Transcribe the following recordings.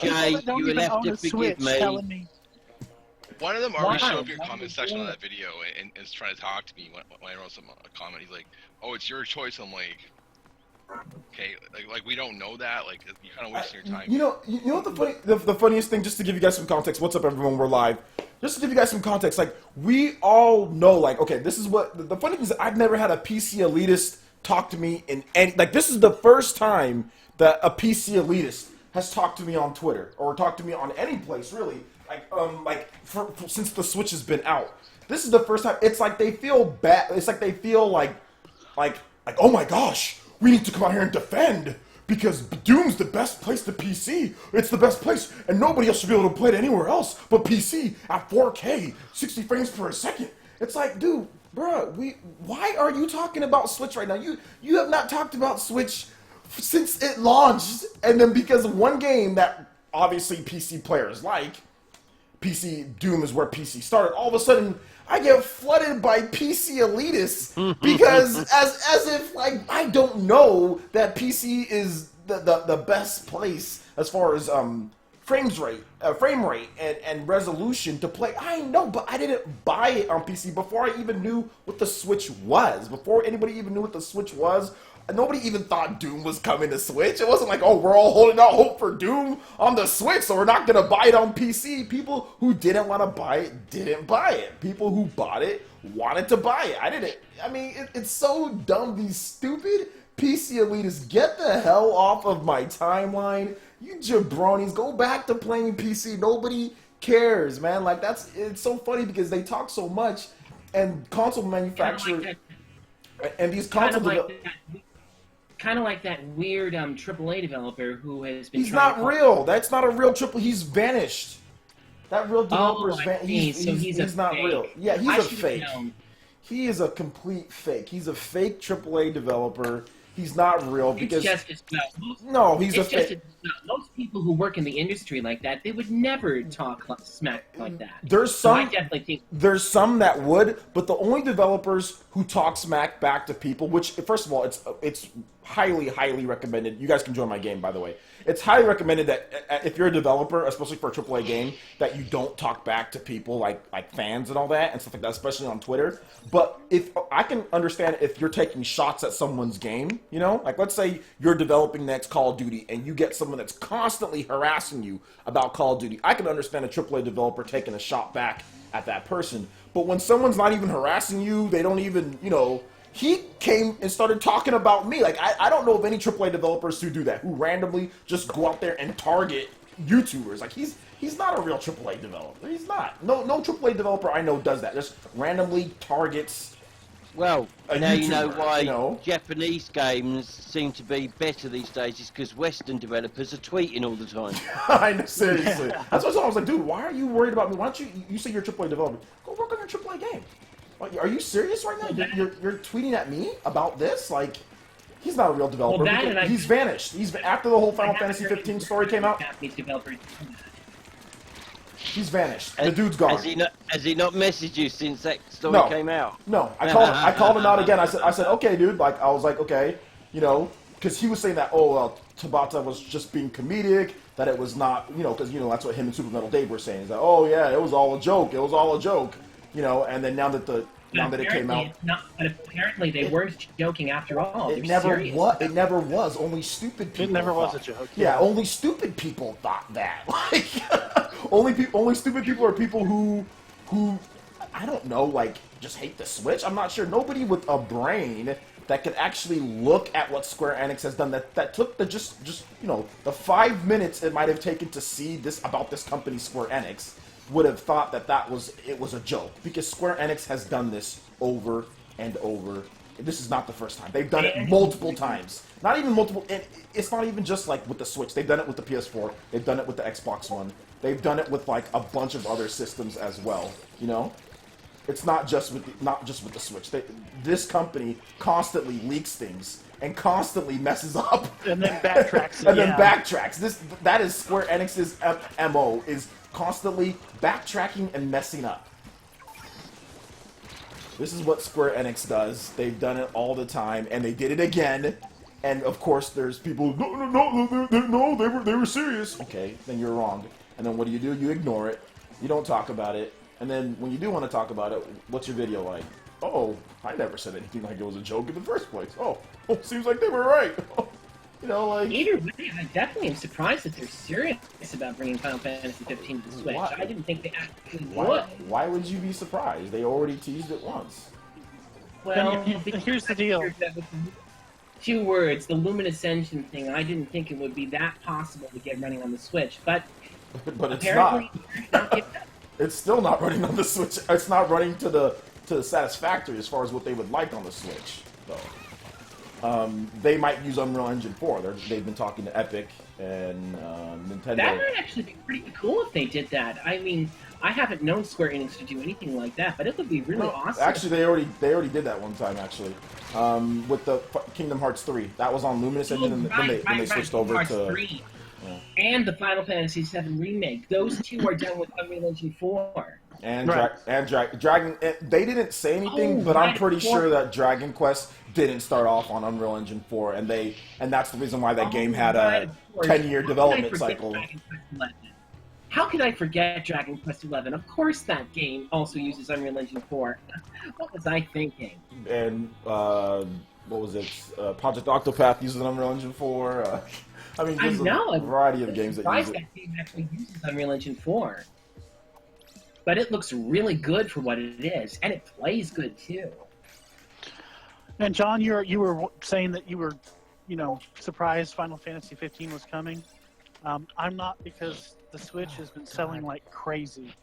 Jay, that don't you will even have own to a forgive Switch me. telling me. One of them already Why? showed up in your Why comment would section you on do that video and is trying to talk to me when I wrote a comment. He's like, "Oh, it's your choice." I'm like, "Okay, like we don't know that. Like you're kind of wasting your time." You know what the funniest thing? Just to give you guys some context. What's up, everyone? We're live. Just to give you guys some context, like we all know, like okay, this is what the funny thing is. I've never had a PC elitist talk to me in any like. This is the first time that a PC elitist has talked to me on Twitter or talked to me on any place really. Like since the Switch has been out. This is the first time. It's like they feel bad. It's like they feel like oh my gosh, we need to come out here and defend because Doom's the best place to PC. It's the best place, and nobody else should be able to play it anywhere else but PC at 4K, 60 frames per second. It's like, dude, bruh, why are you talking about Switch right now? You have not talked about Switch since it launched, and then because of one game that obviously PC players like. PC Doom is where PC started. All of a sudden, I get flooded by PC elitists because as if like I don't know that PC is the best place as far as frame rate and resolution to play. I know, but I didn't buy it on PC before I even knew what the Switch was. Before anybody even knew what the Switch was. Nobody even thought Doom was coming to Switch. It wasn't like, oh, we're all holding out hope for Doom on the Switch, so we're not going to buy it on PC. People who didn't want to buy it didn't buy it. People who bought it wanted to buy it. I didn't. I mean, it's so dumb. These stupid PC elitists, get the hell off of my timeline. You jabronis, go back to playing PC. Nobody cares, man. Like, it's so funny because they talk so much, and console manufacturers, and these console kind of like that weird AAA developer who has been. He's not real. That's not a real triple. He's vanished. That real developer's vanished. He's not real. Yeah, he's a fake. He is a complete fake. He's a fake AAA developer. He's not real because no, he's a fake. Most people who work in the industry like that, they would never talk smack like that. There's there's some that would, but the only developers who talk smack back to people, which first of all, it's highly recommended. You guys can join my game, by the way. It's highly recommended that if you're a developer, especially for a AAA game, that you don't talk back to people like fans and all that and stuff like that, especially on Twitter. But if I can understand if you're taking shots at someone's game, you know, like let's say you're developing the next Call of Duty and you get someone that's constantly harassing you about Call of Duty. I can understand a AAA developer taking a shot back at that person. But when someone's not even harassing you, they don't even, you know. He came and started talking about me. Like, I don't know of any AAA developers who do that, who randomly just go out there and target YouTubers. Like, he's not a real AAA developer. He's not. No AAA developer I know does that. Just randomly targets Well, a now YouTuber, you know why you know? Japanese games seem to be better these days, is because Western developers are tweeting all the time. I know, seriously. That's what I was like, dude, why are you worried about me? Why don't you say you're a AAA developer? Go work on your AAA game. Like, are you serious right now? You're tweeting at me about this? Like, he's not a real developer. Well, he's vanished. He's after the whole Final Fantasy 15 story came out. He's vanished. The dude's gone. Has he not messaged you since that story came out? No, I called him out again. I said, okay, dude. Like, I was like, okay, you know, because he was saying that, Tabata was just being comedic, that it was not, you know, because, you know, that's what him and Super Metal Dave were saying. Is that, oh yeah, it was all a joke. It was all a joke. You know, and then now that it came out, but apparently they weren't joking after all. It never was. Only stupid people. It never was a joke. Yeah, only stupid people thought that. Like, only stupid people are people who I don't know, like just hate the Switch. I'm not sure. Nobody with a brain that could actually look at what Square Enix has done. That took the just you know the 5 minutes it might have taken to see this about this company, Square Enix. Would have thought that it was a joke, because Square Enix has done this over and over. This is not the first time. They've done it multiple times. Not even multiple. And it's not even just like with the Switch. They've done it with the PS4. They've done it with the Xbox One. They've done it with like a bunch of other systems as well. You know, it's not just with the Switch. This company constantly leaks things and constantly messes up, and then backtracks. Then backtracks. That is Square Enix's MO, is constantly backtracking and messing up. This is what Square Enix does. They've done it all the time, and they did it again. And of course, there's people. No, they were serious. Okay, then you're wrong. And then what do? You ignore it. You don't talk about it. And then when you do want to talk about it, what's your video like? Oh, I never said anything like it was a joke in the first place. Oh, seems like they were right. You know, like... Either way, I definitely am surprised that they're serious about bringing Final Fantasy 15 to the Switch. Why? I didn't think they actually would. Why would you be surprised? They already teased it once. Well, Here's the deal. 2 words, the Luminous Engine thing, I didn't think it would be that possible to get running on the Switch, but But it's apparently not. It's still not running on the Switch. It's not running to the satisfactory as far as what they would like on the Switch, though. They might use Unreal Engine 4. They've been talking to Epic and Nintendo. That might actually be pretty cool if they did that. I mean, I haven't known Square Enix to do anything like that, but it would be really awesome. Actually, they already did that one time. Actually, with the Kingdom Hearts 3, that was on Luminous Engine, and then they switched over Hearts to 3. And the Final Fantasy VII Remake. Those 2 are done with Unreal Engine 4. and Right. Dragon. They didn't say anything, but I'm pretty sure that Dragon Quest didn't start off on Unreal Engine 4, and that's the reason why that game had a 10-year development cycle. How could I forget Dragon Quest XI? Of course that game also uses Unreal Engine 4. What was I thinking? And what was it? Project Octopath uses Unreal Engine 4. I mean, there's a variety of games that use it. That game actually uses Unreal Engine 4. But it looks really good for what it is, and it plays good too. And John, you were saying that you were, surprised Final Fantasy 15 was coming. I'm not, because the Switch has been selling like crazy.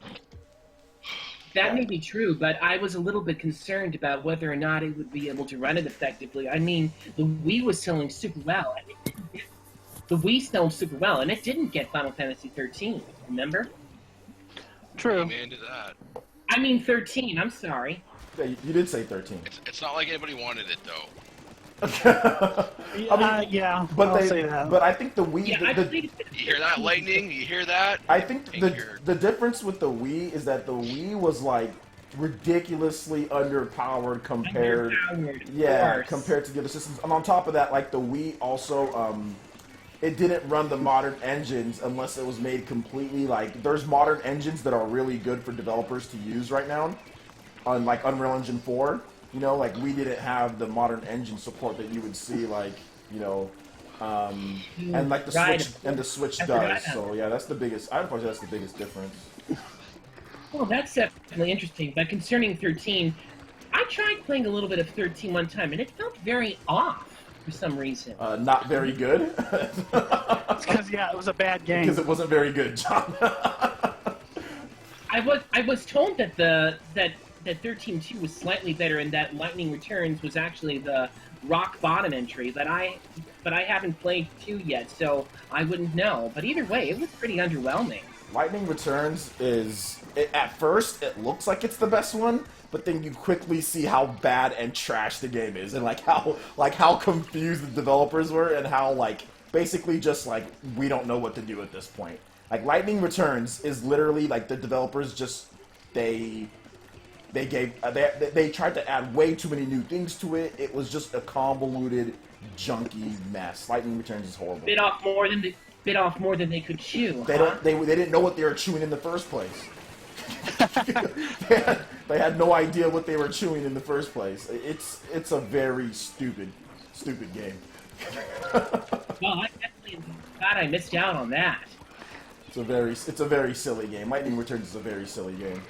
That may be true, but I was a little bit concerned about whether or not it would be able to run it effectively. I mean, the Wii was selling super well, and it didn't get, and it didn't get Final Fantasy 13. Remember? True. Amen to that. I mean 13. I'm sorry. Yeah, you did say 13. It's not like anybody wanted it though. Yeah, but I'll say that. But I think the Wii. Yeah, You hear that, Lightning? You hear that? I think the difference with the Wii is that the Wii was like ridiculously underpowered compared compared to the other systems. And on top of that, like the Wii also it didn't run the modern engines unless it was made completely like there's modern engines that are really good for developers to use right now on like Unreal Engine 4. Like we didn't have the modern engine support that you would see like, and like the Switch does. So yeah, that's the biggest. I'd probably say that's the biggest difference. Well, that's definitely interesting. But concerning 13, I tried playing a little bit of 13 one time, and it felt very off for some reason. Not very good. Because it was a bad game. Because it wasn't very good, John. I was told that that 13.2 was slightly better, and that Lightning Returns was actually the rock bottom entry. But I haven't played 2 yet, so I wouldn't know. But either way, it was pretty underwhelming. Lightning Returns at first it looks like it's the best one, but then you quickly see how bad and trash the game is, and how confused the developers were, and how basically just we don't know what to do at this point. Like Lightning Returns is literally like the developers just they tried to add way too many new things to it. It was just a convoluted, junky mess. Lightning Returns is horrible. Bit off more than they could chew. They didn't know what they were chewing in the first place. they had no idea what they were chewing in the first place. It's a very stupid game. Well, I definitely am glad I missed out on that. It's a very silly game. Lightning Returns is a very silly game.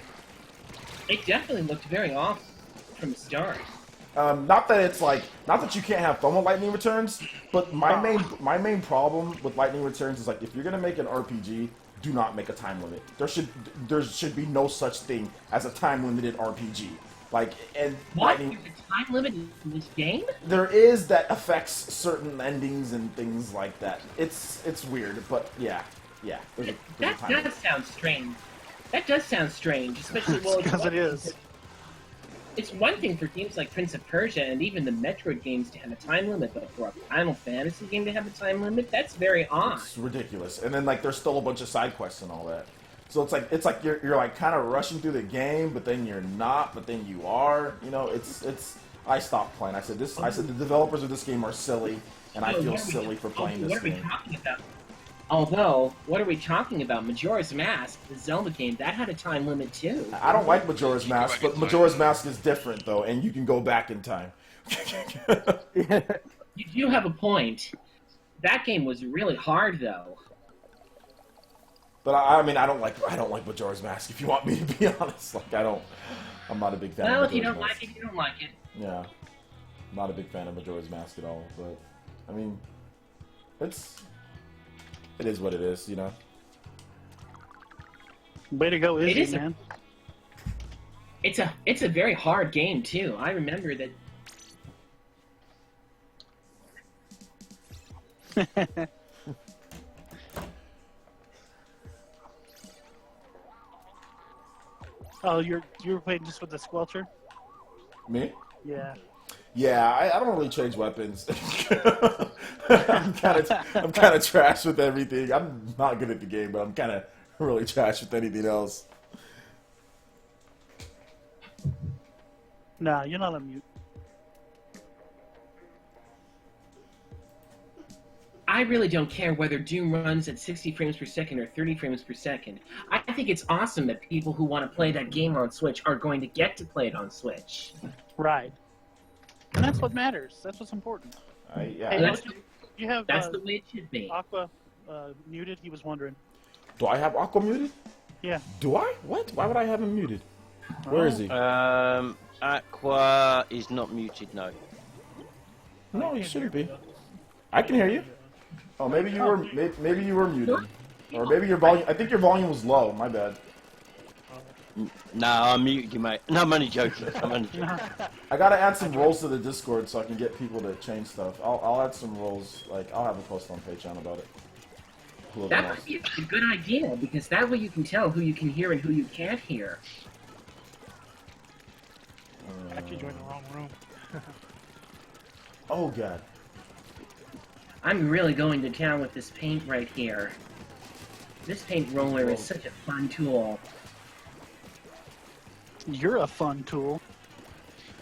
It definitely looked very off from the start. Not that you can't have fun with Lightning Returns, but my main problem with Lightning Returns is if you're gonna make an RPG, do not make a time limit. There should be no such thing as a time limited RPG. There's a time limit in this game? There is that affects certain endings and things like that. It's weird, but yeah. That does sound strange. That does sound strange, especially because it is. It's one thing for games like Prince of Persia and even the Metroid games to have a time limit, but for a Final Fantasy game to have a time limit, that's very odd. It's ridiculous. And then there's still a bunch of side quests and all that. So it's like you're kind of rushing through the game, but then you're not, but then you are. I stopped playing. I said the developers of this game are silly, and I feel what are we- silly for playing what this are we game. talking about? Although, what are we talking about? Majora's Mask, the Zelda game, that had a time limit too. I don't like Majora's You go Mask, back but in time. Majora's Mask is different though, and you can go back in time. You do have a point. That game was really hard, though. But I mean, I don't like Majora's Mask. If you want me to be honest, like I'm not a big fan. Well, of if you Majora's don't Mask. like it, you don't like it. Yeah, I'm not a big fan of Majora's Mask at all. But I mean, it is what it is, you know. Way to go, It Izzy, is a- man. It's a very hard game too. I remember that. Oh, you were playing just with the squelcher? Me? Yeah. Yeah, I don't really change weapons. I'm kind of trash with everything. I'm not good at the game, but I'm kind of really trash with anything else. Nah, you're not on mute. I really don't care whether Doom runs at 60 frames per second or 30 frames per second. I think it's awesome that people who want to play that game on Switch are going to get to play it on Switch. Right. And that's what matters. That's what's important. Hey, Yeah. That's, you have that's the way it should be. Aqua muted? He was wondering. Do I have Aqua muted? Yeah. Do I? What? Why would I have him muted? Where is he? Aqua is not muted, no. No, he shouldn't be. I can hear you. Oh, maybe you were muted, or maybe your volume. I think your volume was low. My bad. No, I muted you, mate. No, I'm only joking. I'm only joking. I gotta add some roles to the Discord so I can get people to change stuff. I'll add some roles. Like I'll have a post on Patreon about it. Whoever That knows. might be a good idea, because that way you can tell who you can hear and who you can't hear. Actually joined the wrong room. Oh god. I'm really going to town with this paint right here. This paint roller is such a fun tool. You're a fun tool.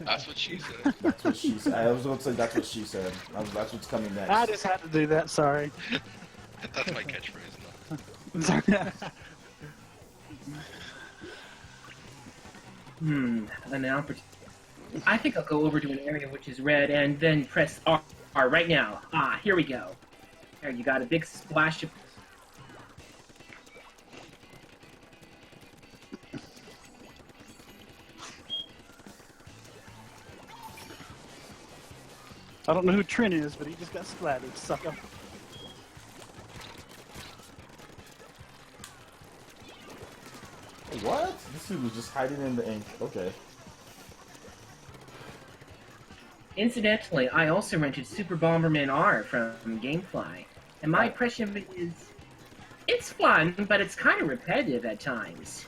That's what she said. That's what she said. I was going to say that's what she said. That's what's coming next. I just had to do that, sorry. That's my catchphrase now. An opportunity. I think I'll go over to an area which is red and then press R right now. Ah, here we go. There, you got a big splash of... I don't know who Trin is, but he just got splattered, sucker. What? This dude was just hiding in the ink. Okay. Incidentally, I also rented Super Bomberman R from Gamefly, and my impression of it is... It's fun, but it's kind of repetitive at times.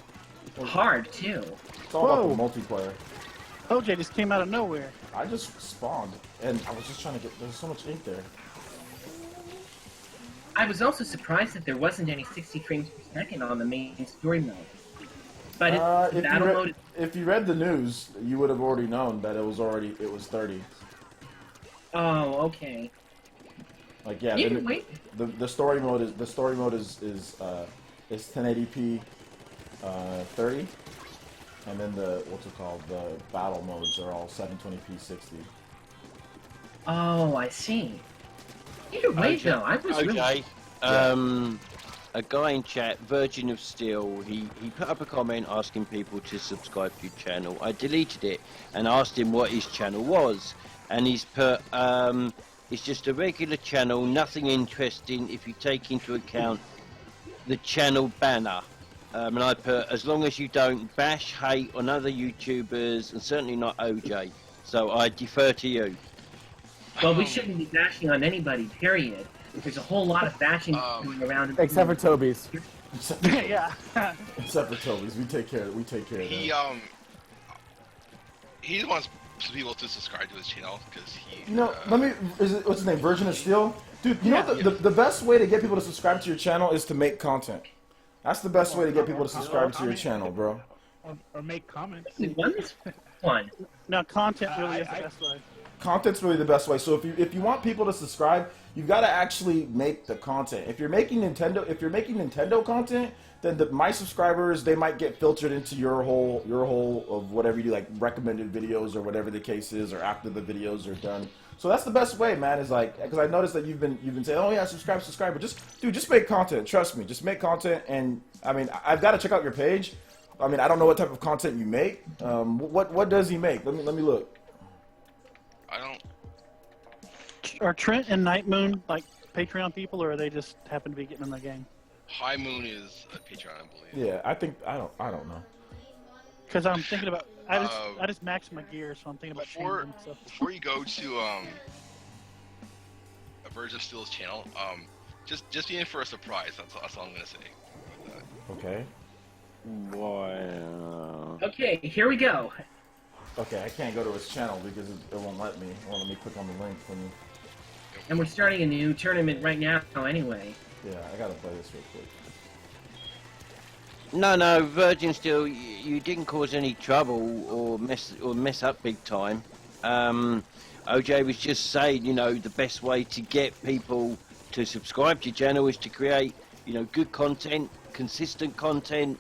Hard, too. It's all about the Whoa. multiplayer. OJ just came out of nowhere. I just spawned, and I was just trying to get... There's so much ink there. I was also surprised that there wasn't any 60 frames per second on the main story mode. But battle mode... If you read the news, you would have already known that it was 30. Oh, okay. Like yeah, Either way, the story mode is 1080p 30, and then the battle modes are all 720p 60. oh, I see. Either way, though, I was really... Okay. A guy in chat, Virgin of Steel, he put up a comment asking people to subscribe to your channel. I deleted it and asked him what his channel was, and he's put it's just a regular channel, nothing interesting if you take into account the channel banner. And I put, as long as you don't bash, hate on other YouTubers, and certainly not OJ. So I defer to you. Well, we shouldn't be bashing on anybody, period. There's a whole lot of bashing going around. Except for Toby's. Yeah. Except for Toby's, we take care of He them. he wants people to subscribe to his channel because he. You know, what's his name? Virgin of Steel? Dude, you know the best way to get people to subscribe to your channel is to make content. That's the best way to get people to subscribe to your channel, bro. Or make comments. One. Now, content really is the best way. content's really the best way. So if you want people to subscribe, you've got to actually make the content. If you're making Nintendo content, then my subscribers, they might get filtered into your whole of whatever you do, like recommended videos or whatever the case is, or after the videos are done. So that's the best way, man. Is like, because I noticed that you've been saying, oh yeah, subscribe, but just make content. Trust me, just make content. And I mean, I've got to check out your page. I mean, I don't know what type of content you make. What does he make? Let me look. I don't. Are Trent and Night Moon like Patreon people, or are they just happen to be getting in the game? High Moon is a Patreon, I believe. Yeah, I don't know. Because I'm thinking about, I just maxed my gear, so I'm thinking about Before changing stuff. before you go to a Verge of Steel's channel, just be in for a surprise. That's all I'm gonna say. Okay. Wow. Okay, here we go. Okay, I can't go to his channel because it won't let me. It won't let me click on the link when you... And we're starting a new tournament right now anyway. Yeah, I gotta play this real quick. No, Virgin Steel, you didn't cause any trouble or mess up big time. OJ was just saying, you know, the best way to get people to subscribe to your channel is to create, you know, good content, consistent content.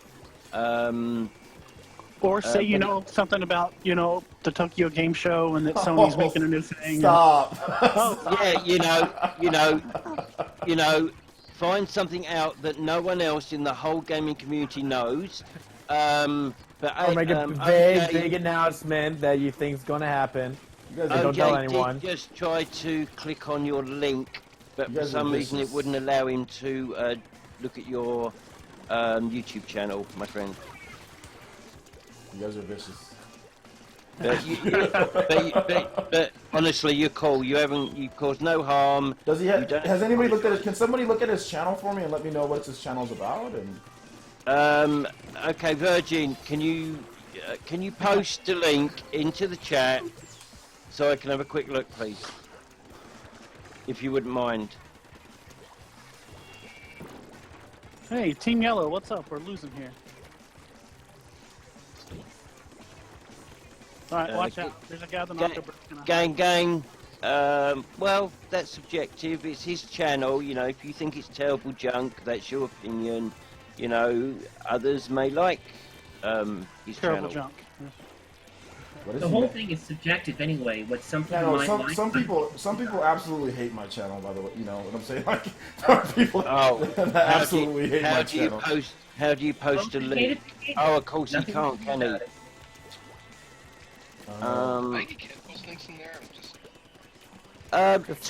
Or say you know something about the Tokyo Game Show and that Sony's making a new thing. Stop. Yeah, you know, find something out that no one else in the whole gaming community knows. Or make a big announcement that you think's gonna happen. You guys don't tell anyone. Did just try to click on your link, but for some reason it wouldn't allow him to look at your YouTube channel, my friend. You guys are vicious. But honestly, you're cool. You caused no harm. Does he have? Has anybody looked at it? Can somebody look at his channel for me and let me know what his channel's about? And Okay, Virgin, can you post the link into the chat so I can have a quick look, please, if you wouldn't mind. Hey, Team Yellow, what's up? We're losing here. Alright, watch out. There's a guy with an octopus. Gang. Well, that's subjective. It's his channel. You know, if you think it's terrible junk, that's your opinion. You know, others may like his Terrible channel. junk. The whole thing is subjective anyway. What some people might like. Some people absolutely hate my channel. By the way, you know what I'm saying? Like, there are people that absolutely hate my channel. How do you post a link? Oh, of course he can't, can he? I can't post links in there. Just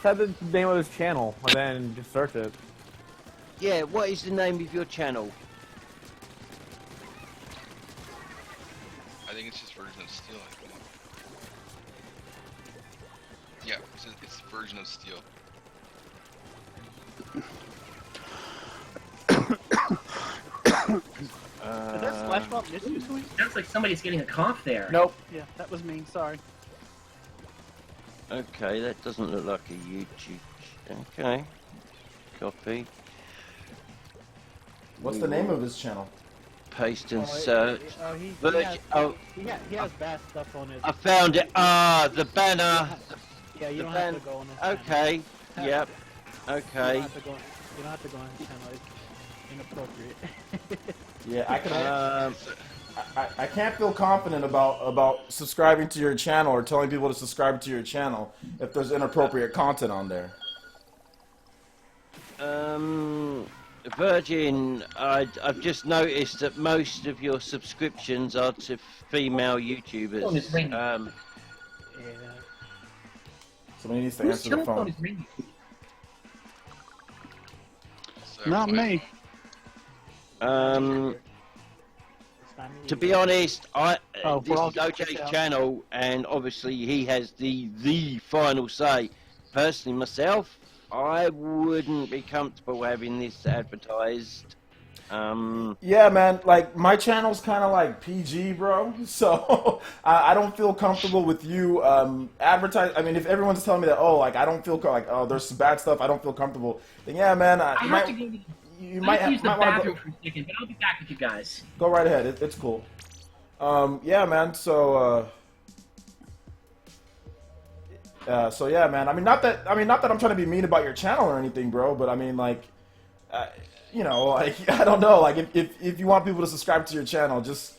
type the name of his channel and then just search it. Yeah, what is the name of your channel? I think it's just Version of Steel. I think. Yeah, it's Version of Steel. Did that splash ball miss you, Sweet? Sounds like somebody's getting a cough there. Nope. Yeah, that was me. Sorry. Okay, that doesn't look like a YouTube. Okay, copy. What's the name of his channel? Paste and search. He has bad stuff on his. I found it. Ah, the banner. Yeah, you The don't ban- have to go on his Okay. Yep. channel. Okay. You don't have to go on his channel. It's inappropriate. Yeah, I can't feel confident about subscribing to your channel or telling people to subscribe to your channel if there's inappropriate content on there. Virgin, I've just noticed that most of your subscriptions are to female YouTubers. Yeah. Somebody needs to Whose answer the telephone phone. is ringing? So Not everybody- me. To be honest, this we're all is OJ's kicked out. channel, and obviously he has the final say. Personally, myself, I wouldn't be comfortable having this advertised. Yeah, man, like, my channel's kind of like PG, bro, so I don't feel comfortable with you advertise. I mean, if everyone's telling me that, oh, like, I don't feel like, oh, there's some bad stuff, I don't feel comfortable, then yeah, man, I have to go. you I might have to use the want to bathroom for a second, but I'll be back with you guys. go right ahead. It's cool. Yeah, man. So So yeah, man. I mean, not that I'm trying to be mean about your channel or anything, bro. But I mean, like, you know, like I don't know, like if you want people to subscribe to your channel, just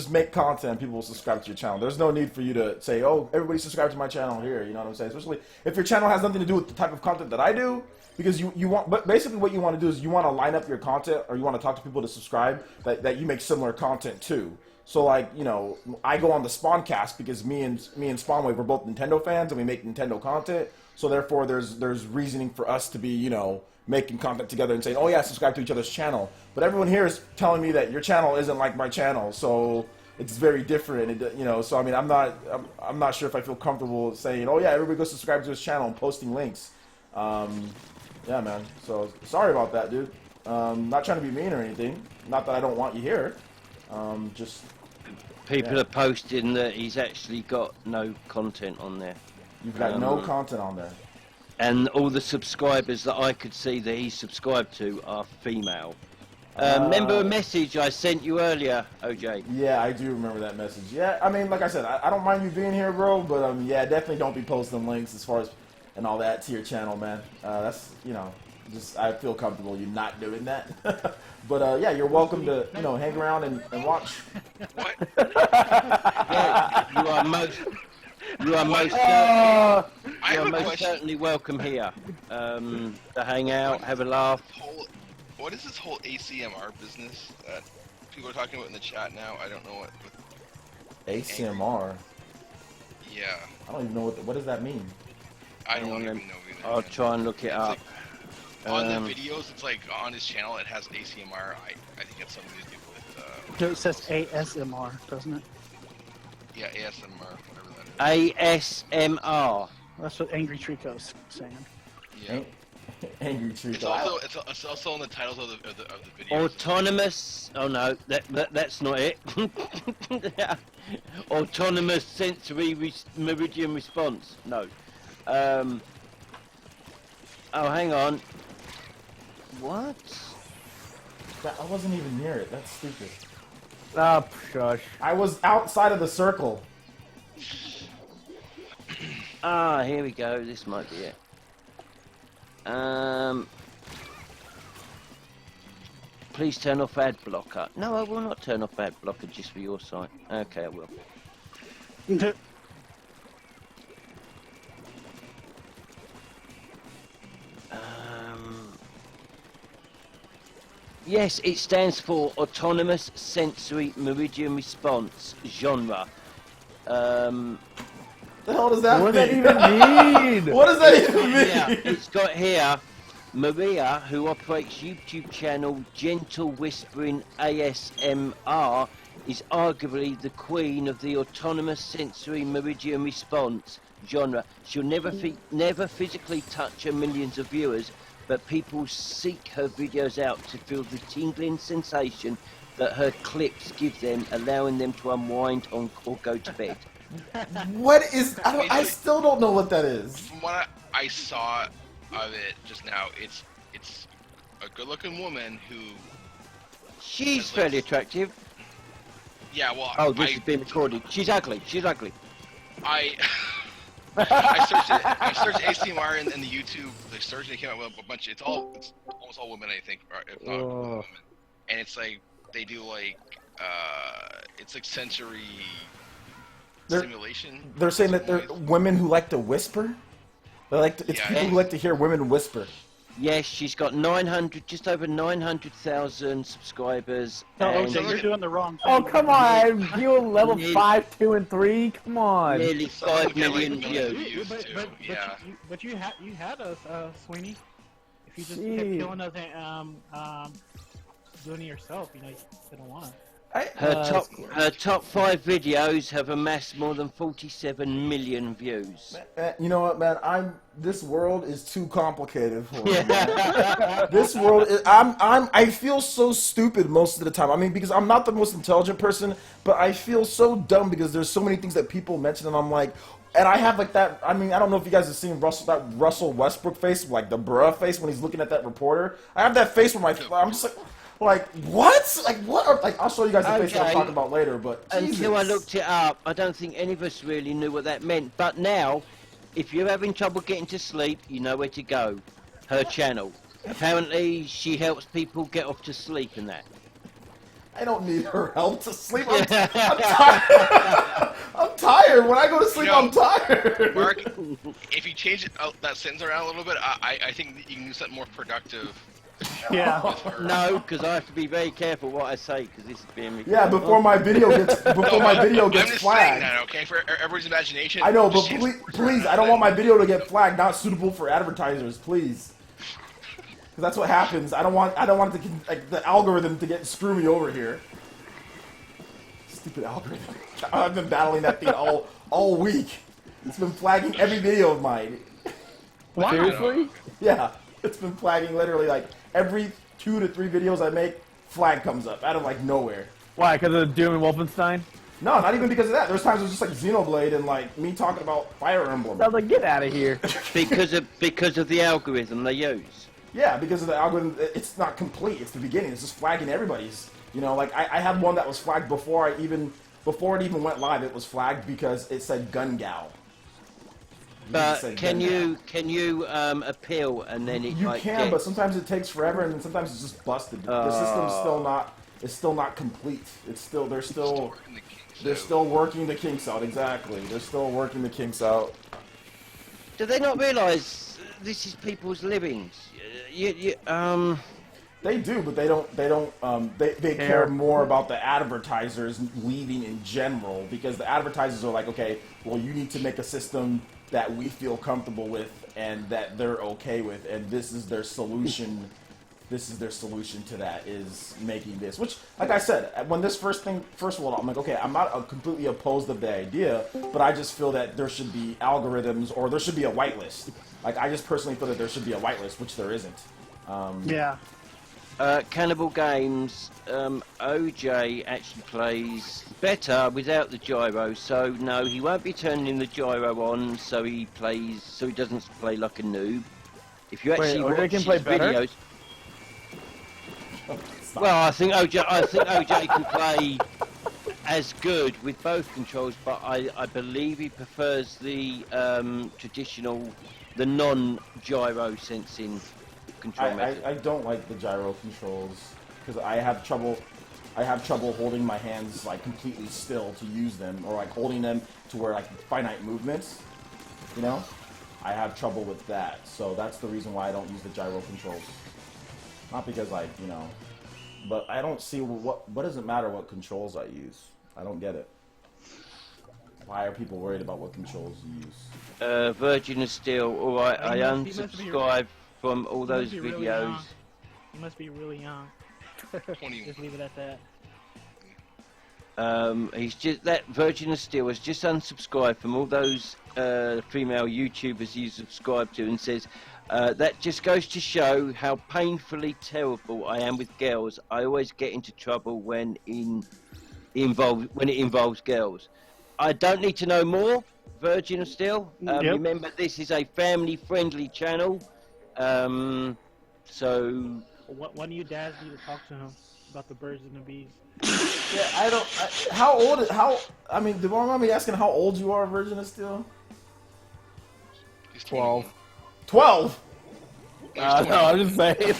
make content. People will subscribe to your channel. There's no need for you to say, oh, everybody subscribe to my channel here. You know what I'm saying? Especially if your channel has nothing to do with the type of content that I do. Because you want, but basically what you want to do is you want to line up your content, or you want to talk to people to subscribe that you make similar content to. So like, you know, I go on the Spawncast because me and Spawnwave are both Nintendo fans and we make Nintendo content. So therefore, there's reasoning for us to be, you know, making content together and saying, oh yeah, subscribe to each other's channel. But everyone here is telling me that your channel isn't like my channel, so it's very different. You know, so I mean, I'm not sure if I feel comfortable saying, oh yeah, everybody go subscribe to his channel and posting links. Yeah, man. So sorry about that, dude. Not trying to be mean or anything. Not that I don't want you here. Just people are posting that he's actually got no content on there. You've got no content on there. And all the subscribers that I could see that he's subscribed to are female. Remember a message I sent you earlier, OJ? Yeah, I do remember that message. Yeah, I mean, like I said, I don't mind you being here, bro. But yeah, definitely don't be posting links as far as and all that to your channel, man. That's, you know, just I feel comfortable you not doing that. But yeah, you're welcome to, you know, hang around and watch. What? Yeah, you are most certainly welcome here. To hang out, have a laugh. What is this whole ACMR business that people are talking about in the chat now? I don't know what. ACMR. Yeah. I don't even know what does that mean. I don't even know either. I'll try and look it up. Like, on the videos, it's like on his channel, it has ACMR. I think it's something to do with. It says ASMR, doesn't it? Yeah, ASMR, whatever that is. ASMR. That's what Angry Trico's saying. Yeah. Angry Tree. It's also in the titles of the videos. Autonomous. Oh no, that's not it. Autonomous sensory meridian response. No. Oh, hang on. What? I wasn't even near it. That's stupid. Ah, shush. I was outside of the circle. Ah, here we go. This might be it. Please turn off ad blocker. No, I will not turn off ad blocker just for your site. Okay, I will. Yes, it stands for Autonomous Sensory Meridian Response Genre. The hell does that What mean? does that even mean? What does that even mean? Yeah, it's got here Maria, who operates YouTube channel Gentle Whispering ASMR, is arguably the queen of the autonomous sensory meridian response genre. She'll never physically touch her millions of viewers, but people seek her videos out to feel the tingling sensation that her clips give them, allowing them to unwind or go to bed. What is? I still don't know what that is. From what I saw of it just now, it's a good-looking woman who. She's fairly attractive. Yeah, well. Oh, this has been recorded. She's ugly. She's ugly. I searched ACMR in the YouTube. The search and it came out with a bunch. It's almost all women, I think, or if not women. And it's like they do like it's like sensory simulation. They're saying that they're women who like to whisper. They like to, it's people who like to hear women whisper. Yes, she's got just over 900,000 subscribers. No, and OJ, you're doing the wrong thing. Oh, come on. You level 5, 2, and 3? Come on. nearly 5 million views. But you had us, Sweeney. If you just kept killing us and doing it yourself, you know, you don't want to. Her top 5 videos have amassed more than 47 million views. You know what, man? This world is too complicated for me. This world is, I feel so stupid most of the time. I mean, because I'm not the most intelligent person, but I feel so dumb because there's so many things that people mention, and I'm like, and I have like that. I mean, I don't know if you guys have seen Russell Westbrook face, like the bruh face when he's looking at that reporter. I have that face where I'm just like. Like what? Like what? Like I'll show you guys the face that I'm Okay. talking about later. But Until I Jesus. looked it up, I don't think any of us really knew what that meant. But now, if you're having trouble getting to sleep, you know where to go. Her channel. Apparently, she helps people get off to sleep and that. I don't need her help to sleep. I'm tired. I'm tired. When I go to sleep, You know, I'm tired. Mark, if you change that sentence around a little bit, I think that you can do something more productive. Yeah. with her. No, because I have to be very careful what I say, because this is being recorded. Yeah, before my video gets No, I'm gets just saying flagged. that, okay, for everybody's imagination. I know, but just change please, the please, I don't want my video to get flagged. Not suitable for advertisers, please. Because that's what happens. I don't want like, the algorithm to get screw me over here. Stupid algorithm. I've been battling that thing all week. It's been flagging every video of mine. Seriously? Yeah, it's been flagging literally like every 2 to 3 videos I make. Flag comes up out of like nowhere. Why? Because of Doom and Wolfenstein? No, not even because of that. There's times it's just like Xenoblade and like me talking about Fire Emblem. I was like, get out of here. because of the algorithm they use. Yeah, because of the algorithm, it's not complete. It's the beginning. It's just flagging everybody's. You know, like I had one that was flagged before it even went live. It was flagged because it said gun gal. But can you appeal and then it You like can, gets... but sometimes it takes forever, and then sometimes it's just busted. The system's still not complete. It's still they're still working the kinks out. Exactly, they're still working the kinks out. Do they not realise this is people's livings? They do, but they don't. They care more about the advertisers leaving in general, because the advertisers are like, okay, well, you need to make a system that we feel comfortable with and that they're okay with, and this is their solution. This is their solution to that, is making this. Which, like I said, when this first of all, I'm like, okay, I'm not completely opposed of the idea, but I just feel that there should be algorithms, or there should be a whitelist. Like, I just personally feel that there should be a whitelist, which there isn't. Yeah. Cannibal Games, OJ actually plays better without the gyro, so no, he won't be turning the gyro on, so he doesn't play like a noob. If you actually OJ watch can his play better? videos, well, I think OJ can play as good with both controls, but I believe he prefers the traditional, the non-gyro sensing control method. I don't like the gyro controls because I have trouble holding my hands like completely still to use them, or like holding them to where like finite movements, you know. I have trouble with that, so that's the reason why I don't use the gyro controls. Not because but I don't see what does it matter what controls I use. I don't get it. Why are people worried about what controls you use? Virgin of Steel, alright, I He must be unsubscribe from all those He must be really videos. young. You must be really young. 21. Just leave it at that. He's just that Virgin of Steel has just unsubscribed from all those female YouTubers you subscribe to, and says that just goes to show how painfully terrible I am with girls. I always get into trouble when it involves girls. I don't need to know more. Virgin of Steel. Yep. Remember, this is a family-friendly channel. So One of you dads need to talk to him about the birds and the bees. Yeah, I mean, do you mind me asking how old you are, Virgin of Steel? He's 12. 12. No, I'm just saying.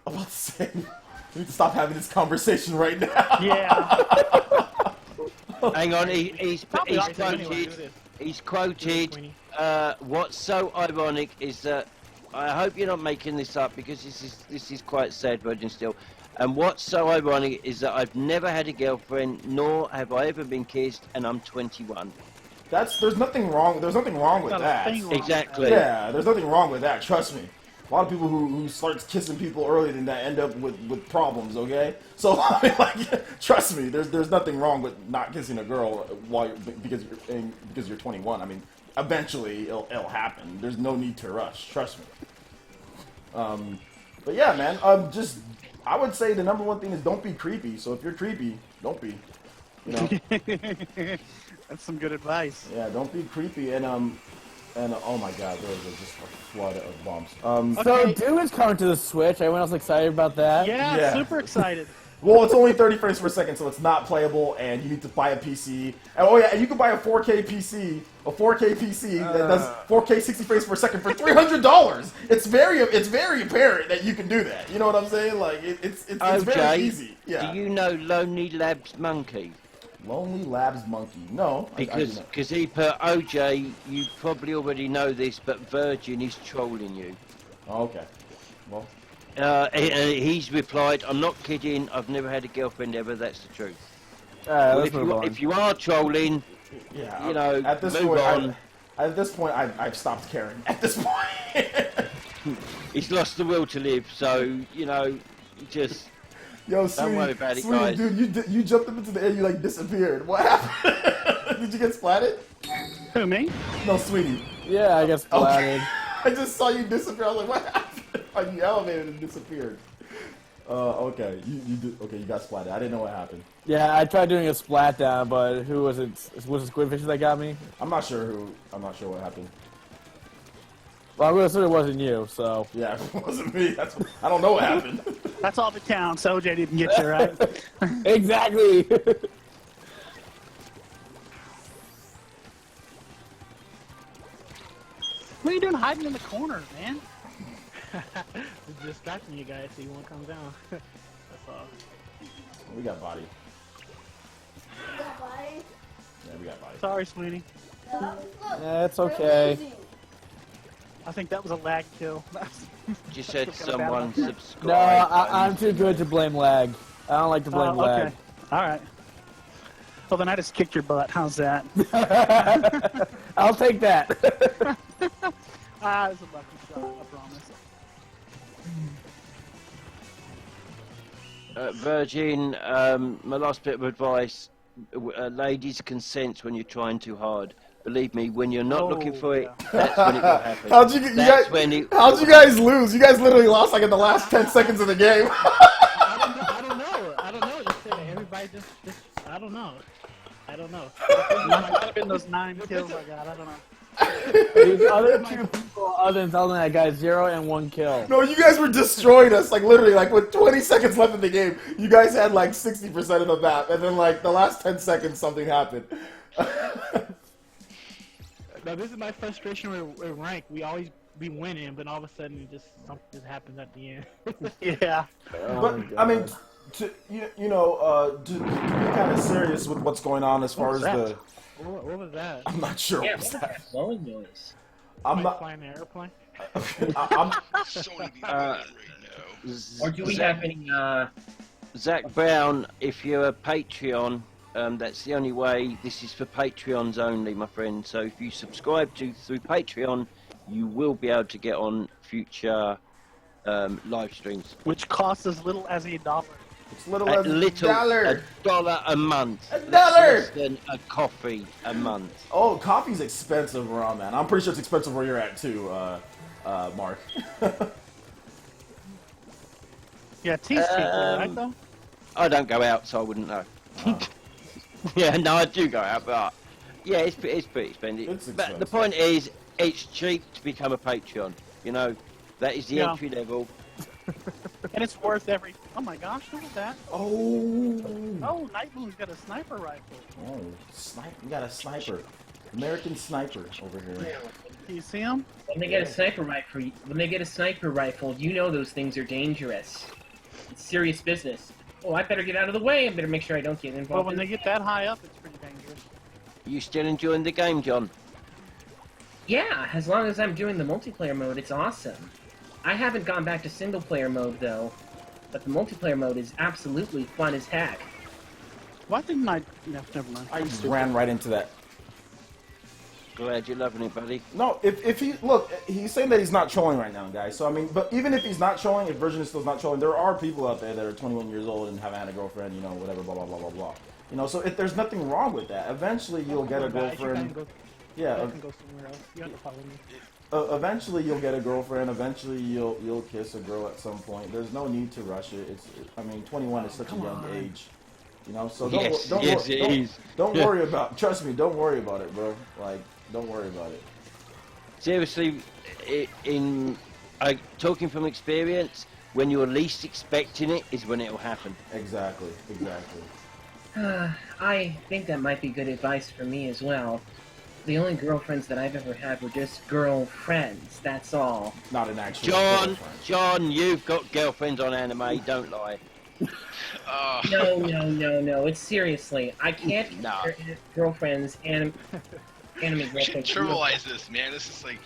I'm about to say, we need to stop having this conversation right now. Yeah. hang on, he's Probably ought to anyway, quoted. do this. He's quoted. Queenie. What's so ironic is that I hope you're not making this up, because this is quite sad, Virgin Steel. And what's so ironic is that I've never had a girlfriend, nor have I ever been kissed, and I'm 21. There's nothing wrong. There's nothing wrong with Not a that. thing wrong. Exactly. Yeah, there's nothing wrong with that. Trust me. A lot of people who start kissing people earlier than that end up with problems. Okay, so I mean, like, trust me. There's nothing wrong with not kissing a girl because you're 21. I mean, eventually it'll happen. There's no need to rush. Trust me. But yeah, man. I would say the number one thing is don't be creepy. So if you're creepy, don't be. You know. That's some good advice. Yeah, don't be creepy. And And oh my god, there was just a flood of bumps. So Doom is coming to the Switch. Everyone else excited about that? Yeah, super excited. Well, it's only 30 frames per second, so it's not playable, and you need to buy a PC. And, oh yeah, and you can buy a 4K PC, that does 4K 60 frames per second for $300. It's very apparent that you can do that. You know what I'm saying? Like it's very easy. Yeah. Do you know Lonely Labs Monkey? Lonely Labs Monkey. No, Because he put OJ. You probably already know this, but Virgin is trolling you. Oh, okay. Well. He's replied, "I'm not kidding. I've never had a girlfriend ever. That's the truth." If you are trolling, yeah, you know, at this move on. At this point, I've stopped caring. At this point, he's lost the will to live. So you know, just don't worry about it, sweetie, guys. dude, you jumped up into the air. You like disappeared. What happened? Did you get splatted? Who, me? No, sweetie. Yeah, I guess splatted. Okay. I just saw you disappear. I was like, what happened? Like you elevated and disappeared. Okay, okay, you got splatted. I didn't know what happened. Yeah, I tried doing a splat down, but who was it? Was it Squidfish that got me? I'm not sure what happened. Well, I'm gonna assume it wasn't you, so. Yeah, it wasn't me. I don't know what happened. That's all that counts. OJ didn't get you, right? Exactly. What are you doing hiding in the corner, man? It's distracting you guys so you won't come down. That's all. We got body. You got body? Yeah, we got body. Sorry, sweetie. Look, Yeah, it's okay. I think that was a lag kill. Just said someone subscribe. No, I'm too good to blame lag. I don't like to blame lag. Okay. All right. Well, then I just kicked your butt. How's that? I'll take that. It's a lucky shot, I promise. Virgin, my last bit of advice, ladies consent when you're trying too hard. Believe me, when you're not looking for it, that's when it will happen. How'd you guys lose? You guys literally lost like in the last 10 seconds of the game. I don't know. You said everybody just I don't know. It might have been those 9 kills I got. I don't know. These other two people, other than Zelda, I got 0 and 1 kill. No, you guys were destroying us. Like literally, like with 20 seconds left in the game, you guys had like 60% of the map, and then like the last 10 seconds, something happened. Now this is my frustration with rank. We always be winning, but all of a sudden something just happens at the end. Yeah. But I mean, to be kind of serious with what's going on as far as the. What was that? I'm not sure. Yeah, What was what's that? that blowing noise? I'm Am I not. flying an airplane? I'm, Sony be right now. Or do we have any, Zach Brown, if you're a Patreon, that's the only way. This is for Patreons only, my friend. So if you subscribe through Patreon, you will be able to get on future live streams. Which costs as little as $1. it's little as $1 a month. $1. That's less than a coffee a month. Oh, coffee's expensive around, man. I'm pretty sure it's expensive where you're at too, Mark. Yeah, tea's cheap, right though? I don't go out, so I wouldn't know. Yeah, no, I do go out, but yeah, it's pretty expensive. It's But the expensive. point is, it's cheap to become a Patreon. You know, that is the Yeah. entry level. And it's worth every... Oh my gosh, look at that. Oh, Oh, Nightmoon's got a sniper rifle. We got a sniper, American sniper over here. Do you see him? when they get a sniper rifle, you know those things are dangerous. It's serious business. Oh, I better get out of the way. I better make sure I don't get Well, involved. when they get that high up, it's pretty dangerous. You still enjoying the game, John? Yeah, as long as I'm doing the multiplayer mode, it's awesome. I haven't gone back to single player mode though, but the multiplayer mode is absolutely fun as heck. Why didn't I... No, never mind. I just ran right into that. Glad you're loving it, buddy. No, if he look, he's saying that he's not trolling right now, guys. So I mean, but even if he's not trolling, if Virgin is still not trolling, there are people out there that are 21 years old and haven't had a girlfriend, you know, whatever, blah blah blah blah blah. You know, so if there's nothing wrong with that, eventually you'll get a girlfriend. Yeah. I can go somewhere else. You have to follow me. Eventually you'll get a girlfriend. Eventually you'll kiss a girl at some point. There's no need to rush it. I mean, 21 is such a young age. You know, so don't worry about. Trust me, don't worry about it, bro. Like, don't worry about it. seriously, talking from experience, when you're least expecting it is when it'll happen. Exactly. I think that might be good advice for me as well. The only girlfriends that I've ever had were just girlfriends, that's all. Not an actual girlfriend. John, you've got girlfriends on anime, don't lie. No, it's seriously. I can't compare girlfriends, anime We girlfriends. should trivialize this, man. This is like,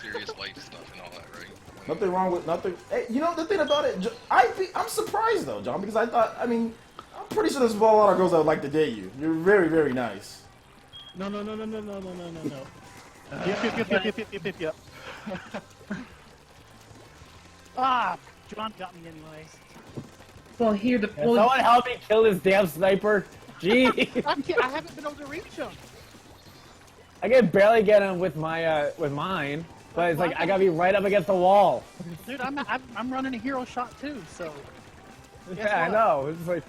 serious life stuff and all that, right? Nothing wrong with nothing. Hey, you know the thing about it, I'm surprised though, John, because I'm pretty sure there's a lot of girls that would like to date you. You're very, very nice. No. Yep. Ah, John got me anyways. Well, here the point. Someone help me kill this damn sniper. Gee. I haven't been able to reach him. I can barely get him with my with mine, but it's like I gotta be right up against the wall. Dude, I'm running a hero shot too, so. Yeah, I know. It's like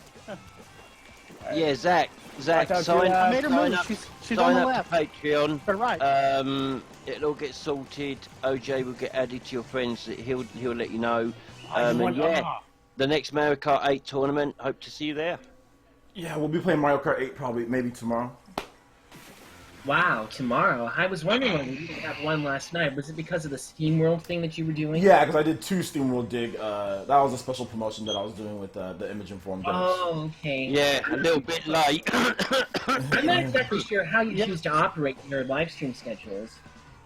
Yeah, Zach, Watch out, sign Julia. I made her sign move. up, She's on sign the up left. to Patreon. To the right. It'll all get sorted. OJ will get added to your friends. He'll let you know. I just And want- the next Mario Kart 8 tournament. Hope to see you there. Yeah, we'll be playing Mario Kart 8 maybe tomorrow. Wow, tomorrow. I was wondering why we didn't have one last night. Was it because of the Steam World thing that you were doing? Yeah, because I did 2 SteamWorld Dig. That was a special promotion that I was doing with the Image Informed devs. Oh, okay. Yeah, a little bit late. I'm not exactly sure how you choose to operate your live stream schedules.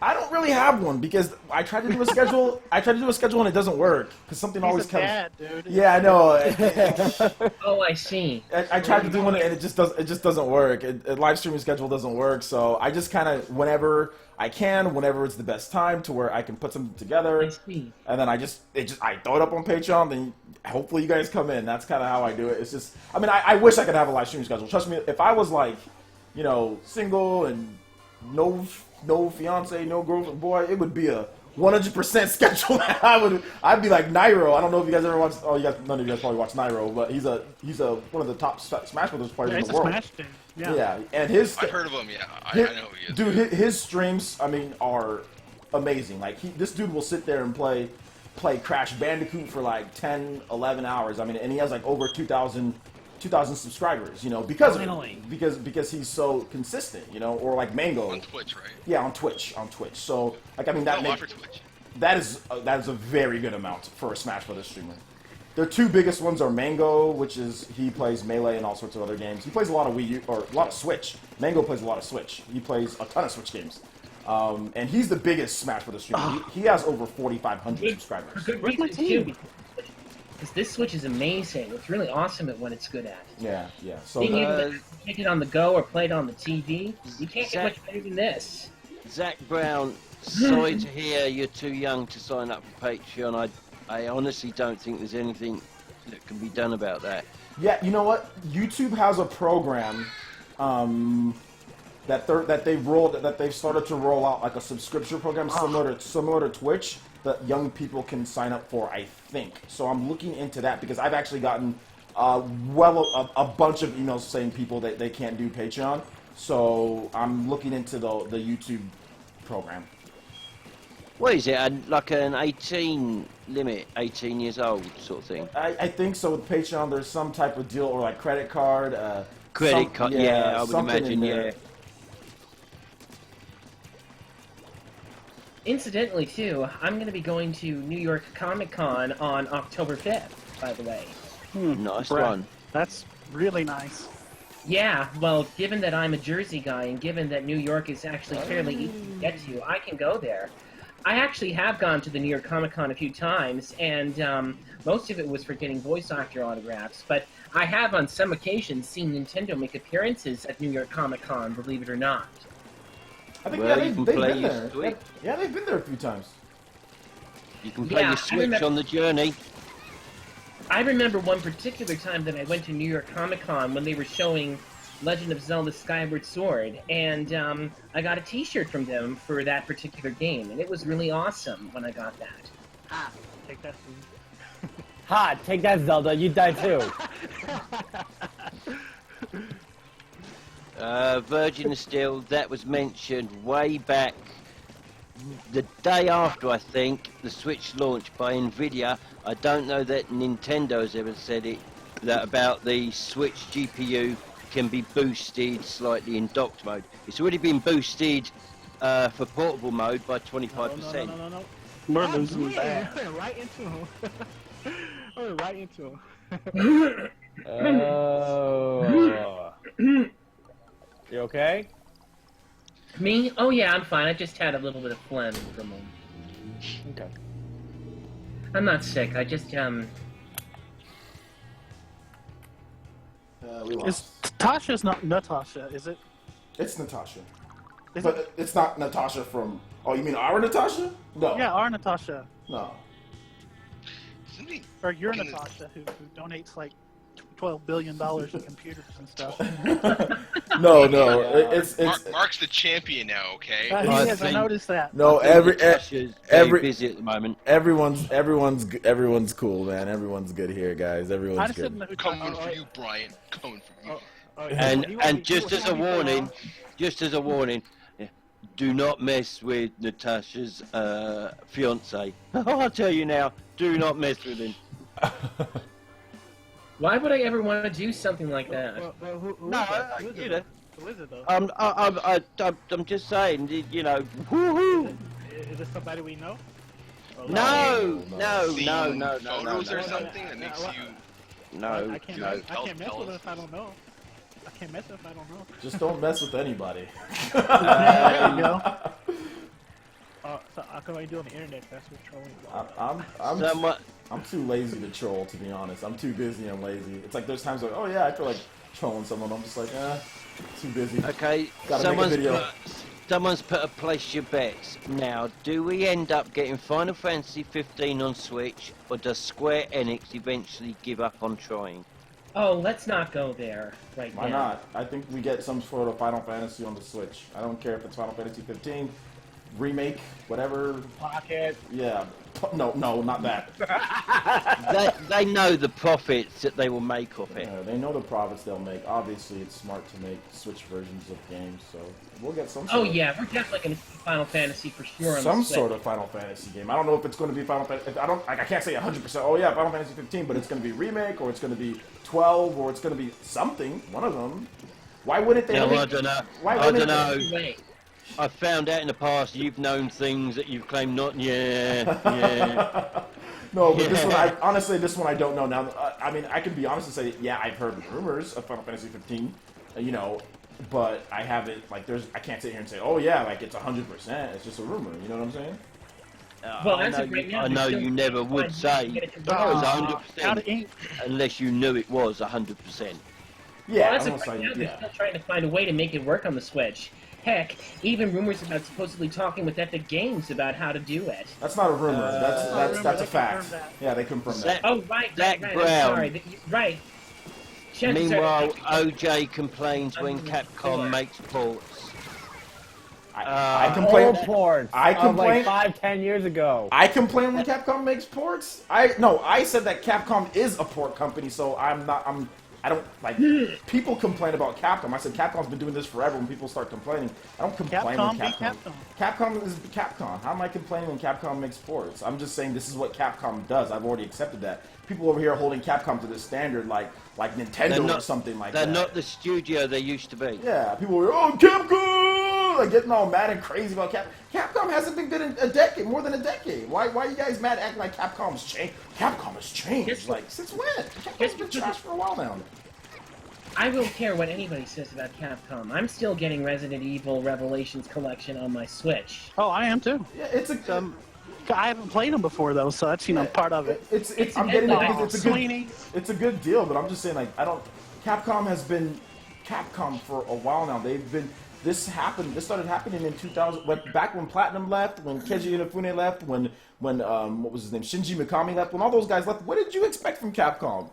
I don't really have one because I tried to do a schedule. And it doesn't work because something always He's a comes. dad, dude. Yeah, I know. Oh, I see. I tried to do one and it just doesn't work. Live streaming schedule doesn't work. So I just kind of whenever I can, whenever it's the best time to where I can put something together. I see. And then I throw it up on Patreon. Then hopefully you guys come in. That's kind of how I do it. It's just I wish I could have a live streaming schedule. Trust me, if I was like, single and no fiance, no girlfriend, boy, it would be a 100% schedule. I'd be like Nairo. I don't know if you guys ever watched. Oh, none of you guys probably watched Nairo, but he's one of the top Smash Brothers players in the world. Smash dude. Yeah, and his. I've heard of him. Yeah, I know who he is. Dude, his streams, are amazing. Like this dude will sit there and play Crash Bandicoot for like 10, 11 hours. And he has like over 2,000 subscribers, because because he's so consistent, or like Mango On Twitch, right? Yeah, on Twitch. So like For Twitch. that is a very good amount for a Smash Brothers streamer. Their 2 biggest ones are Mango, which is he plays Melee and all sorts of other games. He plays a lot of Wii U or a lot of Switch. Mango plays a lot of Switch. He plays a ton of Switch games. And he's the biggest Smash Brothers streamer. He has over 4,500 subscribers. Good Where's my reason, team? too, because this Switch is amazing. It's really awesome at what it's good at. Yeah. So Being able to take it on the go or play it on the TV, you can't get Zach- much better than this. Zach Brown, sorry to hear you're too young to sign up for Patreon. I honestly don't think there's anything that can be done about that. yeah, you know what? YouTube has a program that they've started to roll out, like a subscription program similar to Twitch, that young people can sign up for, I think. So I'm looking into that because I've actually gotten a bunch of emails saying people that they can't do Patreon. So I'm looking into the YouTube program. What is it? Like an 18 limit, 18 years old sort of thing? I think so. With Patreon, there's some type of deal, or like credit card. Credit card, yeah, I would something in imagine, there. yeah. Incidentally, too, I'm going to be going to New York Comic Con on October 5th, by the way. Nice Brad, one. That's really nice. Yeah, well, given that I'm a Jersey guy and given that New York is actually fairly easy to get to, I can go there. I actually have gone to the New York Comic Con a few times, and most of it was for getting voice actor autographs, but I have on some occasions seen Nintendo make appearances at New York Comic Con, believe it or not. I think Well, you they've can been play your there. Switch. Yeah, they've been there a few times. You can play Yeah, your I Switch remember- on the journey. I remember one particular time that I went to New York Comic Con when they were showing Legend of Zelda Skyward Sword, and I got a t-shirt from them for that particular game, and it was really awesome when I got that. Take that, food. Ha! Take that, Zelda. You die too. Virgin of Steel, that was mentioned way back the day after, I think, the Switch launch by Nvidia. I don't know that Nintendo has ever said it, that about the Switch GPU can be boosted slightly in docked mode. It's already been boosted for portable mode by 25%. No. We're Ah, losing yeah, bad. I went right into him. I went right into him. Oh. You okay? Me? Oh yeah, I'm fine. I just had a little bit of phlegm for a moment. Okay. I'm not sick. I just We lost. Is Tasha's not Natasha, is it? It's Natasha. Is But it? it's not Natasha from... Oh, you mean our Natasha? No. Yeah, our Natasha. No. Somebody Or your in the- Natasha, who donates like $12 billion in computers and stuff. No. Mark's the champion now, okay? He I is, I think- noticed that. No, Natasha's very every- busy at the moment. everyone's cool, man. Everyone's good here, guys. I Everyone's just didn't good. know who Coming Tasha for was. you, Brian. Coming for you. And just as a warning, do not mess with Natasha's fiance. I'll tell you now, do not mess with him. why would I ever want to do something like that? Who No, is that? Who is you it? know, Who is it though? I'm just saying, you know, woohoo! Is it somebody we know? Or like- No. Photos or something that makes you. No, I can't no. mess with it if I don't know. I can't mess with it if I don't know. Just don't mess with anybody. There you go. So how come I do on the internet? That's what trolling is. Someone, I'm too lazy to troll, to be honest. I'm too busy and lazy. It's like there's times like, oh yeah, I feel like trolling someone. I'm just like, too busy. okay, Gotta make a video. someone's put a place your bets. Now, do we end up getting Final Fantasy 15 on Switch, or does Square Enix eventually give up on trying? Oh, let's not go there right Why now. not? I think we get some sort of Final Fantasy on the Switch. I don't care if it's Final Fantasy 15, remake, whatever. Pocket. Yeah. No, not that. they know the profits that they will make off it. They know the profits they'll make. Obviously, it's smart to make Switch versions of games, so we'll get some. Oh Sort yeah, we're definitely going to see Final Fantasy for sure. of, on some the Switch. sort of Final Fantasy game. I don't know if it's going to be Final Fantasy. I can't say 100%. Oh yeah, Final Fantasy 15, but it's going to be remake, or it's going to be 12, or it's going to be something. One of them. Why wouldn't they? No, make- I don't know. Why I wouldn't don't they- know. Wait. I found out in the past you've known things that you've claimed not. Yeah. No, but this one, honestly, this one I don't know. Now, I mean, I can be honest and say, yeah, I've heard rumors of Final Fantasy 15, but I haven't, I can't sit here and say, oh yeah, like it's 100%. It's just a rumor. You know what I'm saying? Well, I as know, of right now, I know they're you still never would trying to say get it it to was work. Out of 100%, ink. unless you knew it was 100%. Yeah, Well, as I'm of gonna right say, now, they're yeah. still trying to find a way to make it work on the Switch. Heck, even rumors about supposedly talking with Epic Games about how to do it. That's not a rumor. That's rumor. that's They a fact. confirmed that. Yeah, they confirmed Zach- that. Oh, right, Zach right, Brown. I'm sorry. Right. Chances are- Meanwhile, OJ complains when Capcom Sure. makes ports. I complain. Old ports. I of complain- like 5-10 years ago. I complain when Capcom makes ports. I said that Capcom is a port company, so I don't like people complain about Capcom. I said Capcom's been doing this forever. When people start complaining, I don't complain Capcom when be Capcom. Capcom. Capcom is Capcom. How am I complaining when Capcom makes ports? I'm just saying this is what Capcom does. I've already accepted that. People over here are holding Capcom to this standard, like Nintendo or something like They're that. not the studio they used to be. Yeah, people were, oh, Capcom! Like, getting all mad and crazy about Capcom. Capcom hasn't been good in a decade, more than a decade. Why are you guys mad acting like Capcom's changed? Capcom has changed. Guess Like, since when? Capcom's guess been what- trash for a while now. I don't care what anybody says about Capcom. I'm still getting Resident Evil Revelations Collection on my Switch. Oh, I am too. Yeah, it's a... I haven't played them before though, so that's part of it. I'm getting it Aw, because it's a good... Sweeney. It's a good deal, but I'm just saying, like, Capcom has been Capcom for a while now. This started happening in 2000, back when Platinum left, when Keiji Inafune left, when what was his name, Shinji Mikami left, when all those guys left. What did you expect from Capcom?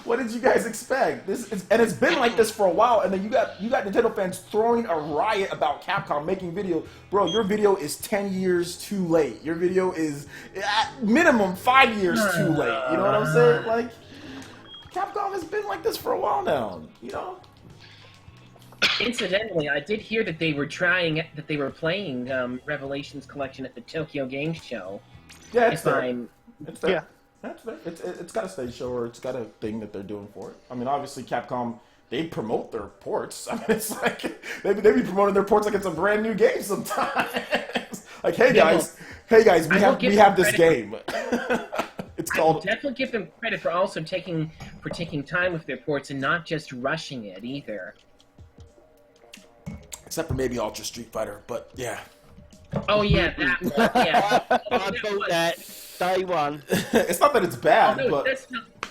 What did you guys expect? It's been like this for a while, and then you got Nintendo fans throwing a riot about Capcom making video. Bro, your video is 10 years too late. Your video is at minimum 5 years too late. You know what I'm saying? Like, Capcom has been like this for a while now. You know? Incidentally, I did hear that they were playing Revelations Collection at the Tokyo Game Show. Yeah, it's If there. I'm It's there. Yeah. That's there. It's got a stage show or it's got a thing that they're doing for it. I mean, obviously Capcom, they promote their ports. I mean, it's like they be promoting their ports like it's a brand new game sometimes. Like, hey guys, we have this game. It's I will called. definitely give them credit for also taking time with their ports and not just rushing it either. Except for maybe Ultra Street Fighter, but yeah. Oh yeah, that one. Yeah. I bought that day one. It's not that it's bad, Oh, no, but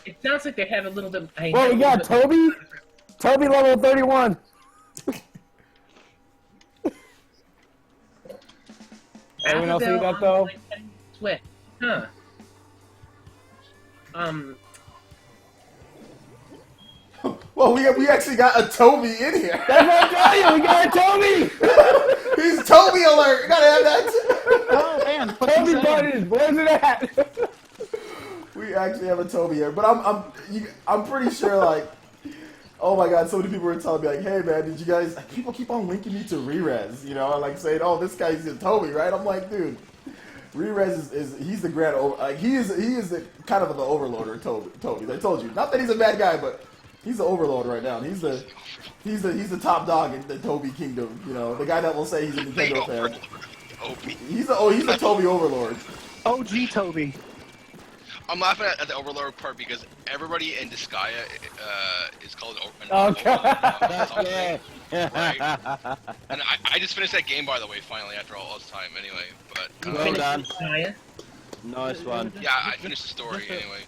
it sounds like they have a little bit. Well, we got Toby. Toby level 31. Anyone else see that though? Switch. Huh. well, we actually got a Toby in here. That's what I'm telling you. We got a Toby. He's Toby alert. Gotta have that. Oh man, what's he Toby saying? buttons. Where's it at? We actually have a Toby here, but I'm pretty sure like, oh my god, so many people were telling me like, hey man, did you guys? People keep on linking me to Rerez, you know, and like saying, oh this guy's a Toby, right? I'm like, dude, Rerez is he's the grand like he is the kind of the overlord of Toby. I told you, not that he's a bad guy, but he's the overlord right now. He's the top dog in the Toby kingdom, you know, the guy that will say he's a Nintendo fan. He's the Toby overlord. OG Toby. I'm laughing at the Overlord part because everybody in Disgaea is called an Oh, Overlord. Yeah. Right? And I just finished that game, by the way, finally, after all this time, anyway. But Well done. Maya? Nice one. yeah, I finished the story, anyway.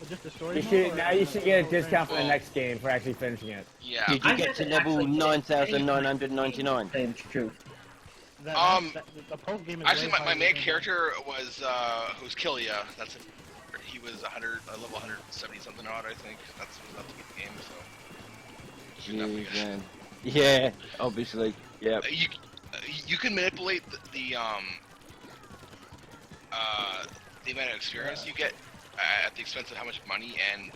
Just a story You mode, should or- now. You should get a discount for the Well- next game for actually finishing it. Yeah. Did you I get to haven't level actually finished 9,999? Tell you the truth. The post game is Actually, way my harder main than- character was who's Killia. That's it. He was level 170 something odd, I think. That's what was up to get the game. So Jeez, man. Yeah, obviously. Yeah. you can manipulate the amount of experience you get at the expense of how much money and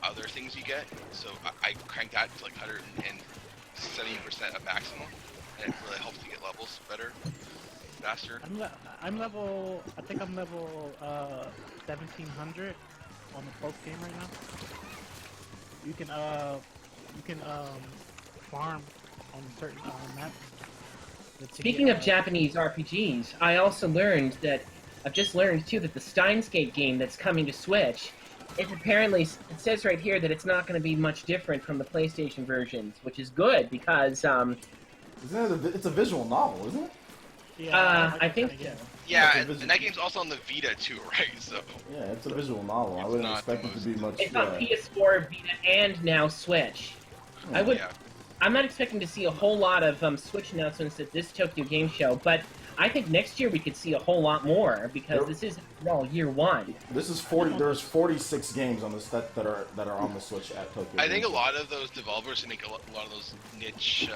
other things you get. So I cranked that to like 170% of maximum, and it really helps you get levels better, faster. I'm level. I think I'm level 1700 on the post game right now. You can farm on certain maps. Speaking of Japanese RPGs, I also learned that I've just learned too that the Steins Gate game that's coming to Switch, it says right here that it's not going to be much different from the PlayStation versions, which is good because It's a visual novel, isn't it? Yeah, I think kinda get it. Yeah, That's a and that game's also on the Vita too, right? So Yeah, it's a visual novel. I It's wouldn't not expect the it to be much. it's on PS4, Vita, and now Switch. yeah. I'm not expecting to see a whole lot of Switch announcements at this Tokyo Game Show, but I think next year we could see a whole lot more because this is year one. This is 40. There's 46 games on this that are on the Switch at Tokyo. I think Game a lot of those developers who make a lot of those niche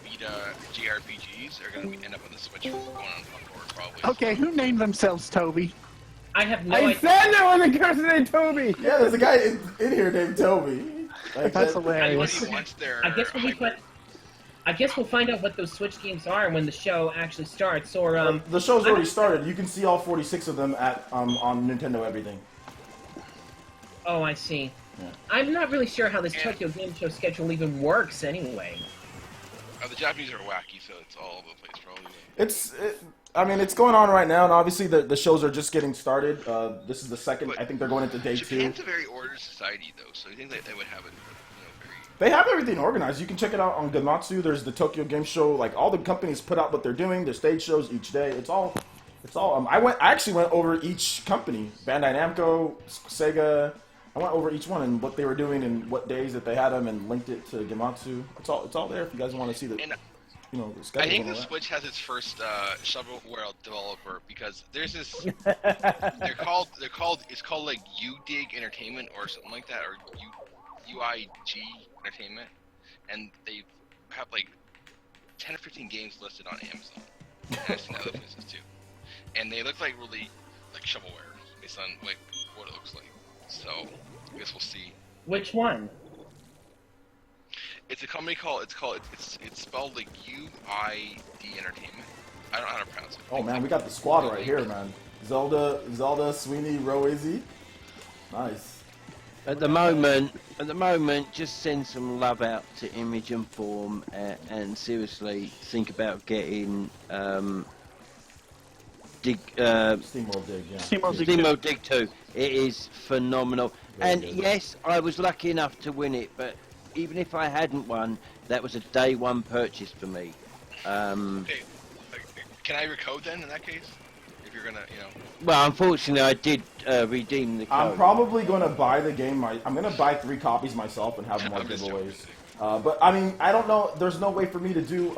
Vita JRPGs are going to end up on the Switch going on forward, probably. Okay, who named themselves Toby? I have no I idea. said there was a person named Toby. Yeah, there's a guy in here named Toby. Like, That's that- hilarious. Anybody wants their I guess we'll find out what those Switch games are when the show actually starts. Or the show's already started. You can see all 46 of them at on Nintendo Everything. oh, I see. Yeah. I'm not really sure how this Tokyo Game Show schedule even works anyway. The Japanese are wacky, so it's all over the place, probably. I mean, it's going on right now, and obviously the shows are just getting started. This is the second. But I think they're going into day 2. Japan's a very ordered society, though, so you think that they would have it, very... They have everything organized. You can check it out on Gamatsu. There's the Tokyo Game Show. Like all the companies put out what they're doing. Their stage shows each day. It's all. I actually went over each company. Bandai Namco, Sega. I went over each one and what they were doing and what days that they had them and linked it to Gamatsu. It's all there if you guys want to see the. And The schedule. I think and the all that. Switch has its first shovelware developer because there's this. It's called like UDIG Entertainment or something like that, or UIG Entertainment, and they have like 10 or 15 games listed on Amazon. And I've seen other places too, and they look like really like shovelware based on like what it looks like. So I guess we'll see. Which one? It's a company called it's spelled like UID Entertainment. I don't know how to pronounce it. Oh man, we got the squad right here, man. Zelda, Sweeney, Roezy. Nice. At the moment, just send some love out to Image and Form, and seriously think about getting Steamroll Dig, yeah. Steamroll Dig 2. It is phenomenal. And yes, I was lucky enough to win it, but even if I hadn't won, that was a day one purchase for me. Okay, can I recode then in that case? If you're gonna, Well, unfortunately, I did redeem the code. I'm probably going to buy the game. I'm going to buy 3 copies myself and have more giveaways. But I mean, I don't know. There's no way for me to do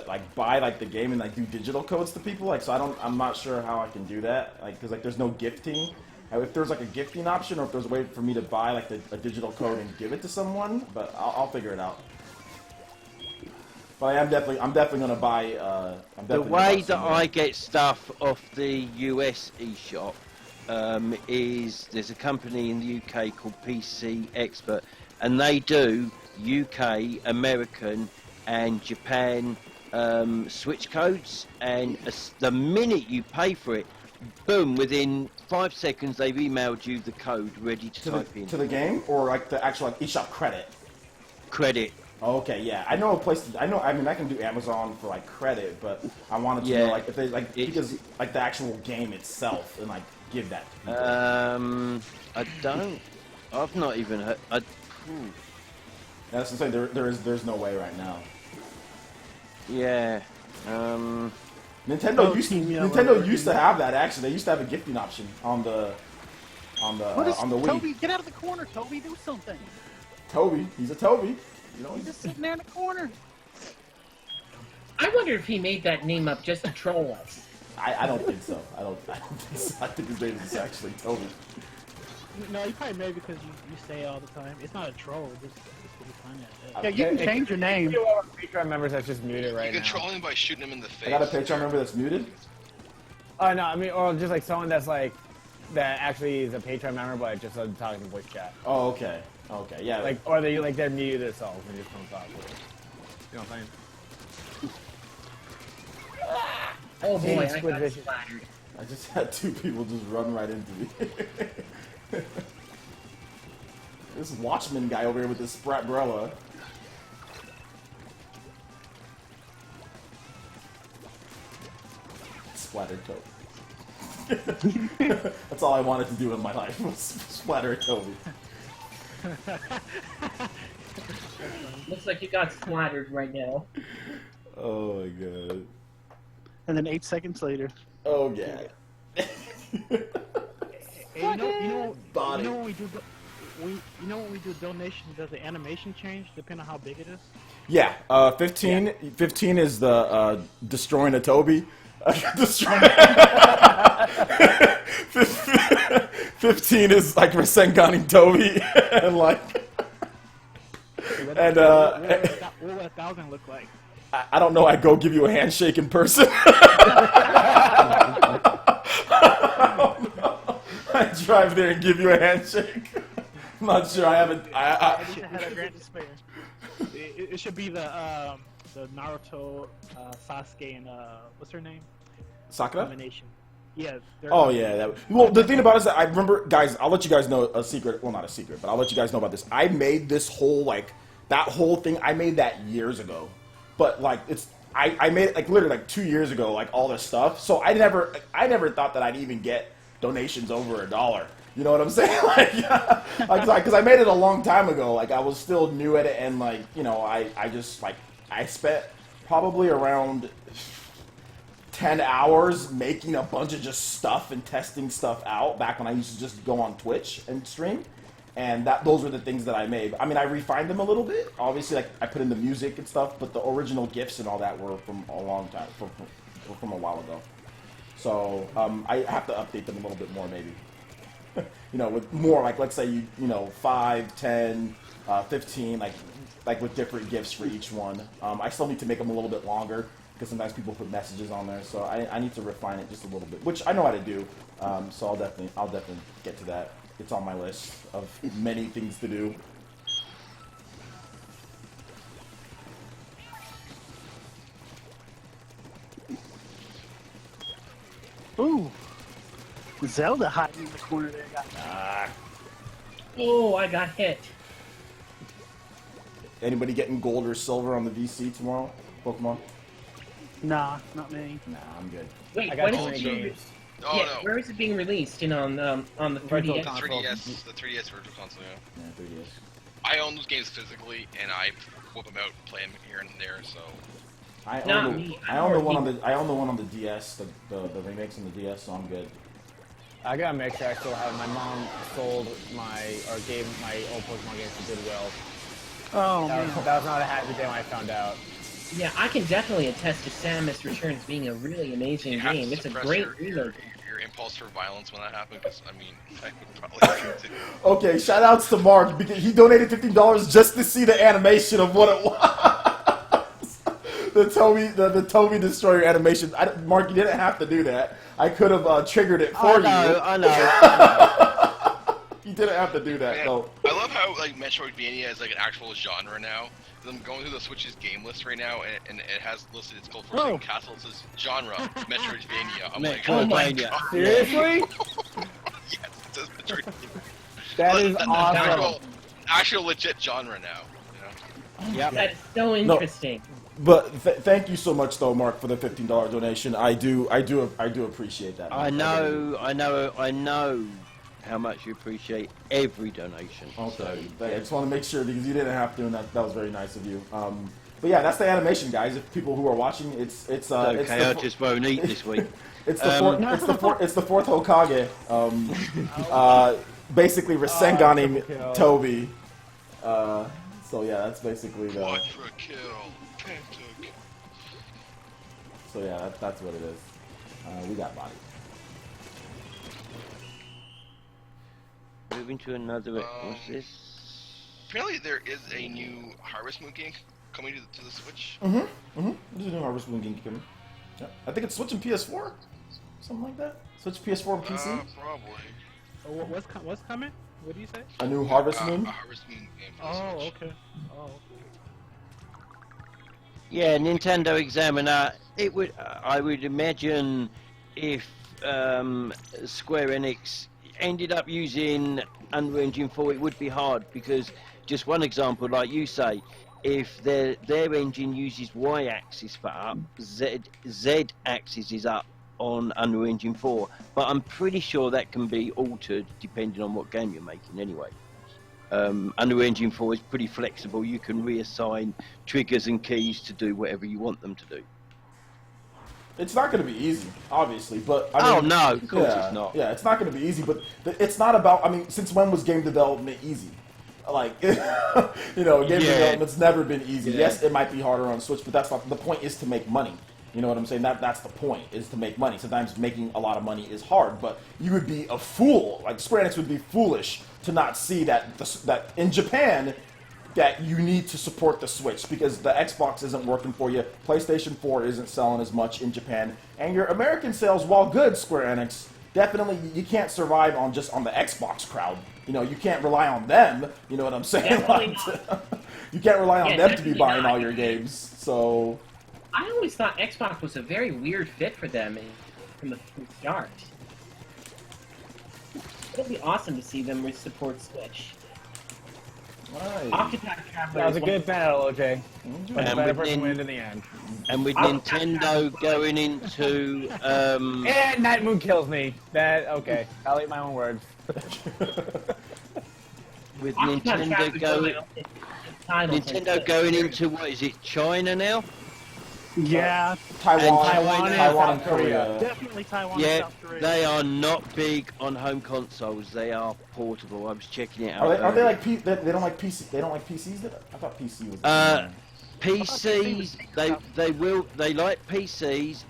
like buy like the game and like do digital codes to people. Like, so I'm not sure how I can do that. Like, because like there's no gifting. If there's like a gifting option, or if there's a way for me to buy like a digital code and give it to someone, but I'll figure it out. But I'm definitely gonna buy. The way that I get stuff off the US eShop is there's a company in the UK called PC Expert, and they do UK, American, and Japan Switch codes, and the minute you pay for it, boom! Within 5 seconds, they've emailed you the code ready to type in. To the game, or like the actual like eShop credit. Credit. Okay, yeah, I know a place. I mean, I can do Amazon for like credit, but I wanted to know like if they like because like the actual game itself and like give that to people. I don't. I've not even heard. That's what I'm saying. There's no way right now. Yeah. Nintendo used to have that. Actually, they used to have a gifting option on the Wii. Toby, get out of the corner. Toby, do something. Toby, he's a Toby. You know, He's just sitting there in the corner. I wonder if he made that name up just to troll us. I don't think so. I don't think so. I think his name is actually Toby. No, you probably made because you say it all the time. It's not a troll. Just to be funny. Yeah, you can change your name. Patreon members that's just muted right you now. can troll him by shooting him in the face. I got a Patreon member that's muted. Oh no, I mean, or just like someone that's like that actually is a Patreon member, but just talking in voice chat. Oh, okay. Okay, yeah. Like, or they like they're muted themselves and just don't talk. You know what I'm saying? Oh boy, I Squid got Vision. splattered. I just had 2 people just run right into me. This Watchman guy over here with this Spratbrella. Splattered Toby. That's all I wanted to do in my life was splatter Toby. Looks like you got splattered right now. Oh my god. And then 8 seconds later. Oh yeah. Hey, you know Body. when we do when we do donations, does the animation change depending on how big it is? Yeah, 15 is the destroying a Toby. 15 is like Rasenganing Toby, and like, and what would 1,000 look like? I don't know. I go give you a handshake in person. I drive there and give you a handshake. I'm not sure. I haven't. I should have had a grand despair. It should be the Naruto, Sasuke, and what's her name? Sakura? Combination. Yeah. Oh yeah. Well, the thing about it is that I remember, guys. I'll let you guys know a secret. Well, not a secret, but I'll let you guys know about this. I made this whole that whole thing. I made that years ago, but like I made it like literally like 2 years ago. Like all this stuff. So I never thought that I'd even get donations over $1. You know what I'm saying? Like, because I made it a long time ago. Like I was still new at it, and like I just like I spent probably around 10 hours making a bunch of just stuff and testing stuff out back when I used to just go on Twitch and stream, and those were the things that I made. I mean, I refined them a little bit. Obviously, like I put in the music and stuff, but the original GIFs and all that were from a long time, from a while ago. So I have to update them a little bit more, maybe. With more like, let's say 5, 10, 15, like with different GIFs for each one. I still need to make them a little bit longer, because sometimes people put messages on there, so I need to refine it just a little bit, which I know how to do. So I'll definitely get to that. It's on my list of many things to do. Ooh. Zelda hiding in the corner there. Oh, I got hit. Anybody getting gold or silver on the VC tomorrow? Pokemon? Nah, not me. Nah, I'm good. Wait, I got when too is many it being games. Oh yeah, no. where is it being released? On the Virtual 3DS? console. 3DS, the 3DS Virtual Console. Yeah. Yeah, 3DS. I own those games physically, and I whip them out, play them here and there. So I Not own, me. I own the one on the DS, the remakes on the DS, so I'm good. I gotta make sure I still have. My mom sold gave my old Pokemon games to Goodwill. Oh, That man. was not a happy day when I found out. Yeah, I can definitely attest to Samus Returns being a really amazing you have game. to It's a suppress great your reload. impulse for violence when that happened, because I mean, I would probably do it too. Okay, shout outs to Mark because he donated $15 just to see the animation of what it was. the Toby Destroyer animation. Mark, you didn't have to do that. I could have triggered it for you. I know. You didn't have to do that. Man, No. I love how like Metroidvania is like an actual genre now. I'm going through the Switch's game list right now, and it has listed its called Forsaken Castle. It says genre Metroidvania. I'm like, oh my Metroidvania. god. Seriously? Yes, it says Metroidvania. That is That's awesome. actual legit genre now. You know? Yep. That is so interesting. But thank you so much, though, Mark, for the $15 donation. I do appreciate that. I know how much you appreciate every donation. Okay. So, I just want to make sure because you didn't have to, and that was very nice of you. But yeah, that's the animation, guys. If people who are watching, it's okay, I just won't eat this week. it's the fourth Hokage. Basically Rasenganing Toby. So yeah, that's basically the. Quadra kill. Pentak. So yeah, that's what it is. We got body. Moving to another. What's this? Apparently, there is a new Harvest Moon game coming to the Switch. There's a new Harvest Moon game coming. Yeah. I think it's Switch and PS4, something like that. Switch, PS4, and PC. Probably. What's coming? What do you say? A new Harvest Moon. A Harvest Moon game for the Oh, Switch. okay. Oh. Yeah, Nintendo Examiner. It would. I would imagine if Square Enix ended up using Unreal Engine 4, it would be hard because just one example, like you say, if their engine uses Y-axis for up, Z-axis is up on Unreal Engine 4. But I'm pretty sure that can be altered depending on what game you're making anyway. Unreal Engine 4 is pretty flexible. You can reassign triggers and keys to do whatever you want them to do. It's not going to be easy, obviously, but I mean, no, of course it's not. Yeah, it's not going to be easy, but it's not about. I mean, since when was game development easy? Like, game development's never been easy. Yeah. Yes, it might be harder on Switch, but that's not the point. Is to make money. You know what I'm saying? That's the point. Is to make money. Sometimes making a lot of money is hard, but you would be a fool. Like Square Enix would be foolish to not see that that in Japan. That you need to support the Switch because the Xbox isn't working for you. PlayStation 4 isn't selling as much in Japan, and your American sales, while good, Square Enix, definitely you can't survive on just on the Xbox crowd. You know, you can't rely on them. You know what I'm saying? Like, you can't rely on them to be buying all your games. So I always thought Xbox was a very weird fit for them from the start. It'll be awesome to see them support Switch. That was a good battle, OJ. But the better person wins in the end. And with Nintendo going into And Night Moon kills me. Okay. I'll eat my own words. with Nintendo going into what is it, China now? Yeah, Taiwan and South Korea. definitely Taiwan and Yeah, South Korea. they are not big on home consoles. They are portable. I was checking it out. Are they like they don't like PC? They don't like PCs. I thought PC was. PCs? They like PCs.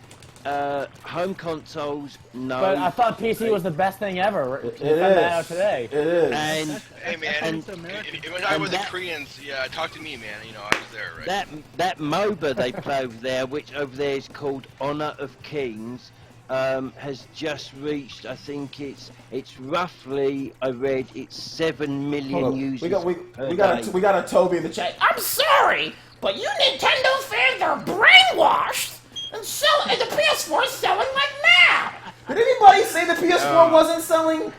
Home consoles, no. But I thought PC was the best thing ever. It Found that out is. today. It is. And Hey man, And- when I was the Koreans, yeah, talk to me, man. You know, I was there, right? that MOBA they play over there, which over there is called Honor of Kings, has just reached. I think it's roughly. I read it's 7 million Hold on. users. We got per day. we got a Toby in the chat. I'm sorry, but you Nintendo fans are brainwashed, and the PS4 is selling like mad. Did anybody say the PS4 wasn't selling?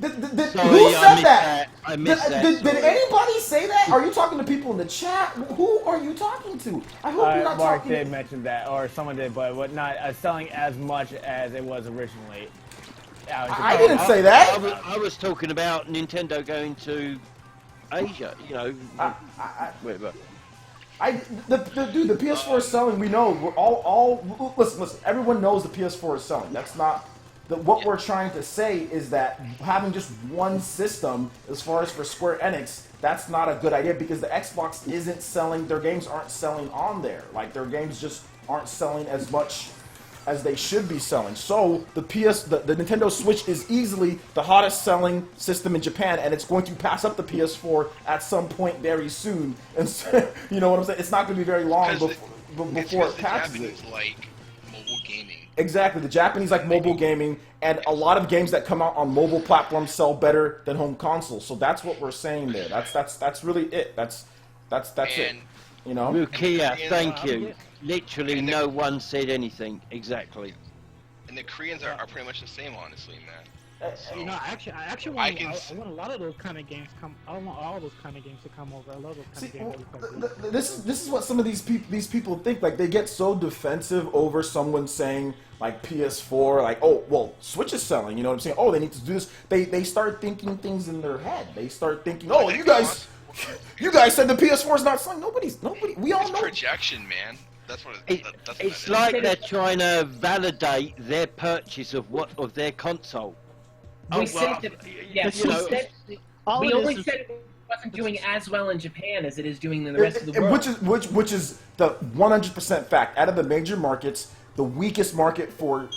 Sorry, Who I said missed that? I missed that. Did Sorry. anybody say that? Are you talking to people in the chat? Who are you talking to? I hope you're not Mark talking. did mention that, or someone did, but what not selling as much as it was originally. I didn't say that. I was talking about Nintendo going to Asia. You know, whatever. Dude, the PS4 is selling. We know. We're all listen. Everyone knows the PS4 is selling. That's not. What we're trying to say is that having just one system, as far as for Square Enix, that's not a good idea because the Xbox isn't selling. Their games aren't selling on there. Like their games just aren't selling as much as they should be selling. So the Nintendo Switch is easily the hottest selling system in Japan, and it's going to pass up the PS4 at some point very soon. And so, you know what I'm saying? It's not going to be very long before it passes it. Japanese like mobile gaming. Exactly, the Japanese like mobile gaming, and a lot of games that come out on mobile platforms sell better than home consoles. So that's what we're saying there. That's really it. That's it. You know. Rukia, thank you. Literally, no one said anything. Exactly. And the Koreans are pretty much the same, honestly, man. So, You know, I actually want a lot of those kind of games come. I want all those kind of games to come over. I love those kind of games. This is what some of these people think. Like they get so defensive over someone saying like PS4, like oh well, Switch is selling. You know what I'm saying? Oh, they need to do this. They start thinking things in their head. They start thinking, oh, you guys said the PS4 is not selling. Nobody. We all it's know. projection, man. That's what it's like they're trying to validate their purchase of their console. We said that, yeah, we only said it wasn't doing as well in Japan as it is doing in the rest of the world. Which is the 100% fact. Out of the major markets, the weakest market for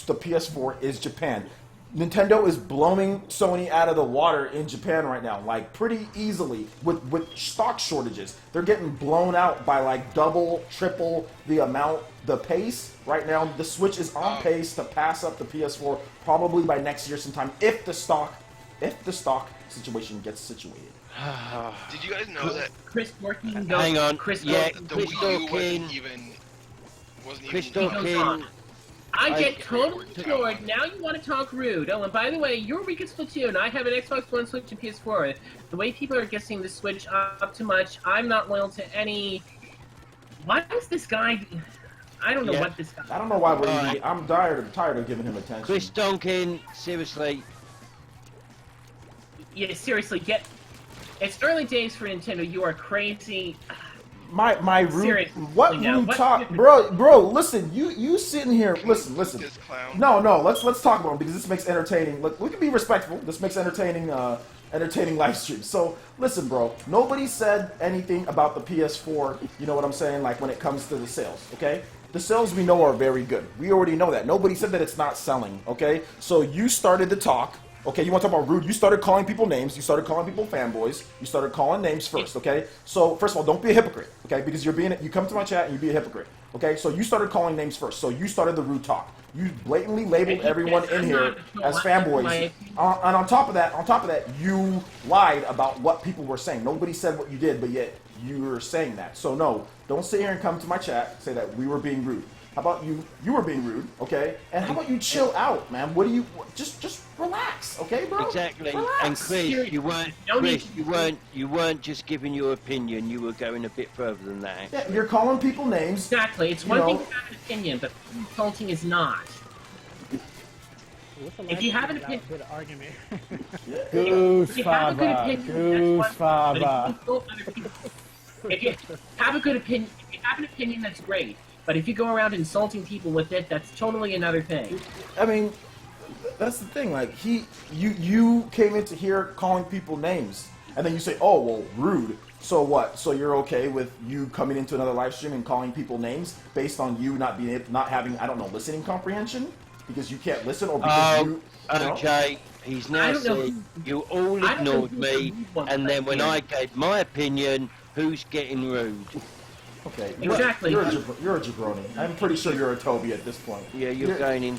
the PS4 is Japan. Nintendo is blowing Sony out of the water in Japan right now, like pretty easily with stock shortages. They're getting blown out by like double, triple the pace. Right now, the Switch is on pace to pass up the PS4 probably by next year sometime if the stock situation gets situated. Did you guys know that Chris Dorkin Hang on. Chris Yeah, the Wii U wasn't even I get totally ignored. Now you want to talk rude. Oh, and by the way, you're weak at Splatoon. I have an Xbox One, Switch, and PS4. The way people are guessing the Switch up too much, I'm not loyal to any. Why is this guy? I don't know what this guy. I don't know why I'm tired of giving him attention. Chris Donkin, seriously. Yeah, seriously, It's early days for Nintendo. You are crazy. My room. Seriously, What room talk, bro? Listen, you sitting here. Listen. This clown. No. Let's talk about him because this makes entertaining. Look, we can be respectful. This makes entertaining live streams. So listen, bro. Nobody said anything about the PS4. You know what I'm saying? Like when it comes to the sales, okay? The sales we know are very good. We already know that. Nobody said that it's not selling, okay? So you started to talk. Okay, you want to talk about rude? You started calling people names. You started calling people fanboys. You started calling names first. Okay, so first of all, don't be a hypocrite. Okay, because you come to my chat and you be a hypocrite. Okay, so you started calling names first. So you started the rude talk. You blatantly labeled everyone in here as fanboys. And on top of that, you lied about what people were saying. Nobody said what you did, but yet you were saying that. So no, don't sit here and come to my chat and say that we were being rude. How about you were being rude, okay? And how about you chill out, man? What do you just relax, okay, bro? Exactly. Relax. And Chris, you weren't just giving your opinion. You were going a bit further than that. Yeah, you're calling people names. Exactly. It's one thing to have an opinion, but insulting is not. If you have an opinion, Goose Fava. If you have a good opinion, if you have an opinion, that's great. But if you go around insulting people with it, that's totally another thing. I mean, that's the thing. Like you came into here calling people names, and then you say, "Oh, well, rude." So what? So you're okay with you coming into another live stream and calling people names based on you not having, I don't know, listening comprehension because you can't listen, or because okay. He's now said you all ignored me, and then when I gave my opinion, who's getting rude? Okay, exactly. You're a jabroni. I'm pretty sure you're a Toby at this point. Yeah, you're going in.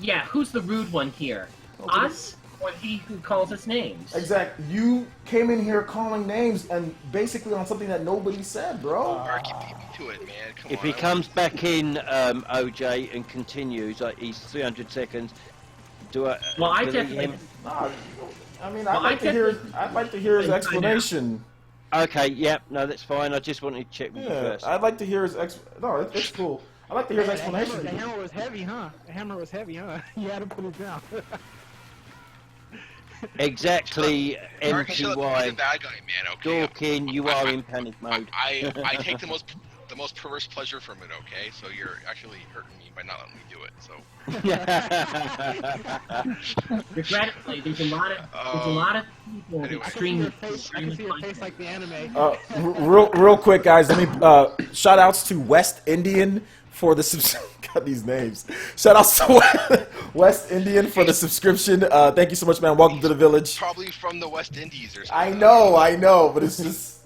Yeah, who's the rude one here? Us or he who calls us names. Exactly. You came in here calling names and basically on something that nobody said, bro. Mark, you beat me to it, man. Come If on. he comes back in, OJ, and continues, like he's 300 seconds, do I Well, I delete definitely. him? Nah, I mean, Well, I'd like to hear his I know. explanation. Okay, yep, no, that's fine. I just wanted to check with you Yeah, first. I'd like to hear his No, it's cool. I'd like to hear his The explanation. hammer was heavy, huh? The hammer was heavy, huh? You had to put it down. Exactly, Mark, shut up, you're the MTY. bad guy, man. Okay. Dawkins, you are in panic mode. I take the most perverse pleasure from it. Okay, so you're actually hurting me by not letting me do it. So. Regrettably, there's a lot of people Anyway. I can see your extremely. face. I can see your face like the anime. Real quick, guys. Let me shout outs to West Indian for the got these names. Shout outs to West Indian for the subscription. Thank you so much, man. Welcome to the village. Probably from the West Indies or I something. know, but it's just.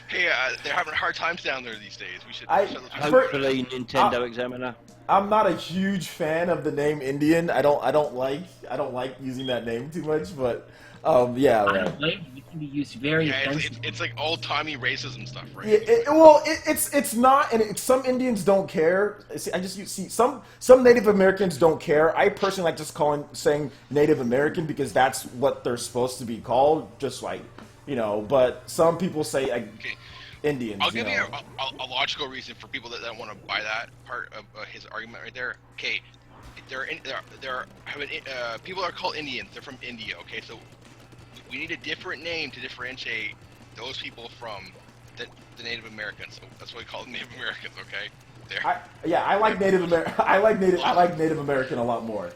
Hey, they're having hard times down there these days. We should. I- shut the- Hopefully, Nintendo Examiner. I'm not a huge fan of the name Indian. I don't like using that name too much, but yeah. I Man. don't blame you. It can be used very Yeah, offensively. it's like old-timey racism stuff, right? It's not, and some Indians don't care. See, you see some Native Americans don't care. I personally like just saying Native American because that's what they're supposed to be called. Just like but some people say Okay. Indians. I'll give you a logical reason for people that don't want to buy that part of his argument right there. Okay, people are called Indians. They're from India. Okay, so we need a different name to differentiate those people from the Native Americans. So that's why we call them Native Americans. Okay, there. I like Native American. I like Native American a lot more.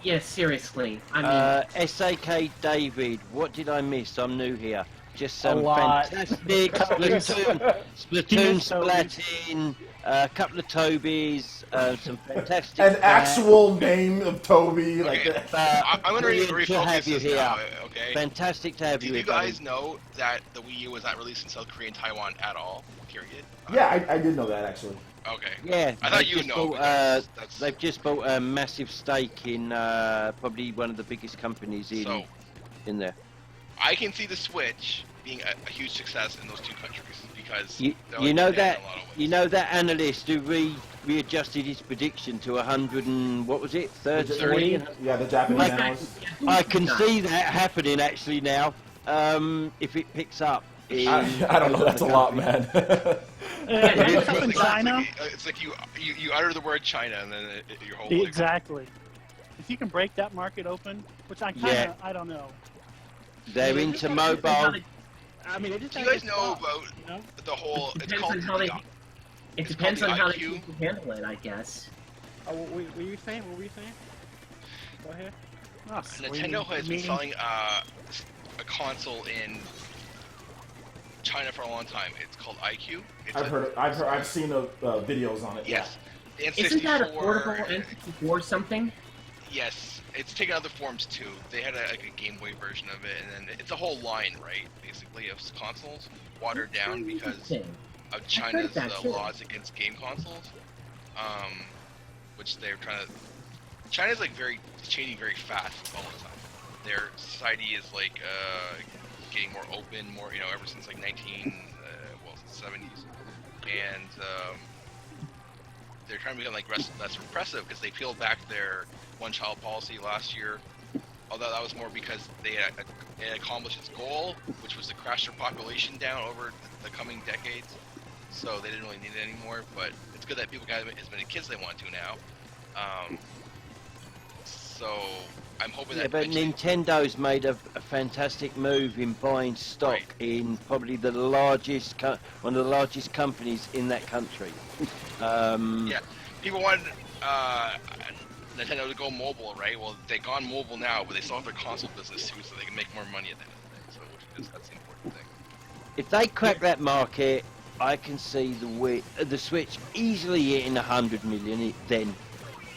Yes, seriously. I mean, SAK David, what did I miss? I'm new here. Just some lot. fantastic Splatoon, Splattin, a couple of Tobies, some fantastic. An actual name of Toby, like Okay. that. I'm gonna brilliant to have refocus you this here. now. Okay. Fantastic to have Do you you here, buddy. guys know that the Wii U was not released in South Korea and Taiwan at all? Period. Yeah, I did know that actually. Okay. Yeah, I thought they've you just know, bought, but that's- they've just bought a massive stake in probably one of the biggest companies So in there. I can see the Switch being a huge success in those two countries because You, they're you like know Japan that in a lot of ways. you know that analyst who readjusted his prediction to 100 and what was it 30? Yeah, the Japanese Like- analysts. I can see that happening actually now. If it picks up. I don't know. That's a lot, man. What's up in It's China? It's like you utter the word China and then your whole Exactly. If you can break that market open, which Yeah. I don't know. They're into mobile. I mean, they just Do you had guys to know stop, about you know? the whole? It's Depends called on how they. the- It it's depends called on the how they IQ. people handle it, I guess. Oh, what were you saying? What were you saying? Go ahead. Oh, Nintendo has been selling a console in China for a long time. It's called IQ. It's I've seen the videos on it. Yes. The N64. Isn't that a portable N64 something? Yes, it's taken other forms too. They had a Game Boy version of it, and then it's a whole line, right? Basically, of consoles watered down because Interesting. of China's that, too. laws against game consoles, which they're trying to. China's like changing very fast all the time. Their society is like getting more open, more ever since like 70s, and they're trying to become like less repressive because they peeled back their one-child policy last year. Although that was more because they had accomplished its goal, which was to crash their population down over the coming decades. So they didn't really need it anymore. But it's good that people got as many kids they want to now. So I'm hoping Yeah, that. but eventually- Nintendo's made a fantastic move in buying stock Right. in probably one of the largest companies in that country. Yeah, people wanted Nintendo to go mobile, right? Well, they've gone mobile now, but they still have their console business too, so they can make more money at the end of the day. So that's the important thing. If they crack that market, I can see the Switch easily hitting 100 million. Then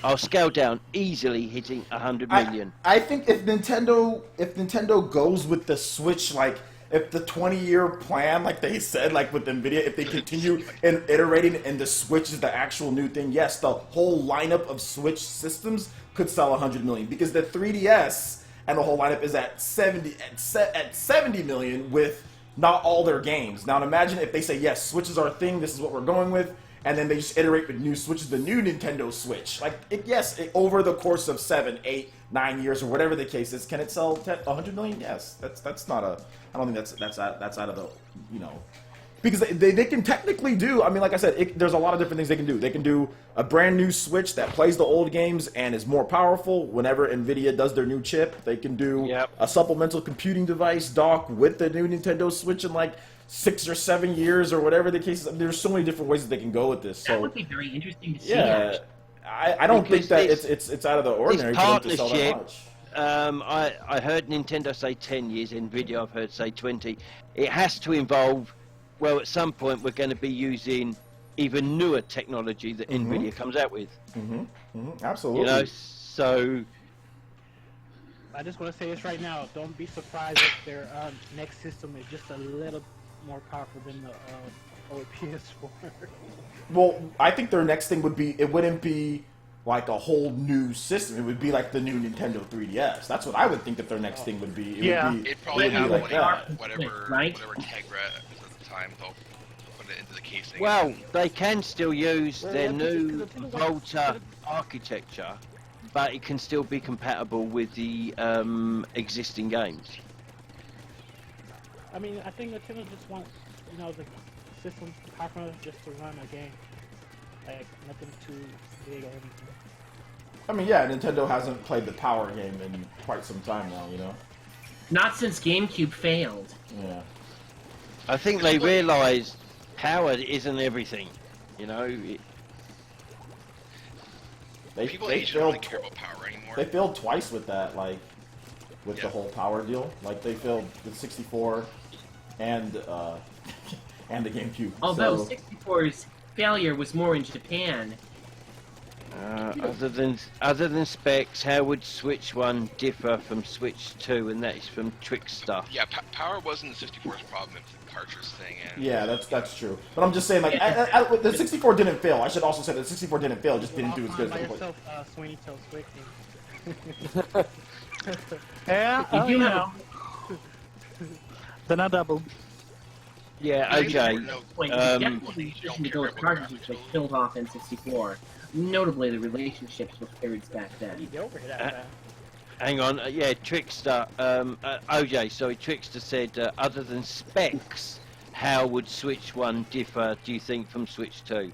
I'll scale down, easily hitting 100 million. I think if Nintendo goes with the Switch, like if the 20-year plan, like they said, like with NVIDIA, if they continue iterating and the Switch is the actual new thing, yes, the whole lineup of Switch systems could sell 100 million because the 3DS and the whole lineup is at 70 million with not all their games. Now imagine if they say, yes, Switch is our thing, this is what we're going with, and then they just iterate with new Switches, the new Nintendo Switch. Like, over the course of 7, 8, 9 years, or whatever the case is, can it sell 100 million? Yes. That's not a. I don't think that's out of the, you know, because they can technically do. I mean, like I said, there's a lot of different things they can do. They can do a brand new Switch that plays the old games and is more powerful whenever NVIDIA does their new chip. They can do a supplemental computing device dock with the new Nintendo Switch in like 6 or 7 years or whatever the case is. There's so many different ways that they can go with this. So that would be very interesting to see. Yeah, I don't think that it's out of the ordinary for them to sell that much. I heard Nintendo say 10 years, NVIDIA I've heard say 20. It has to involve, well, at some point we're going to be using even newer technology that NVIDIA comes out with. Absolutely. You know, so... I just want to say this right now. Don't be surprised if their next system is just a little more powerful than the old PS4. Well, I think their next thing would be, it wouldn't be like a whole new system. It would be like the new Nintendo 3DS. That's what I would think that their next thing would be. It'd probably have like whatever right? Tegra is at the time. They'll put it into the casing. Well, they can still use their new Volta architecture, but it can still be compatible with the existing games. I mean, I think Nintendo just wants, you know, the system powerful enough just to run a game. Like, nothing too big or anything. I mean, yeah, Nintendo hasn't played the power game in quite some time now, you know? Not since GameCube failed. Yeah. I think they realised power isn't everything, you know? People age don't really care about power anymore. They failed twice with that, like, with the whole power deal. Like, they failed the 64 and the GameCube. Although so... 64's failure was more in Japan. Other than specs, how would Switch 1 differ from Switch 2? And that is from Trickster. Yeah, power wasn't the 64's problem, it's the cartridge thing. And yeah, that's true. But I'm just saying, like, the 64 didn't fail. I should also say that the 64 didn't fail, just didn't do as good as the yourself, Sweeney Toad's Quickie. Yeah, You you have know. Then I doubled. Yeah, OJ. Definitely to go with cartridges that killed off N64. Notably, the relationships with parents back then. Hang on, yeah, Trickster. Trickster said, other than specs, how would Switch 1 differ, do you think, from Switch 2?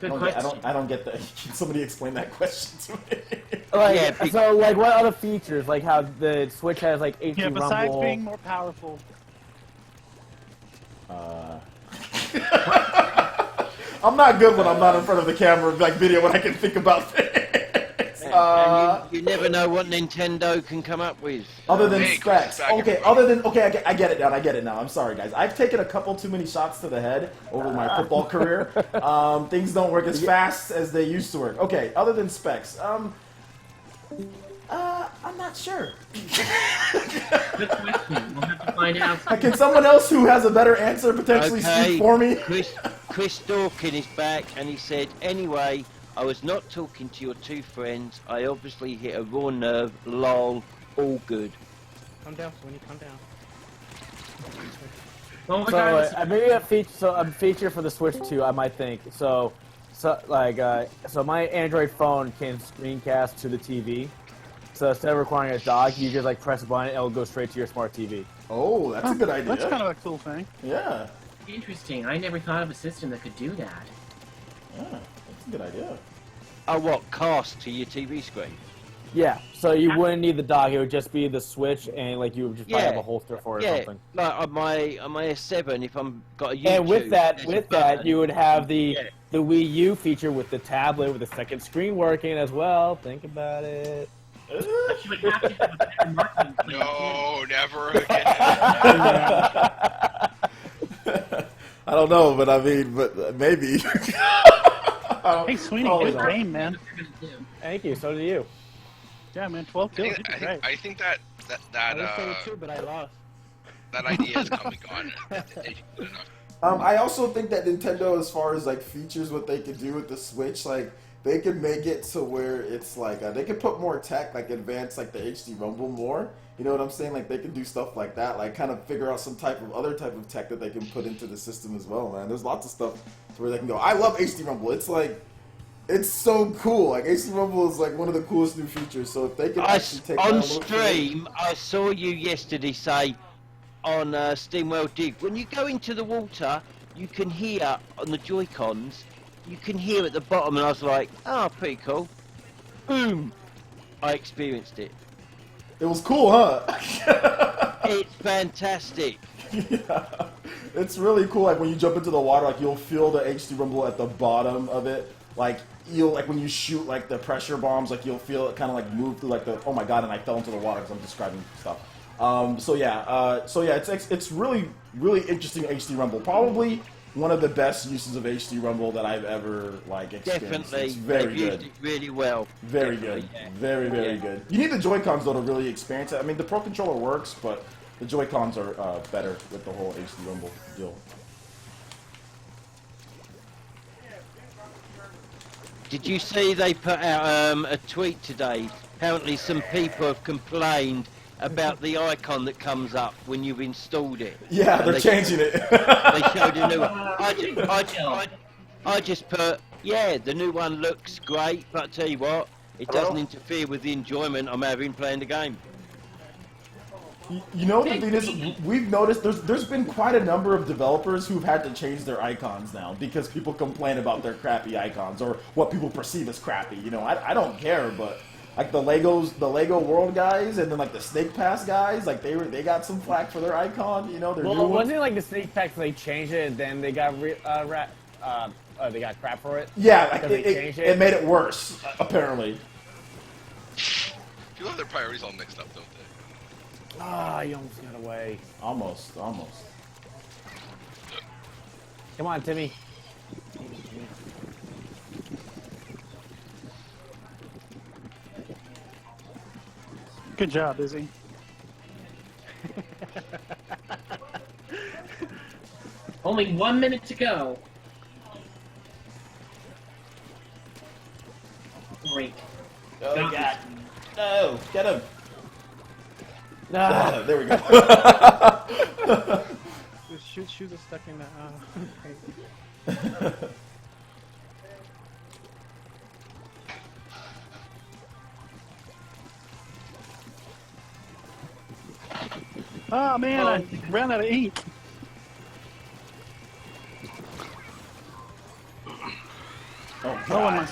Good question. I don't get that. Can somebody explain that question to me? Like, so, like, what other features? Like how the Switch has, like, HD Yeah, besides Rumble. being more powerful. I'm not good when I'm not in front of the camera, like video, when I can think about things. And you never know what Nintendo can come up with. Other than specs. I get it now. I'm sorry, guys. I've taken a couple too many shots to the head over my football career. Things don't work as fast as they used to work. Okay, other than specs. I'm not sure. Good question. We'll have to find out. Can someone else who has a better answer potentially speak for me? Chris Dawkins is back, and he said, anyway, I was not talking to your two friends. I obviously hit a raw nerve. Lol. All good. Calm down, Sweeney, calm down. Well, So maybe a feature for the Switch 2, I might think. So my Android phone can screencast to the TV. So instead of requiring a dock, you just like press a button and it'll go straight to your smart TV. Oh, that's a good idea. That's kind of a cool thing. Yeah. Interesting. I never thought of a system that could do that. Yeah, that's a good idea. Oh, what? Cast to your TV screen? Yeah, so you wouldn't need the dock. It would just be the Switch, and like you would just probably have a holster for it or something. Like on my S7, if I'm got a YouTube. And with that, you would have the Wii U feature with the tablet with the second screen working as well. Think about it. But you would have to have a better marketing plan. no, never again. I don't know, but I mean, maybe. Hey, Sweeney, good game, man. Thank you. So do you. Yeah, man, 12 kills. You did great. I think that I was saying too, but I lost. that idea has come and gone. It's good enough. I also think that Nintendo, as far as like features, what they could do with the Switch, like they could make it to where it's like they could put more tech, like advance like the HD Rumble more. You know what I'm saying? Like they can do stuff like that, like kind of figure out some other type of tech that they can put into the system as well, man. There's lots of stuff to where they can go. I love HD Rumble. It's like it's so cool. Like HD Rumble is like one of the coolest new features. So if they can actually take that a on little stream, I saw you yesterday say on Steamworld Dig, when you go into the water, you can hear on the Joy-Cons, you can hear at the bottom, and I was like, oh, pretty cool. Boom! I experienced it. It was cool, huh? It's fantastic. Yeah, it's really cool. Like when you jump into the water, like you'll feel the HD Rumble at the bottom of it. Like you'll like when you shoot like the pressure bombs, like you'll feel it kind of like move through like the oh my god, and I fell into the water because I'm describing stuff. So yeah, it's really interesting HD Rumble. Probably one of the best uses of HD Rumble that I've ever like experienced. Definitely, It's very they've used good. it really well. Very Definitely, good. yeah. Very good. You need the Joy-Cons though to really experience it. I mean, the Pro Controller works, but the Joy-Cons are better with the whole HD Rumble deal. Did you see they put out a tweet today? Apparently some people have complained about the icon that comes up when you've installed it. Yeah, And they're changing it. They showed a new one. I just put, yeah, the new one looks great, but I tell you what, it doesn't interfere with the enjoyment I'm having playing the game. You know the thing is, we've noticed there's been quite a number of developers who've had to change their icons now because people complain about their crappy icons or what people perceive as crappy. You know, I don't care, but like the Lego World guys, and then like the Snake Pass guys, like they got some flack for their icon. You know, their new one. Wasn't it like the Snake Pass they changed it and then they got they got crap for it? Yeah, like Because they changed it? it made it worse apparently. People have their priorities all mixed up, don't they? Ah, you almost got away. Almost. Come on, Timmy. Good job, Izzy. Only 1 minute to go. Great. Oh Got god. No, get him. Ah. There we go. The shoes are stuck in the. Oh man, I ran out of ink. Oh Oh, and god. my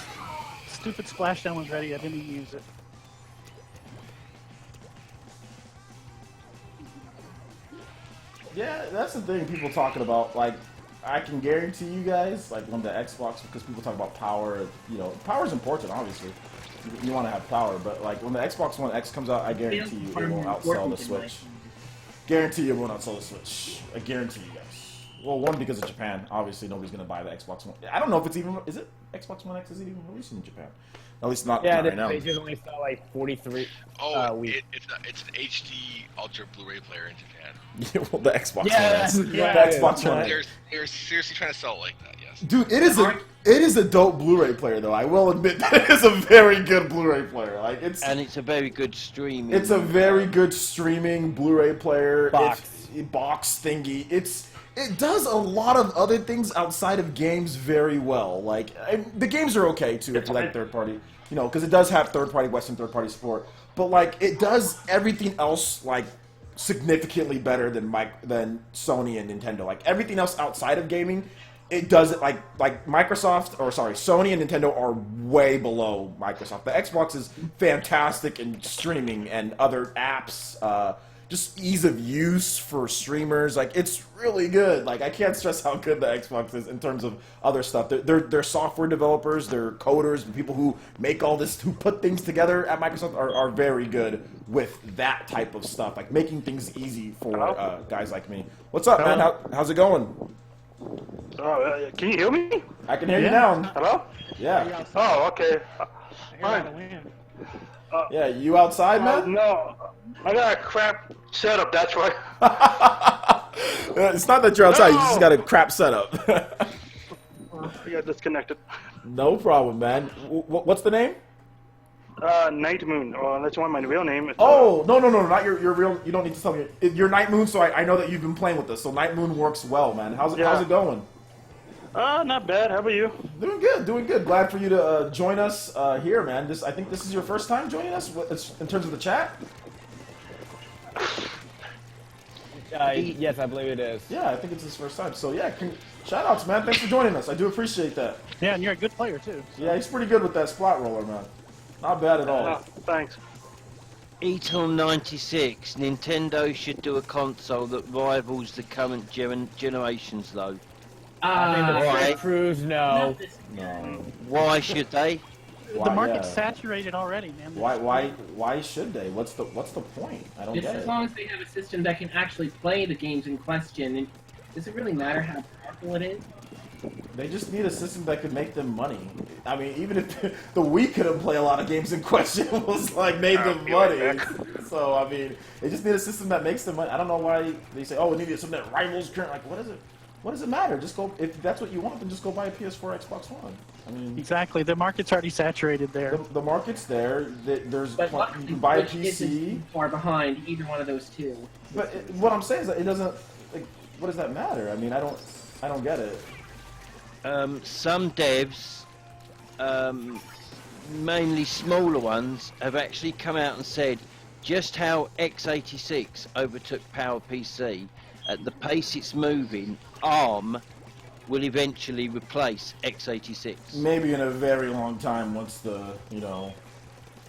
stupid splashdown was ready. I didn't even use it. Yeah, that's the thing people talking about. Like, I can guarantee you guys, like on the Xbox, because people talk about power. You know, power is important, obviously. You want to have power, but like when the Xbox One X comes out, I guarantee you it won't outsell the Switch. Guarantee it won't outsell the Switch. I guarantee you guys. Well, one, because of Japan. Obviously, nobody's gonna buy the Xbox One. I don't know if it's even. Is it Xbox One X? Is it even released in Japan? At least not Yeah, right now. they just only sell like 43. Weeks. It's an HD Ultra Blu-ray player in Japan. Yeah, well, the Xbox Yeah, One X. yeah, The Xbox One X. They're seriously trying to sell it like that. Yes. Dude, it is a dope Blu-ray player though. I will admit that it is a very good Blu-ray player. Like it's a very good streaming. It's a very good streaming Blu-ray player. Box. Box thingy. It does a lot of other things outside of games very well. Like the games are okay too if you like third party, you know, because it does have third party Western third party support. But like it does everything else like significantly better than Sony and Nintendo. Like everything else outside of gaming, it does it like Sony and Nintendo are way below Microsoft. The Xbox is fantastic in streaming and other apps. Just ease of use for streamers, like it's really good. Like I can't stress how good the Xbox is in terms of other stuff. They're software developers, they're coders, the people who make all this, who put things together at Microsoft are very good with that type of stuff, like making things easy for guys like me. What's up, man? How's it going? Can you hear me? I can hear you now. Hello? Yeah. Oh, okay. Yeah, you outside, man? No, I got a crap setup. That's right. It's not that you're outside. You just got a crap setup. I got disconnected. No problem, man. What's the name? Night Moon. Unless you want my real name. It's, Oh, no, not your real. You don't need to tell me. Your Night Moon, so I know that you've been playing with us. So Night Moon works well, man. How's it going? not bad. How about you? Doing good. Glad for you to join us here, man. I think this is your first time joining us in terms of the chat. Yes, I believe it is. Yeah, I think it's his first time. So yeah, shout outs, man. Thanks for joining us. I do appreciate that. Yeah, and you're a good player too. Yeah, he's pretty good with that splat roller, man. Not bad at all. Thanks. Eton96, Nintendo should do a console that rivals the current generations, though. Right. Cruise, no. Why should they? The market's saturated already, man. Why should they? What's the point? I don't get it. As long as they have a system that can actually play the games in question, and does it really matter how powerful it is? They just need a system that could make them money. I mean, even if the Wii couldn't play a lot of games in question, it was like made them money. So I mean, they just need a system that makes them money. I don't know why they say, "Oh, we need something that rivals current." Like, what is it? What does it matter? Just go. If that's what you want, then just go buy a PS4, Xbox One. I mean, exactly. The market's already saturated there. The market's there. There's But you can buy a Switch PC. isn't far behind either one of those two. But what I'm saying is that it doesn't. Like, what does that matter? I mean, I don't get it. Some devs, mainly smaller ones, have actually come out and said just how x86 overtook PowerPC. At the pace it's moving, ARM will eventually replace x86. Maybe in a very long time once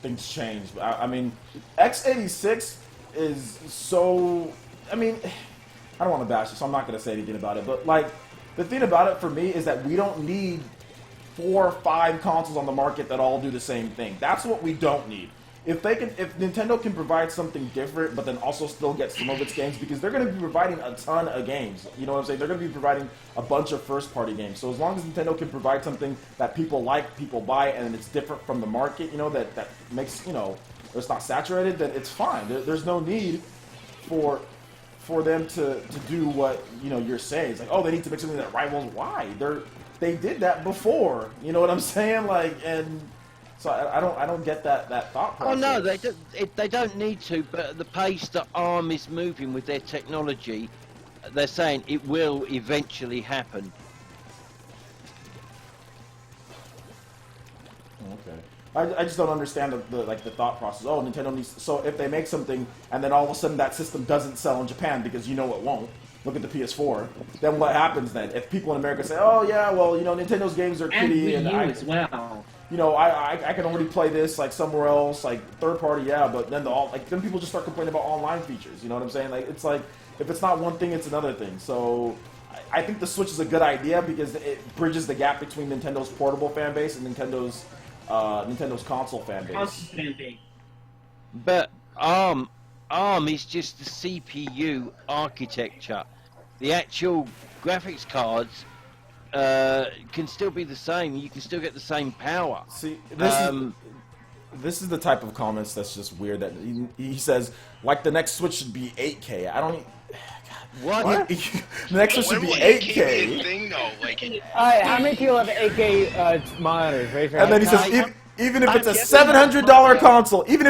things change. But I mean, x86 is so. I mean, I don't want to bash it, so I'm not going to say anything about it. But like, the thing about it for me is that we don't need 4 or 5 consoles on the market that all do the same thing. That's what we don't need. If Nintendo can provide something different, but then also still get some of its games, because they're going to be providing a ton of games. You know what I'm saying? They're going to be providing a bunch of first-party games. So as long as Nintendo can provide something that people like, people buy, and it's different from the market, that makes, it's not saturated, then it's fine. There's no need for them to do what you're saying. It's like, oh, they need to make something that rivals. Why? They did that before. You know what I'm saying? Like, and so I don't get that thought process. Oh no, they don't need to. But at the pace that ARM is moving with their technology, they're saying it will eventually happen. Okay. I just don't understand the thought process. Oh, Nintendo needs. So if they make something and then all of a sudden that system doesn't sell in Japan because it won't. Look at the PS4. Then what happens then? If people in America say, "Oh yeah, well Nintendo's games are kiddie and and Wii U as well." I can already play this like somewhere else, like third party, yeah. But then then people just start complaining about online features. You know what I'm saying? Like it's like if it's not one thing, it's another thing. So I think the Switch is a good idea because it bridges the gap between Nintendo's portable fan base and Nintendo's console fan base. But ARM is just the CPU architecture. The actual graphics cards can still be the same. You can still get the same power. See, this is the type of comments that's just weird. That he says, like the next Switch should be 8K. I don't. What? The next Switch should be 8K. Thing, though? Like, how many people have 8K monitors? Raise your And then he says, even if it's a $700 console, if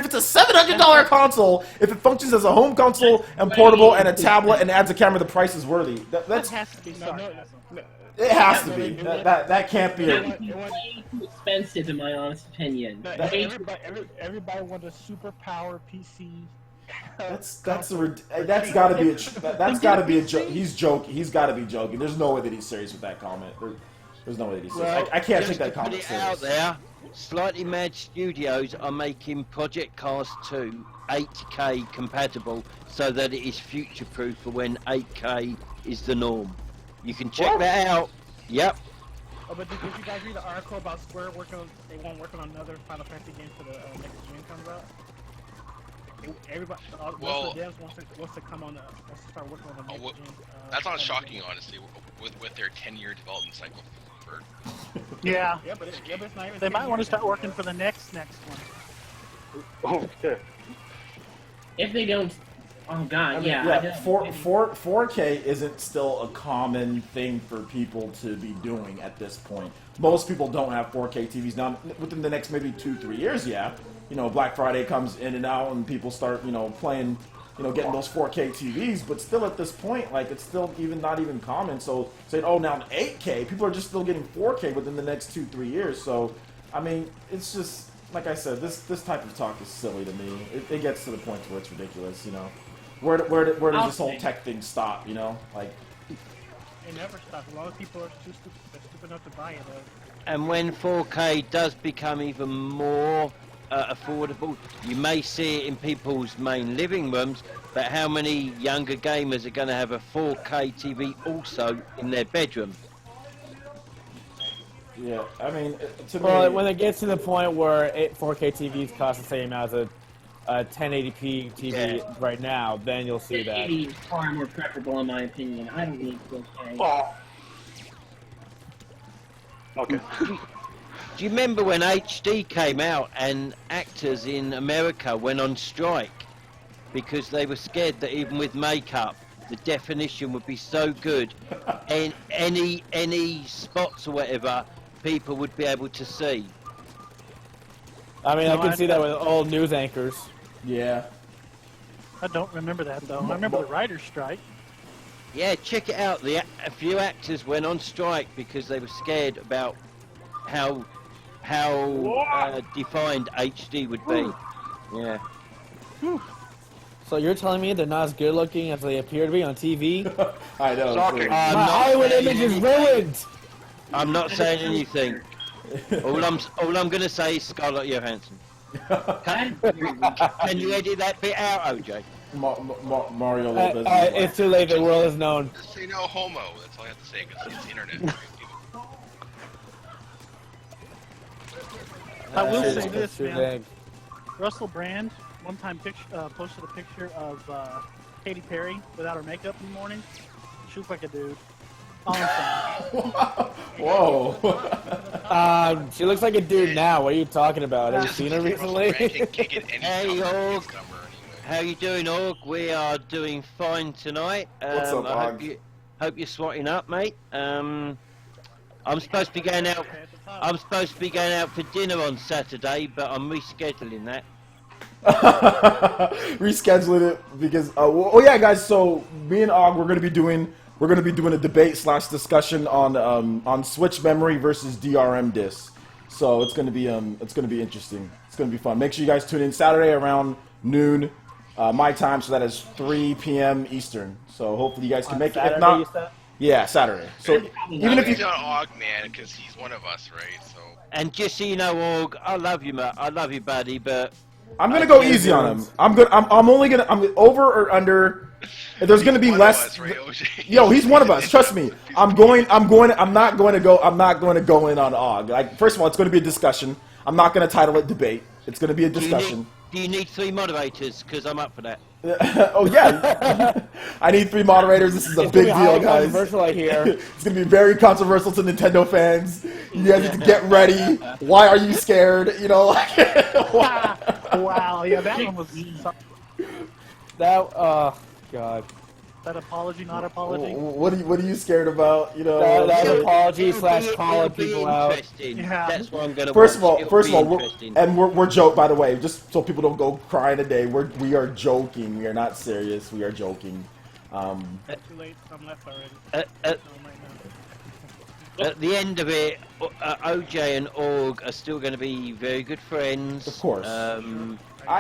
it functions as a home console and portable and a tablet and adds a camera, the price is worthy. That has to be sarcasm. It has to be. That can't be. That would be way too expensive, in my honest opinion. Everybody wants a super power PC. That's gotta be a joke. He's gotta be joking. There's no way that he's serious with that comment. There's no way that he's serious. I can't take that comment serious. Out there, Slightly Mad Studios are making Project Cars 2 8K compatible so that it is future-proof for when 8K is the norm. You can check that out. Yep. Oh, but did you guys read the article about Square working on another Final Fantasy game for the next gen comes out? Everybody, most of the devs wants to come on, wants to start working on the next gen. That's not shocking, honestly, with their 10-year development cycle. Yeah. But it's not even. They might want to start working for the next one. Okay. If they don't Oh God, I mean, yeah. I know. 4K isn't still a common thing for people to be doing at this point. Most people don't have 4K TVs now. Within the next maybe 2-3 years, yeah. You know, Black Friday comes in and out, and people start, you know, playing, you know, getting those 4K TVs. But still, at this point, like, it's still not even common. So saying, oh, now 8K, people are just still getting 4K within the next 2-3 years. So, I mean, it's just like I said, this type of talk is silly to me. It gets to the point where it's ridiculous, you know. Where does this whole tech thing stop, you know? Like, It never stops. A lot of people are stupid enough to buy it. And when 4K does become even more affordable, you may see it in people's main living rooms, but how many younger gamers are going to have a 4K TV also in their bedroom? yeah, I mean, to Well, me, when it gets to the point where 4K TVs cost the same as a 1080p TV right now, then you'll see that. 80 is far more preferable in my opinion. I don't need 4K. Oh. Okay. Do you remember when HD came out and actors in America went on strike because they were scared that even with makeup the definition would be so good and any spots or whatever people would be able to see? I mean, I can see that with old news anchors. yeah. I don't remember that though. I remember the writer's strike. Yeah, check it out. A few actors went on strike because they were scared about how defined HD would be. Yeah. So you're telling me they're not as good looking as they appear to be on TV? I know. Soccer. My Hollywood image is ruined! I'm not saying anything. All I'm gonna say is Scarlett Johansson. Can you edit that bit out, OJ? Mario Lopez. It's too late, the world is known. Just say no homo. That's all I have to say because it's the internet. I will Shit, say this, too man. late. Russell Brand one time posted a picture of Katy Perry without her makeup in the morning. She looks like a dude. All I'm saying. Whoa. She looks like a dude now. What are you talking about? Have you Just seen her because Russell recently? Brand can't get any Hey, number, Org. his number anyway. How you doing, Org? We are doing fine tonight. What's up, I Og? hope you're swatting up, mate. I'm supposed to be going out. I'm supposed to be going out for dinner on Saturday, but I'm rescheduling that. Rescheduling it because yeah, guys. So me and Og, we're gonna be doing a debate / discussion on Switch memory versus DRM discs. So it's gonna be interesting. It's gonna be fun. Make sure you guys tune in Saturday around noon, my time. So that is 3 p.m. Eastern. So hopefully you guys can make it. If not, yeah, Saturday. So even if he's you on Og, man, because he's one of us, right? So And just so you know, Org, I love you, mate. I love you, buddy, but I'm gonna go easy on him. I'm over or under. There's gonna be one of less. us, right, OJ? Yo, he's one of us. Trust me. I'm not going to go in on Og. Like, first of all, it's going to be a discussion. I'm not going to title it debate. It's going to be a discussion. do you need 3 moderators? Because I'm up for that. Oh yeah, I need 3 moderators. This is a big deal, guys. Controversial, I hear. It's gonna be very controversial to Nintendo fans. You guys need to get ready. Why are you scared? You know, like, Wow, yeah, that one was That, God. that apology, not apology. what are you scared about? You know, That apology It'll / calling be people out. interesting. Yeah. That's what I'm going to First of all, we're joke. By the way, just so people don't go crying today, we are joking. We are not serious. We are joking. Too late. I'm left already. At the end of it, OJ and Org are still going to be very good friends. Of course.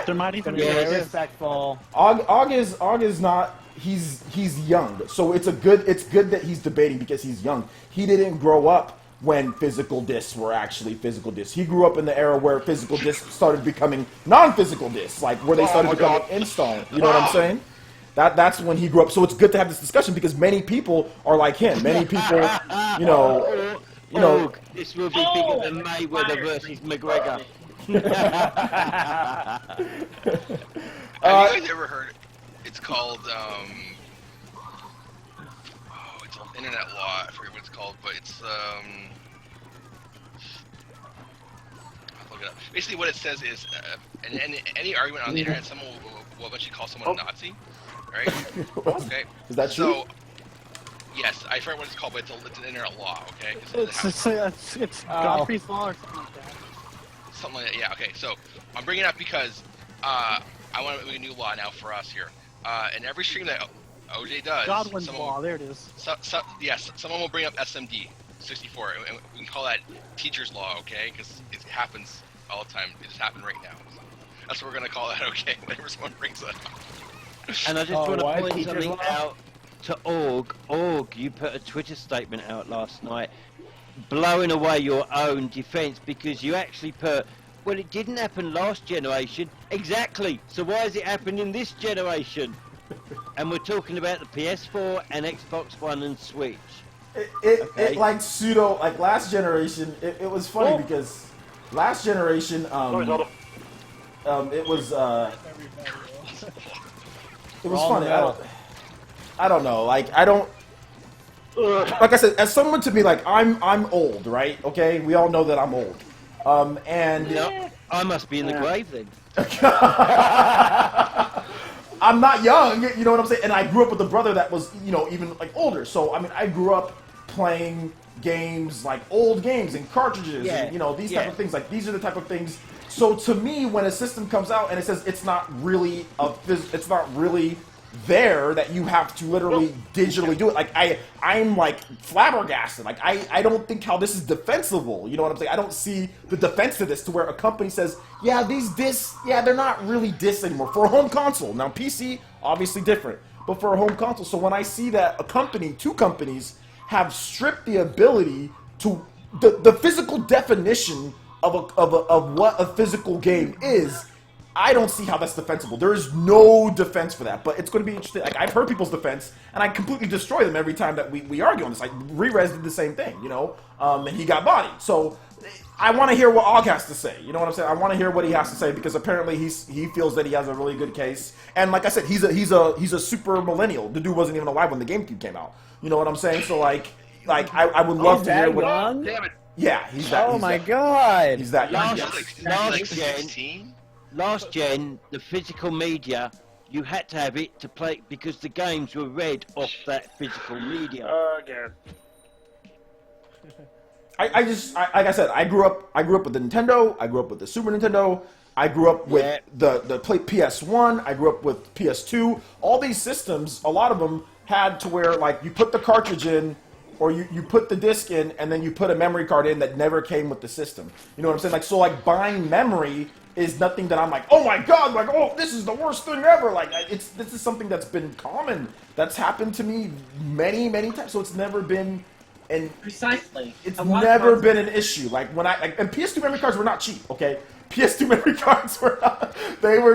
There might even be Very a respectful. Og is not. He's young, so it's good that he's debating because he's young. He didn't grow up when physical discs were actually physical discs. He grew up in the era where physical discs started becoming non-physical discs, like where they started becoming installed. You know what I'm saying? That's when he grew up. So it's good to have this discussion because many people are like him. Many people, you know. Org, this will be bigger than Mayweather versus McGregor. Have you guys ever heard? It's called it's on internet law. I forget what it's called, but it's I'll look it up. Basically, what it says is, in any argument on the internet, someone will eventually call someone a Nazi, right? Okay. Is that true? So, yes, I forget what it's called, but it's an internet law, okay? It's Godfrey's law or something like that. Something like that, yeah, okay. So, I'm bringing it up because I want to make a new law now for us here. In every stream that OJ does, Godwin's law, there it is. Yes, someone will bring up SMD 64, and we can call that teacher's law, okay? Because it happens all the time. It just happened right now. So that's what we're gonna call that, okay? Whenever someone brings that up. And I just Oh, want to why point teacher's something law? out to Org. Org, you put a Twitter statement out last night, blowing away your own defence because you actually put, well, it didn't happen last generation. Exactly. So why is it happening this generation? And we're talking about the PS4 and Xbox One and Switch. It like pseudo, like last generation, it was funny because last generation, it was funny. I don't know. Like I don't. Like I said, as someone to me, like I'm old, right? Okay, we all know that I'm old. And Yep. I must be in the grave then. I'm not young, you know what I'm saying? And I grew up with a brother that was, you know, even like older. So I mean, I grew up playing games like old games and cartridges, and you know these type of things. Like these are the type of things. So to me, when a system comes out and it says it's not really there, that you have to literally digitally do it, like I'm like flabbergasted. Like I don't think how this is defensible. You know what I'm saying? I don't see the defense to this, to where a company says, yeah, these discs, yeah, they're not really discs anymore for a home console. Now PC obviously different, but for a home console. So when I see that two companies have stripped the ability to the physical definition of what a physical game is, I don't see how that's defensible. There is no defense for that, but it's going to be interesting. Like I've heard people's defense, and I completely destroy them every time that we argue on this. Like Rerez did the same thing, you know, and he got bodied. So I want to hear what Og has to say. You know what I'm saying? I want to hear what he has to say, because apparently he feels that he has a really good case. And like I said, he's a super millennial. The dude wasn't even alive when the GameCube came out. You know what I'm saying? So like I would love to hear what. Young? Yeah, he's that. Oh my god! He's that young. Last gen, the physical media, you had to have it to play because the games were read off that physical media. Like I said, I grew up with the Nintendo. I grew up with the Super Nintendo. I grew up with the PS1. I grew up with PS2. All these systems, a lot of them had to where like you put the cartridge in, or you put the disc in, and then you put a memory card in that never came with the system. You know what I'm saying? Like, so like buying memory is nothing that I'm like, oh my god, like, oh, this is the worst thing ever. Like, this is something that's been common. That's happened to me many, many times. So it's never been Precisely. It's never been an issue. Like when and PS2 memory cards were not cheap. Okay, PS2 memory cards were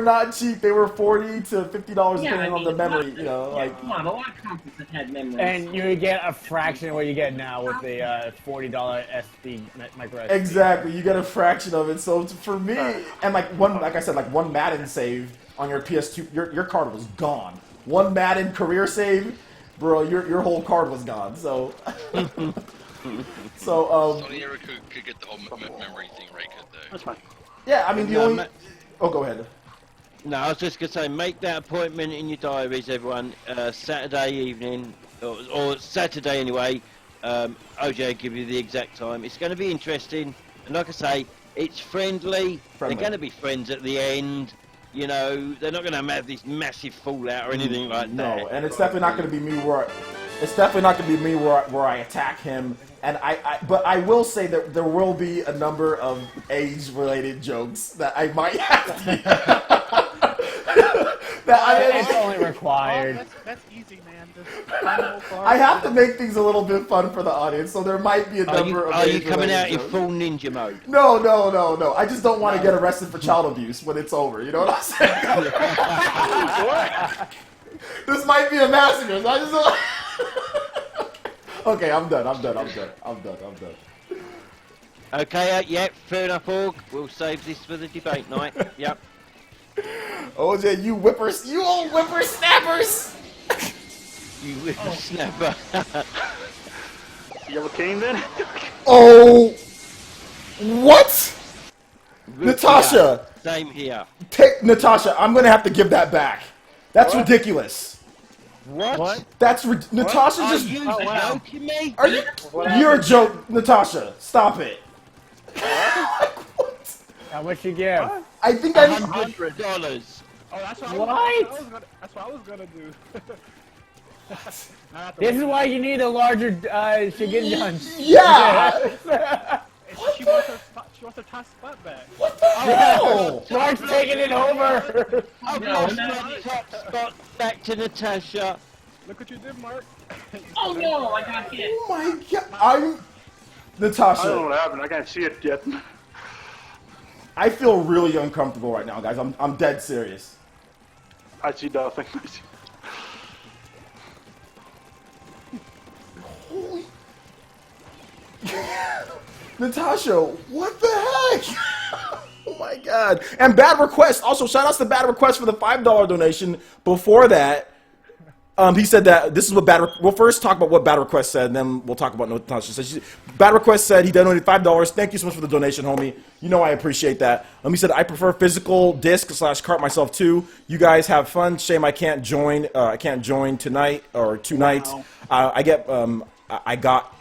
not cheap. They were $40 to $50 depending on the memory. You know, like come on, a lot of consoles have had memories. And you get a fraction of what you get now with the $40 SD micro SD. Exactly, you get a fraction of it. So for me, and like I said, like one Madden save on your PS2, your card was gone. One Madden career save, bro, your whole card was gone. So, Sony ever could get the whole memory thing right, could they? That's fine. Yeah, I mean the only. Oh, go ahead. No, I was just gonna say, make that appointment in your diaries, everyone. Saturday evening, or Saturday anyway. OJ will give you the exact time. It's going to be interesting, and like I say, it's friendly. They're going to be friends at the end. You know, they're not going to have this massive fallout or anything like that. No, and it's definitely not going to be me where I attack him. And but I will say that there will be a number of age-related jokes that I might have to. It's only required. That's easy, man. I have to make things a little bit fun for the audience, so there might be a number of. Are you coming out in jokes. full ninja mode? No. I just don't want to get arrested for child abuse when it's over. You know what I'm saying? This might be a massacre. So I just don't... Okay, I'm done. Okay, yep, fair enough, Org. We'll save this for the debate night. Yep. OJ, you old whippersnappers! You whippersnapper. Yellow cane then? Oh! What? Natasha! Same here. Take Natasha. I'm gonna have to give that back. That's ridiculous. What? That's Natasha Are just. you wow. joking me? Are you? You're a joke, Natasha. Stop it. What? How much you give? I think I. $100. Oh, that's what What? that's what I was gonna do. This is why you need a larger Shigenjan. Yeah. She wants her top spot back. What the hell? Mark's taking it over. I've No, lost no. my top spot back to Natasha. Look what you did, Mark. Oh no, I got hit. Oh my god. I'm. I don't know Natasha. what happened. I can't see it yet. I feel really uncomfortable right now, guys. I'm dead serious. I see nothing. Holy. Natasha, what the heck? Oh my god. And Bad Request. Also, shout outs to Bad Request for the $5 donation. Before that, he said that this is what we'll first talk about what Bad Request said, and then we'll talk about what Natasha said. Bad Request said he donated $5. Thank you so much for the donation, homie. You know I appreciate that. He said, I prefer physical disc/cart myself too. You guys have fun. Shame I can't join. I can't join tonight or tonight. Wow. I got.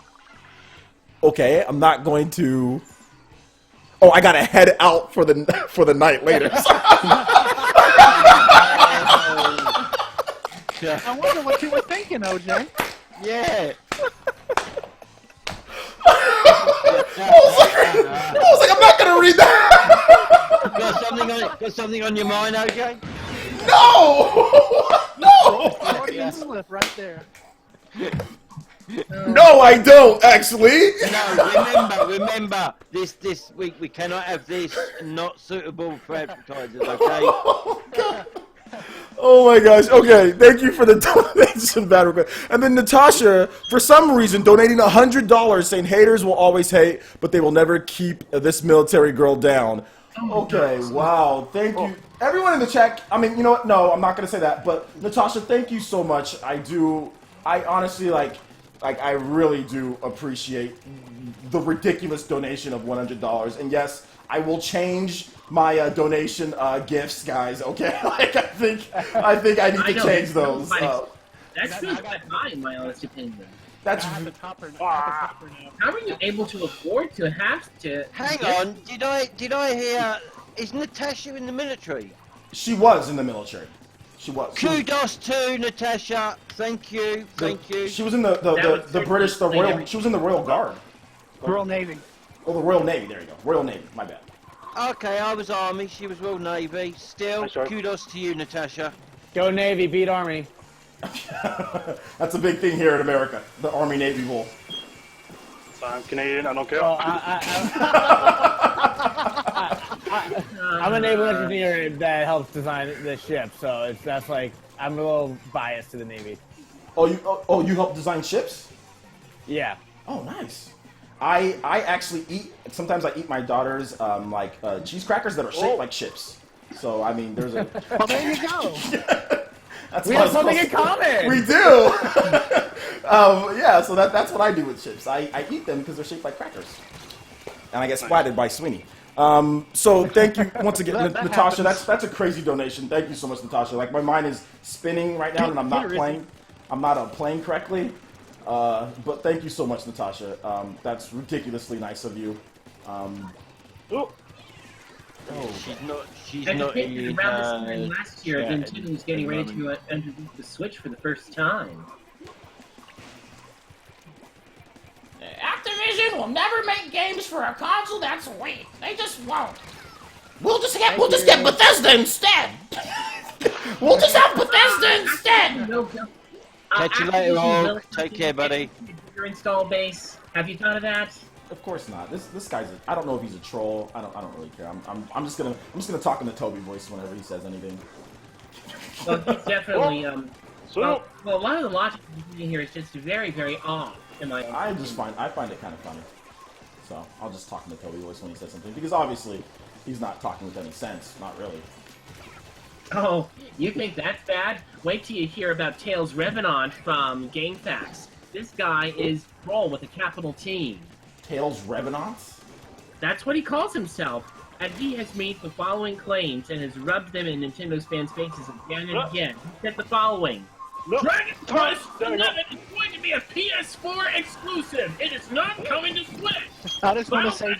Okay, I'm not going to. Oh, I gotta head out for the night later. I wonder what you were thinking, OJ. Yeah. I was like, I'm not gonna read that. Got something on your mind, OJ? No, no, Freudian slip right there. no, I don't actually. No, remember, this week we cannot have this not suitable for advertisers, okay? Oh, God. Oh my gosh. Okay, thank you for the donation, Bad Request. And then Natasha, for some reason, donating $100, saying haters will always hate, but they will never keep this military girl down. Okay, wow. Thank you. Everyone in the chat, I mean, you know what? No, I'm not going to say that. But Natasha, thank you so much. I honestly, I really do appreciate the ridiculous donation of $100. And yes, I will change my donation gifts, guys. Okay, like I think I need to change those. That's really quite high, in my honest opinion. That's I have the topper now. How are you able to afford to have to? Hang on, did I hear? Is Natasha in the military? she was in the military. She was. Kudos to Natasha. Thank you. She was in the British, the Royal. She was in the Royal Guard. Royal Navy. Oh, the Royal Navy. There you go. Royal Navy. My bad. Okay, I was Army. She was Royal Navy. Still, Nice work. kudos to you, Natasha. Go Navy, beat Army. That's a big thing here in America. The Army Navy War. I'm Canadian. I don't care. Well, I'm a naval engineer that helps design the ship, so that's like I'm a little biased to the Navy. Oh, you help design ships? Yeah. Oh, nice. I actually eat. Sometimes I eat my daughter's cheese crackers that are shaped like ships. So I mean, there's a. Well, there you go. That's We what have something in common. We do. Yeah, so that's what I do with chips. I eat them because they're shaped like crackers, and I get splatted by Sweeney. So thank you once again, That Natasha. happens. That's a crazy donation. Thank you so much, Natasha. Like my mind is spinning right now, and I'm not playing. I'm not playing correctly. But thank you so much, Natasha. That's ridiculously nice of you. She's And not I think in around this time last year, chat Nintendo was getting ready to enter the Switch for the first time. Activision will never make games for a console that's weak. They just won't. We'll just get Bethesda instead. We'll just have Bethesda instead. Catch you later, all. Take care, buddy. Your install base. Have you thought of that? Of course not. This guy's. I don't know if he's a troll. I don't really care. I'm just gonna talk in the Toby voice whenever he says anything. Well, it's definitely well, a lot of the logic in here is just very, very odd. I find it kind of funny. So I'll just talk in the Toby voice when he says something because obviously he's not talking with any sense. Not really. Oh, you think that's bad? Wait till you hear about Tails Revenant from GameFAQs. This guy is troll with a capital T. Tails Revenant? That's what he calls himself. and he has made the following claims and has rubbed them in Nintendo's fans' faces again and again. He said the following. Nope. Dragon Quest There we go. 11 is going to be a PS4 exclusive. It is not coming to Switch. I just want to say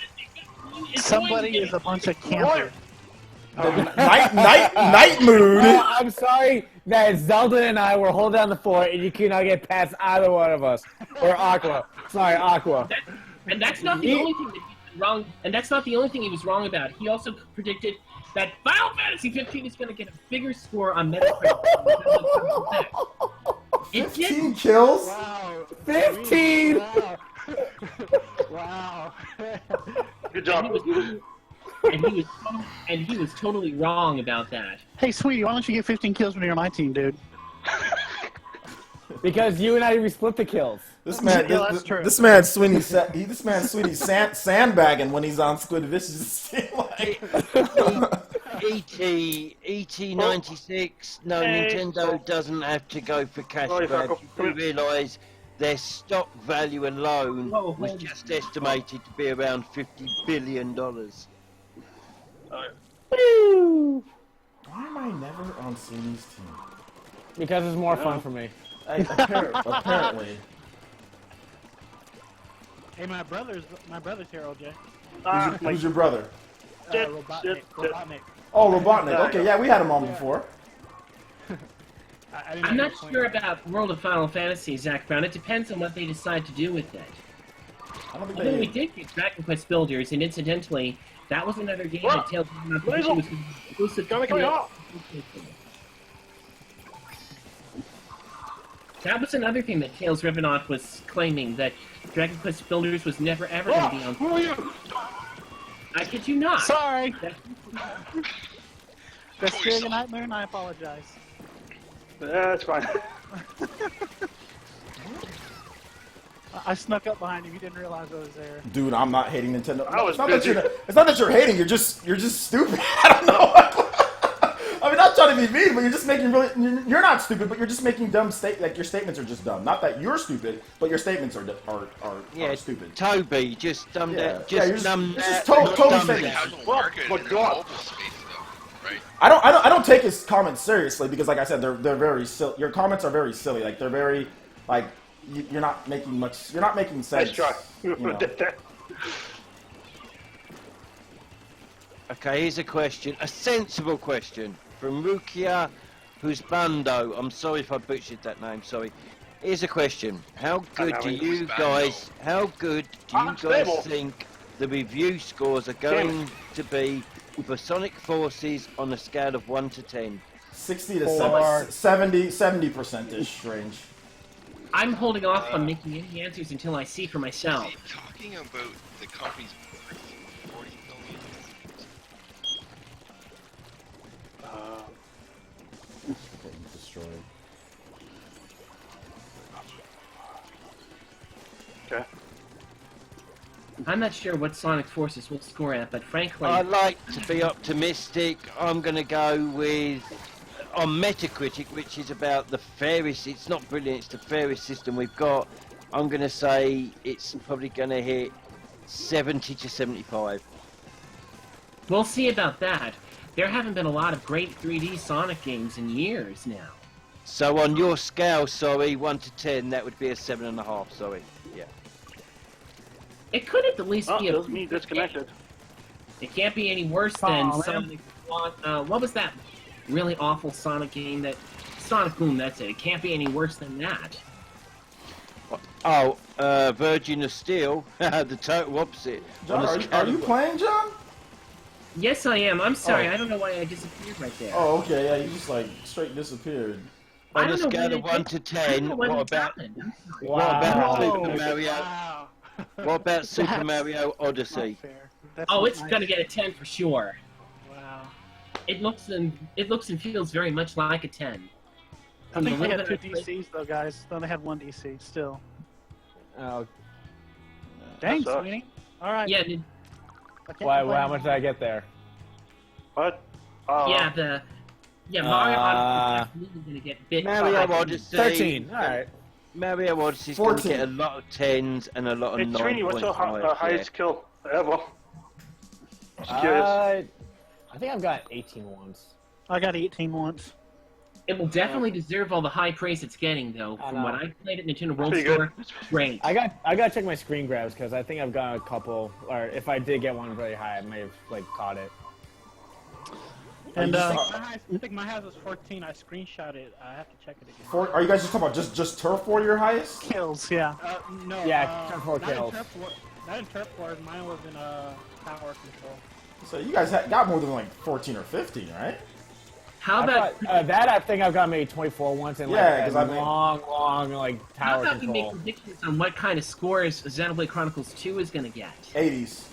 somebody is is a bunch of campers. Night mood. I'm sorry that Zelda and I were holding down the fort, and you cannot get past either one of us. Or Aqua. Sorry, Aqua. And that's not the only thing that he's been wrong. And that's not the only thing he was wrong about. He also predicted that Final Fantasy 15 is going to get a bigger score on Metacritic. It 15 did. kills. Wow. 15! Wow. Wow. Good job. And he was totally wrong about that. Hey, sweetie, why don't you get 15 kills when you're on my team, dude? Because you and I, we split the kills. This man, Yeah, that's true. this man's Sweeney sandbagging when he's on Squid Vicious. Like, ET96. No, Nintendo doesn't have to go for cash grabs. You realise their stock value alone was just estimated to be around $50 billion. why am I never on Sweeney's team? Because it's more fun for me. Apparently. Hey, my brother's here, OJ. Who's your brother? Robotnik. Oh, Robotnik. Okay, yeah, we had him on before. I didn't I'm know not you were sure playing. about World of Final Fantasy, Zach Brown. It depends on what they decide to do with it. I don't think Although we they. did get Dragon Quest Builders, and incidentally, that was another game that Tales of Revolution was exclusive to That was another thing that Tales Ribbon-Off was claiming, that Dragon Quest Builders was never ever going to be on. Who are you? I kid you not. Sorry. That- That's scaring a nightmare, and I apologize. That's fine. I snuck up behind you. You didn't realize I was there. Dude, I'm not hating Nintendo. I was it's, not busy. it's not that you're hating. You're just stupid. I don't know. I mean, not trying to be mean, but you're just making really. You're not stupid, but you're just making dumb like your statements are just dumb. Not that you're stupid, but your statements are stupid. Toby, just dumb Yeah, that. yeah, Just you're dumb just that. totally dumb saying that. Casual market in the mobile space, though, right? I don't take his comments seriously because, like I said, they're very silly. Your comments are very silly. Like they're very like you're not making much. You're not making sense. Nice try. You know. Okay, here's a question, a sensible question from Rukia Husbando. I'm sorry if I butchered that name. Sorry. Here's a question: How good do you guys? How good do you guys think the review scores are going to be for Sonic Forces on a scale of 1 to 10? 60 to 70%-ish range. I'm holding off on making any answers until I see for myself. Is he talking about the company's worth 40 million? Destroyed. Okay. I'm not sure what Sonic Forces will score at, but frankly, I like to be optimistic. I'm going to go with on Metacritic, which is about the fairest. It's not brilliant. It's the fairest system we've got. I'm going to say it's probably going to hit 70 to 75. we'll see about that. There haven't been a lot of great 3D Sonic games in years now. So on your scale, sorry, 1 to 10, that would be a 7.5. Sorry. Yeah. It could at the least Oh, be a. doesn't mean disconnected. It can't be any worse than man. Sonic. What was that really awful Sonic game? That Sonic Boom. That's it. It can't be any worse than that. Oh, Virgin of Steel, the total opposite. John, are you playing, John? Yes, I am. I'm sorry. Oh. I don't know why I disappeared right there. Oh, okay, yeah, you just like straight disappeared. I On a don't know scale when of it 1 did- to I 10, don't know when what it about happened. what about Wow. Super Mario? Wow. What about Super That's Mario Odyssey? Not fair. That's Oh, not it's nice. gonna get a 10 for sure. Wow. It looks and feels very much like a 10. I From think the they little had bit 2 I played- DCs though, guys. No, they had 1 DC still. Oh, Dang, sucks. Sweeney. All right. Yeah, I can't why? complain. How much did I get there? What? Mario Odyssey is definitely gonna get bit. Mario by- Odyssey. 13. All right. Mario Odyssey's going to 14. get a lot of 10s and a lot of Hey, Trini, what's the 9.5. highest kill ever? Just curious. I think I've got 18 once. I got 18 once. It will definitely deserve all the high praise it's getting, though. I From know. what I played at Nintendo World pretty Store, good. great. I gotta check my screen grabs because I think I've got a couple, or if I did get one very high, I may have like caught it. And I think my highest was 14. I screenshot it. I have to check it again. Are you guys just talking about just turf war your highest? kills, yeah. No. Yeah, turf war not kills. Not in turf wars. Mine was in tower control. So you guys got more than like 14 or 15, right? How about that? I think I've got maybe 24 once in Yeah, like 'cause that I mean- long like how tower about we make control. predictions on what kind of scores Xenoblade Chronicles 2 is going to get? 80s.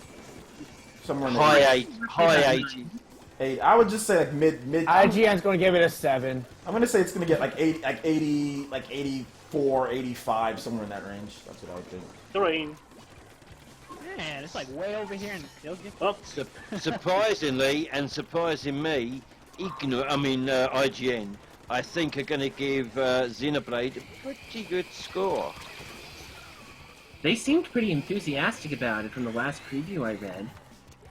Somewhere in the High 80. 80. I would just say like mid. IGN's going to give it a 7. I'm gonna say it's gonna get like 80, like 84, 85, somewhere in that range. That's what I would think. Green. Man, it's like way over here, and they'll get. Oh, Surprisingly, and surprising me, IGN, I think are going to give Xenoblade a pretty good score. They seemed pretty enthusiastic about it from the last preview I read.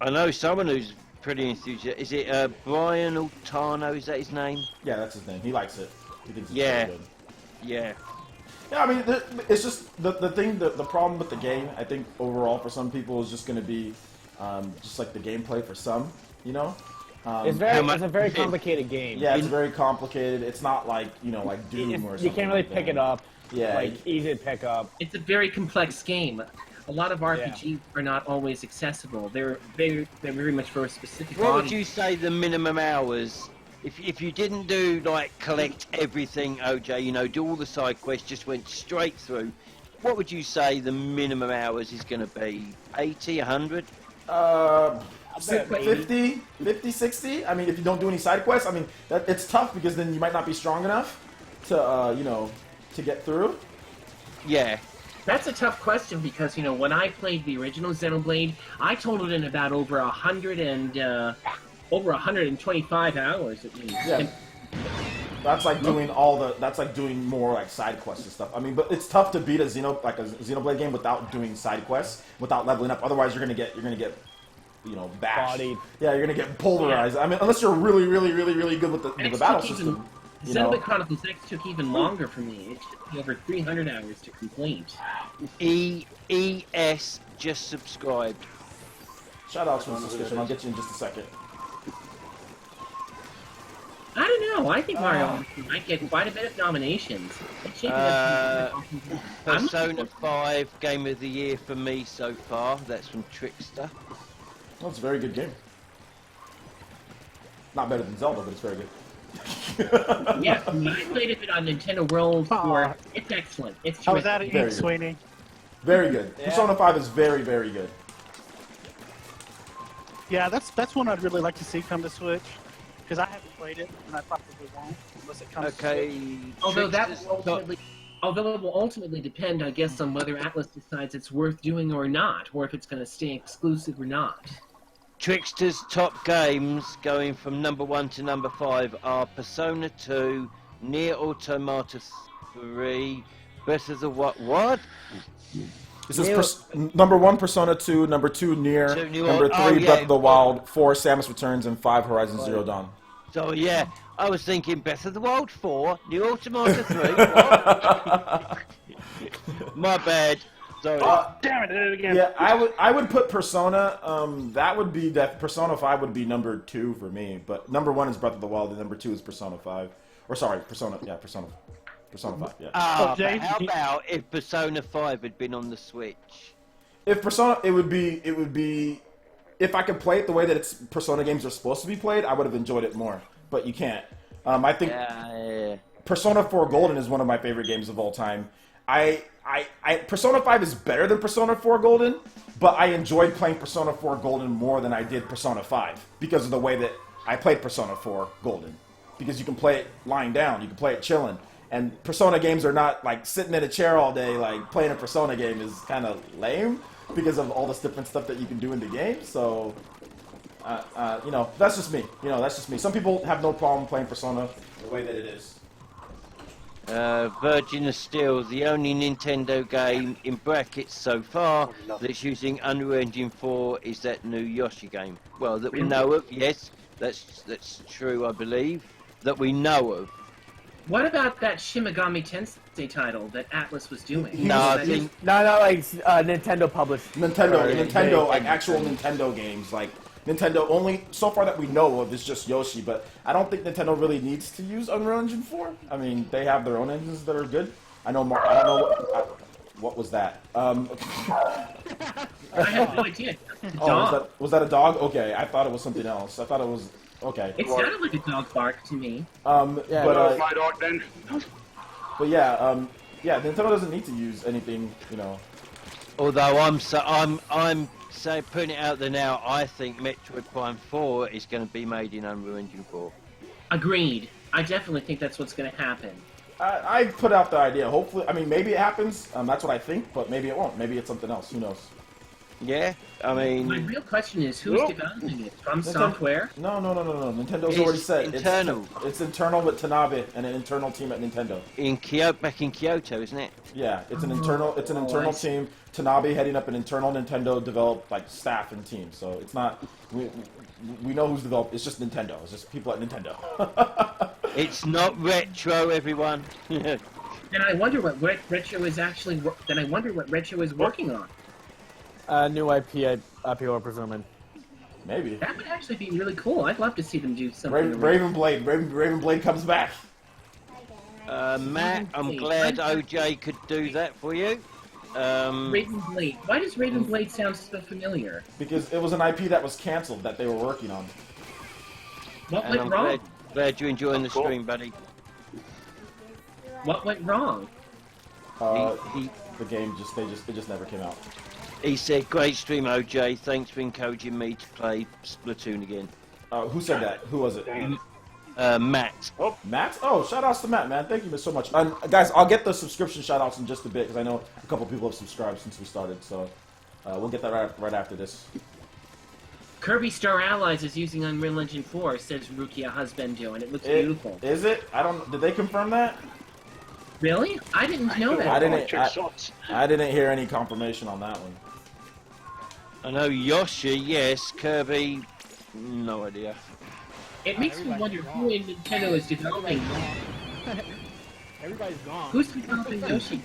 I know someone who's pretty enthusiastic. Is it Brian Altano? Is that his name? Yeah, that's his name. He likes it. He thinks it's Yeah. really good. Yeah. Yeah, I mean, it's just the problem with the game. I think overall for some people is just going to be just like the gameplay for some, you know. It's a very complicated game. Yeah, it's very complicated. It's not like like Doom or something. You can't really pick it up. Yeah, like easy to pick up. It's a very complex game. A lot of RPGs are not always accessible. They're very much for a specific What would audience. you say the minimum hours? If you didn't do like collect everything, OJ, do all the side quests, just went straight through, what would you say the minimum hours is going to be? 80, 100? 50, 60. I mean, if you don't do any side quests, I mean, it's tough because then you might not be strong enough to to get through. Yeah. That's a tough question because when I played the original Xenoblade, I totaled in about over 125 hours at least. Yeah. That's like doing that's like doing more like side quests and stuff. I mean, but it's tough to beat a Xenoblade game without doing side quests, without leveling up. Otherwise, you're gonna get bashed. Bodied. Yeah, you're gonna get pulverized. I mean, unless you're really, really, really, really good with the battle system. Xenoblade Chronicles X took even longer for me. It took me over 300 hours to complete. ES just subscribed. Shout out to the subscription. I'll get you in just a second. I don't know. I think Mario Odyssey might get quite a bit of nominations. It's shaping up to be Persona 5 Game of the Year for me so far. That's from Trickster. Well, it's a very good game. Not better than Zelda, but it's very good. Yeah, I played it on Nintendo World Tour. It's excellent. It's How was that at Very Eat, good. Sweeney? Very good. Persona 5 is very, very good. Yeah, that's one I'd really like to see come to Switch. Because I haven't played it, and I probably won't unless it comes to Okay. Switch. Although Trickster's it will ultimately depend, I guess, on whether Atlas decides it's worth doing or not, or if it's going to stay exclusive or not. Trickster's top games going from number 1 to number 5 are Persona 2, Nier Automata 3, Breath of the What? This is number 1 Persona 2, number 2 Nier, number 3 oh, yeah. Breath of the Wild, 4 Samus Returns, and 5 Horizon Zero Dawn. So yeah, I was thinking Breath of the Wild 4, Nier Automata 3. What? My bad. Sorry. damn it! I did it again. Yeah, I would put Persona. That would be Persona 5 would be number 2 for me, but number 1 is Breath of the Wild, and number 2 is Persona 5. Or sorry, Persona 5. Yeah. But Jay, how about if Persona 5 had been on the Switch? If Persona, it would be. If I could play it the way that Persona games are supposed to be played, I would have enjoyed it more. But you can't. I think Persona 4 Golden is one of my favorite games of all time. Persona 5 is better than Persona 4 Golden, but I enjoyed playing Persona 4 Golden more than I did Persona 5 because of the way that I played Persona 4 Golden. Because you can play it lying down, you can play it chilling. And Persona games are not like sitting in a chair all day, like playing a Persona game is kind of lame because of all this different stuff that you can do in the game. So, that's just me. That's just me. Some people have no problem playing Persona the way that it is. Virgin of Steel, the only Nintendo game in brackets so far that's using Unreal Engine 4 is that new Yoshi game. Well, that we know of, yes, that's true, I believe. That we know of. What about that Shimigami Tensei title that Atlas was doing? No, I That think like Nintendo published. Nintendo, like actual Nintendo games, like Nintendo only so far that we know of is just Yoshi, but I don't think Nintendo really needs to use Unreal Engine 4. I mean, they have their own engines that are good. I know. I don't know what was that. I have no idea. Oh, was that a dog? Okay, I thought it was something else. I thought it was okay. It sounded like a dog bark to me. Yeah, but my dog then. But yeah, yeah, Nintendo doesn't need to use anything, you know. Although I'm putting it out there now, I think Metroid Prime 4 is going to be made in Unreal Engine 4. Agreed. I definitely think that's what's going to happen. I put out the idea. Hopefully, I mean, maybe it happens. That's what I think, but maybe it won't. Maybe it's something else. Who knows? Yeah, I mean... My real question is, who's developing it? From Software? No. Nintendo's already said internal. It's internal with Tanabe and an internal team at Nintendo. Back in Kyoto, isn't it? Yeah, it's an internal team. Tanabe heading up an internal Nintendo developed like staff and team. So it's not we know who's developed. It's just Nintendo. It's just people at Nintendo. It's not retro, everyone. Then I wonder what Retro is actually. Then I wonder what Retro is working on. New IP, I'm presuming. Maybe. That would actually be really cool. I'd love to see them do something. Raven Blade comes back. Matt, I'm glad OJ could do that for you. Raven Blade. Why does Raven Blade sound so familiar? Because it was an IP that was canceled that they were working on. What went wrong? Glad you're enjoying the stream, buddy. What went wrong? The game just never came out. He said, "Great stream, OJ. Thanks for encouraging me to play Splatoon again." Who said that? Who was it? Matt. Oh, Matt? Oh, shout-outs to Matt, man. Thank you so much. Guys, I'll get the subscription shout-outs in just a bit, because I know a couple people have subscribed since we started, so we'll get that right after this. Kirby Star Allies is using Unreal Engine 4, says Rukia Husbando, and it looks beautiful. Is it? Did they confirm that? Really? I didn't know that. I didn't hear any confirmation on that one. I know Yoshi, yes. Kirby, no idea. It makes me wonder who in Nintendo is developing. Everybody's gone. Who's developing Yoshi?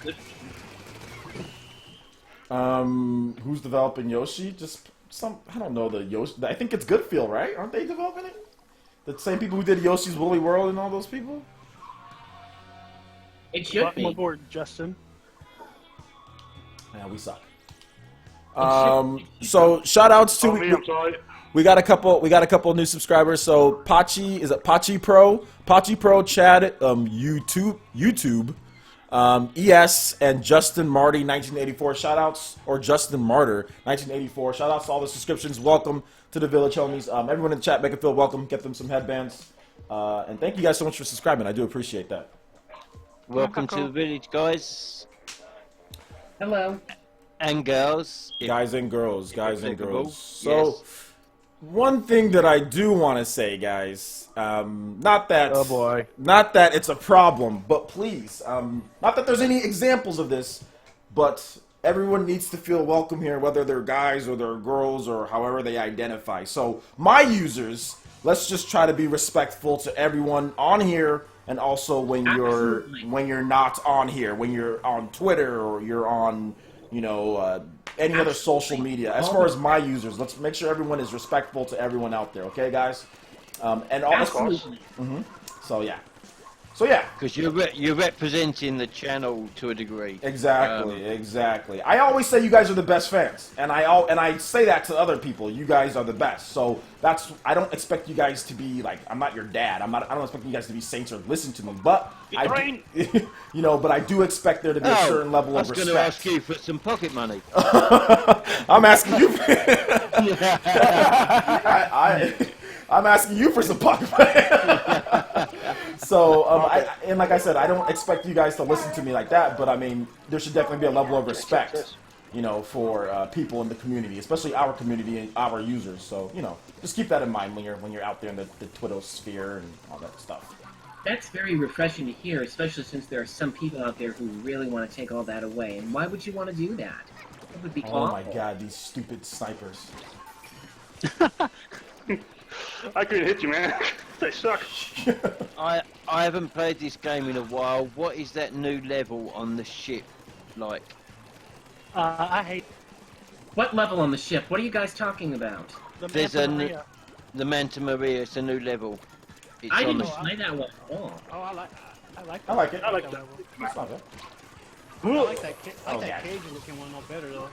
Who's developing Yoshi? Just I don't know the Yoshi. I think it's Goodfeel, right? Aren't they developing it? The same people who did Yoshi's Woolly World and all those people? It should be. Welcome aboard, Justin. Yeah, we suck. So shout outs to we got a couple new subscribers. So Pachi, is it Pachi Pro? Pachi Pro, Chad, YouTube, ES, and Justin Marty 1984 shout outs, or Justin Martyr 1984 shout outs to all the subscriptions. Welcome to the village, homies. Everyone in the chat, make it feel welcome. Get them some headbands, and thank you guys so much for subscribing. I do appreciate that. Welcome to the village, guys. Hello. And girls. Guys and girls. So, one thing that I do want to say, guys, not that it's a problem, but please, not that there's any examples of this, but everyone needs to feel welcome here, whether they're guys or they're girls or however they identify. So, my users, let's just try to be respectful to everyone on here. And also when you're not on here, when you're on Twitter or you're on, any other social media. As far as my users, let's make sure everyone is respectful to everyone out there, okay, guys? And also, So yeah. Because you're representing the channel to a degree. Exactly. I always say you guys are the best fans, and I say that to other people. You guys are the best. So I don't expect you guys to be like, I'm not your dad. I don't expect you guys to be saints or listen to me. But but I do expect there to be a certain level of respect. I was going to ask you for some pocket money. I'm asking you. I'm asking you for some pocket money. So, like I said, I don't expect you guys to listen to me like that, but I mean, there should definitely be a level of respect, for people in the community, especially our community and our users. So, just keep that in mind when you're out there in the Twitter sphere and all that stuff. That's very refreshing to hear, especially since there are some people out there who really want to take all that away. And why would you want to do that? It would be Oh awful. my god, these stupid snipers. I couldn't hit you, man. They suck. I haven't played this game in a while. What is that new level on the ship like? I hate What level on the ship? What are you guys talking about? the There's Manta a Maria. the Manta Maria. It's a new level. It's I on didn't the play that one at all. Oh, I like I that. like it. I like that that. level. It's not bad. I like that. I Oh, like yeah. that cage looking one no better though.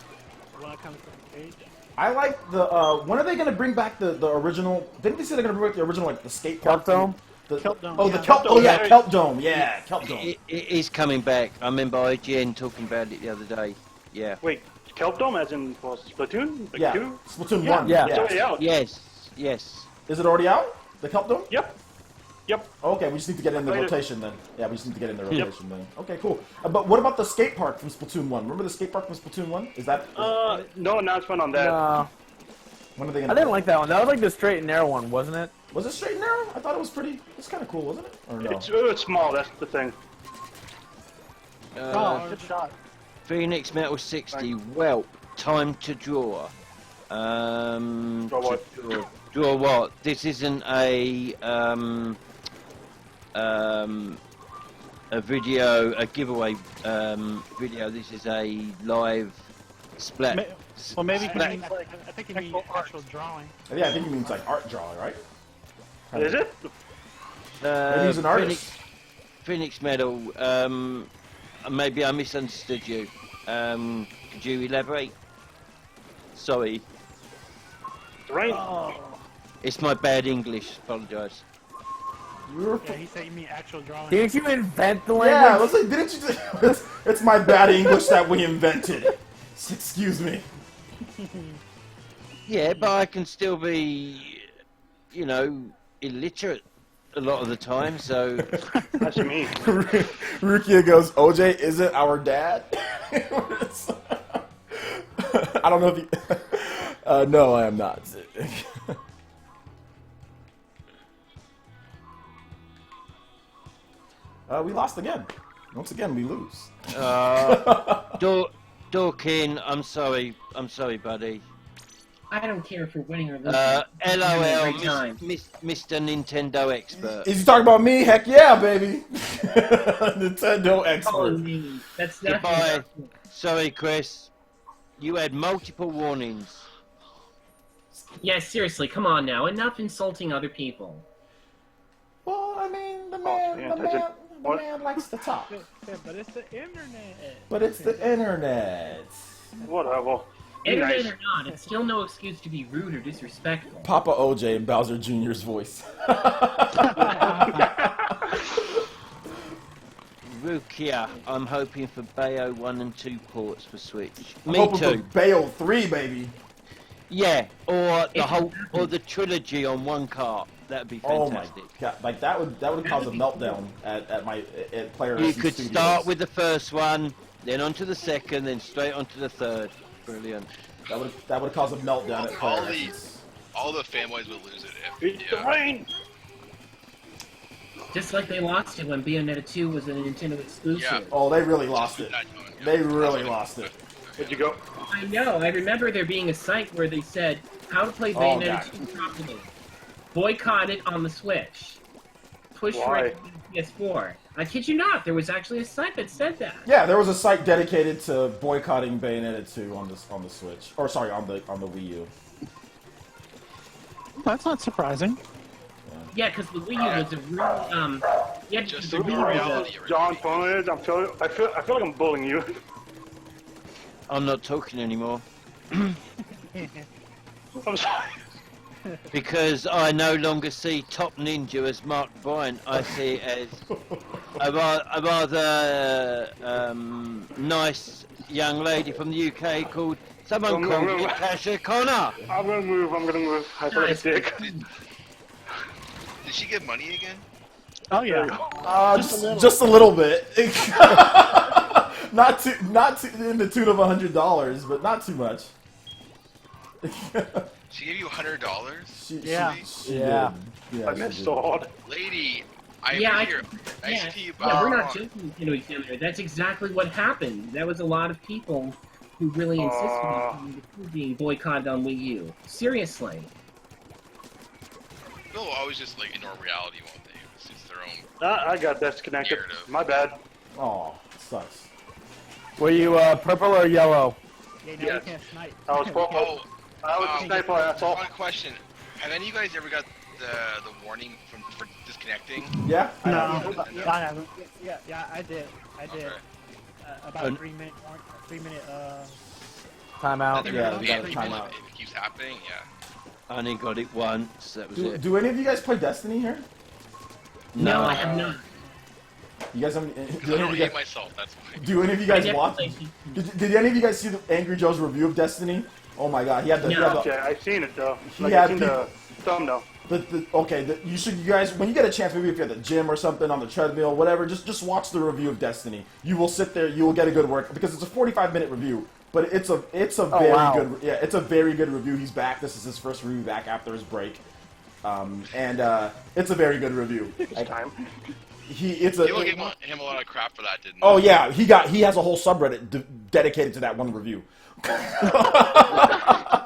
When it comes to the cage. I like the, when are they gonna bring back the original, didn't they say they're gonna bring back the original, like, the skate park? Kelp Dome? The, Kelp Dome, Oh, yeah. the Kelp, oh yeah, Yeah. Kelp Dome, yeah, Kelp Dome. It is coming back. I remember IGN talking about it the other day. Yeah. Wait, Kelp Dome as in for Splatoon? Like Yeah, 2? Splatoon Yeah. 1. Yeah. It's already out. Yes. Yes. Is it already out? The Kelp Dome? Yep. Yep. Okay, we just need to get in the Later. rotation then. Yeah, we just need to get in the rotation then. Okay, cool. But what about the skate park from Splatoon 1? Remember the skate park from Splatoon 1? Is that, No announcement on that. No, when are they I gonna... didn't like that one. That was like the straight and narrow one, wasn't it? Was it straight and narrow? I thought it was pretty, it's kind of cool, wasn't it? Or no? It's small, that's the thing. Oh, good shot. Phoenix Metal 60. Well, time to draw. Draw what? Draw what? This isn't a video, a giveaway video. This is a live splat. Well, maybe he splat- means like I think you mean actual drawing. Yeah, I think he means like art drawing, right? Is it? Maybe he's an artist. Phoenix Metal. Maybe I misunderstood you. Could you elaborate? Sorry, Rain. Oh, it's my bad English. Apologise. Yeah, he said you mean actual drawing. Didn't you invent the language? Yeah, let's like, didn't you? It's my bad English that we invented. Excuse me. Yeah, but I can still be, illiterate a lot of the time. So That's me. Rukia goes, OJ isn't our dad? I don't know if you... no, I am not. We lost again. Once again, we lose. Dorkin, I'm sorry, buddy. I don't care for winning or losing. LOL, Every time. Mr. Nintendo expert. Is you talking about me? Heck yeah, baby. Nintendo Calling expert. me. That's Goodbye. nothing. Sorry, Chris. You had multiple warnings. Yeah, seriously, come on now. Enough insulting other people. Well, I mean, the yeah, that's it. What? man likes to talk. Yeah, but it's the internet. But it's the internet. Whatever. Be Internet nice. or not, it's still no excuse to be rude or disrespectful. Papa OJ and Bowser Jr.'s voice. Rukia, I'm hoping for Bayo 1 and 2 ports for Switch. I'm Me hoping too. for Bayo 3, baby. Yeah, or If the trilogy on one cart. That'd be Oh my fantastic. god! Like that would cause a meltdown at PlayerEssence You could Studios. start with the first one, then onto the second, then straight onto the third. Brilliant. that would cause a meltdown at All PlayerEssence. all the fanboys would lose it It's if the rain. Just like they lost it when Bayonetta 2 was a Nintendo exclusive. Yeah. Oh, they really lost it. They really lost it. Where'd you go? I know. I remember there being a site where they said how to play Bayonetta God. 2 properly. Boycott it on the Switch. Push for Why? it on the PS4. I kid you not. There was actually a site that said that. Yeah, there was a site dedicated to boycotting Bayonetta 2 on the Switch, or sorry, on the Wii U. that's not surprising. Yeah, because the Wii U was a real yeah, Just the the Wii U was reality. John Ponies, I feel like I'm bullying you. I'm not talking anymore I'm sorry. because I no longer see Top Ninja as Mark Bryant. I see it as a rather nice young lady from the UK called someone No, called no, no. Natasha Connor. I'm gonna move. I feel like a dick. Did she get money again? Oh yeah. Just a little bit. not too in the tune of $100, but not too much. She gave you $100? She Yeah. She Yeah. did. Yeah, I she missed did. so hard. Lady, we're not joking to each other. That's exactly what happened. There was a lot of people who really insisted on being boycotted on Wii U. Seriously. They'll always just like ignore reality, won't they? It's just their own. I got disconnected. Narrative. My bad. Oh, sucks. Were you purple or yellow? Yeah, now you can't snipe. I was purple. I was a sniper, that's all. One question: have any of you guys ever got the warning for disconnecting? Yeah? No, I haven't. Yeah, I did. Okay. About a 3 minute, Timeout. Then Yeah, they're we gonna got a ban people timeout. if it keeps happening. Yeah. I only got it once. That was it. Do any of you guys play Destiny here? No, I have not. You guys have Because I don't hate myself. That's why. do any of you guys I watch? definitely- Did any of you guys see the Angry Joe's review of Destiny? Oh my god, he had the. Okay, I've seen it though. He Like, had I've seen the thumbnail. You guys, when you get a chance, maybe if you're at the gym or something, on the treadmill, whatever, just watch the review of Destiny. You will sit there, you will get a good work, because it's a 45-minute review, but it's a very good review. He's back. This is his first review back after his break, and it's a very good review. Time. People gave him a lot of crap for that, didn't they? Oh yeah, he has a whole subreddit dedicated to that one review.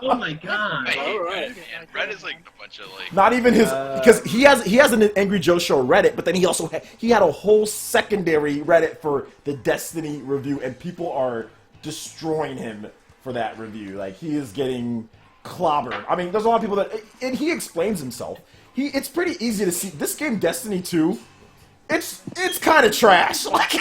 Oh my god! I hate Reddit, man. Reddit is like a bunch of like. Not even his, because he has an Angry Joe Show Reddit, but then he also had a whole secondary Reddit for the Destiny review, and people are destroying him for that review. Like, he is getting clobbered. I mean, there's a lot of people that, and he explains himself. It's pretty easy to see this game, Destiny 2. It's kind of trash. Like,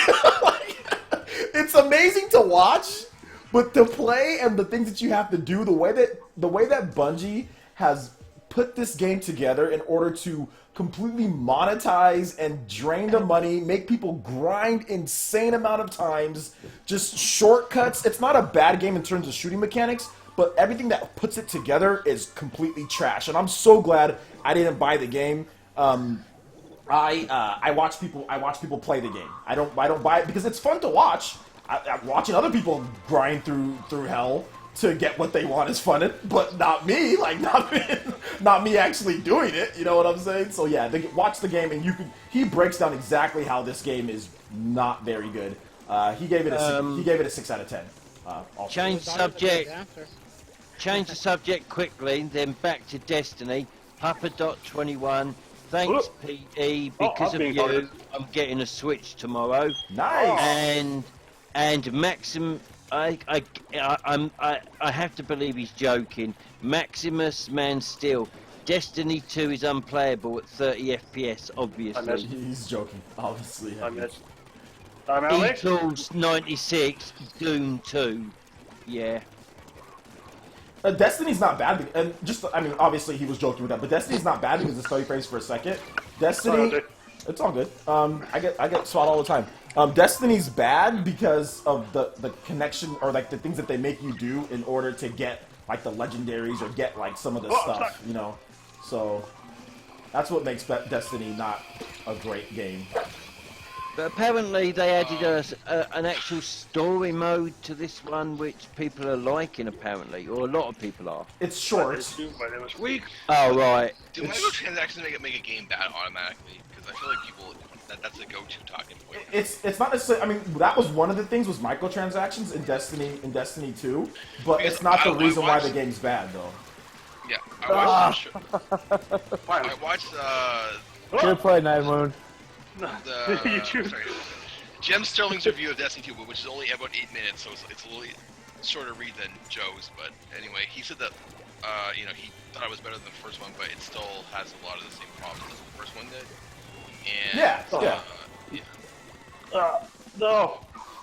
it's amazing to watch. But to play and the things that you have to do, the way that Bungie has put this game together in order to completely monetize and drain the money, make people grind insane amount of times, just shortcuts. It's not a bad game in terms of shooting mechanics, but everything that puts it together is completely trash. And I'm so glad I didn't buy the game. I watch people play the game. I don't buy it because it's fun to watch. I'm watching other people grind through hell to get what they want is fun, but not me. Like, not me actually doing it. You know what I'm saying? So yeah, watch the game, and he breaks down exactly how this game is not very good. He gave it a 6 out of 10. Change the subject quickly, then back to Destiny. Papa.21. Thanks, PE. Because of you, I'm getting a Switch tomorrow. Nice. And Maxim, I have to believe he's joking. Maximus Man Steel. Destiny 2 is unplayable at 30 FPS, obviously. He's joking, obviously. Beatles 96, Doom 2. Yeah. Destiny's not bad, and obviously he was joking with that, but Destiny's not bad because it's study praise for a second. Destiny, it's all good. I get swat all the time. Destiny's bad because of the connection, or like the things that they make you do in order to get like the legendaries or get like some of the stuff, you know. So that's what makes Destiny not a great game. But apparently they added an actual story mode to this one, which people are liking apparently, or a lot of people are. It's short. Oh right. Do microtransactions make a game bad automatically? Because I feel like people that's a go-to talking point. It's not necessarily. I mean, that was one of the things was microtransactions in Destiny 2, but Because it's not the reason why the game's bad though. Yeah, I watched. Good play, Night Moon. Jem Sterling's review of Destiny 2, which is only about 8 minutes, so it's a little shorter read than Joe's. But anyway, he said that he thought it was better than the first one, but it still has a lot of the same problems as the first one did. And, no.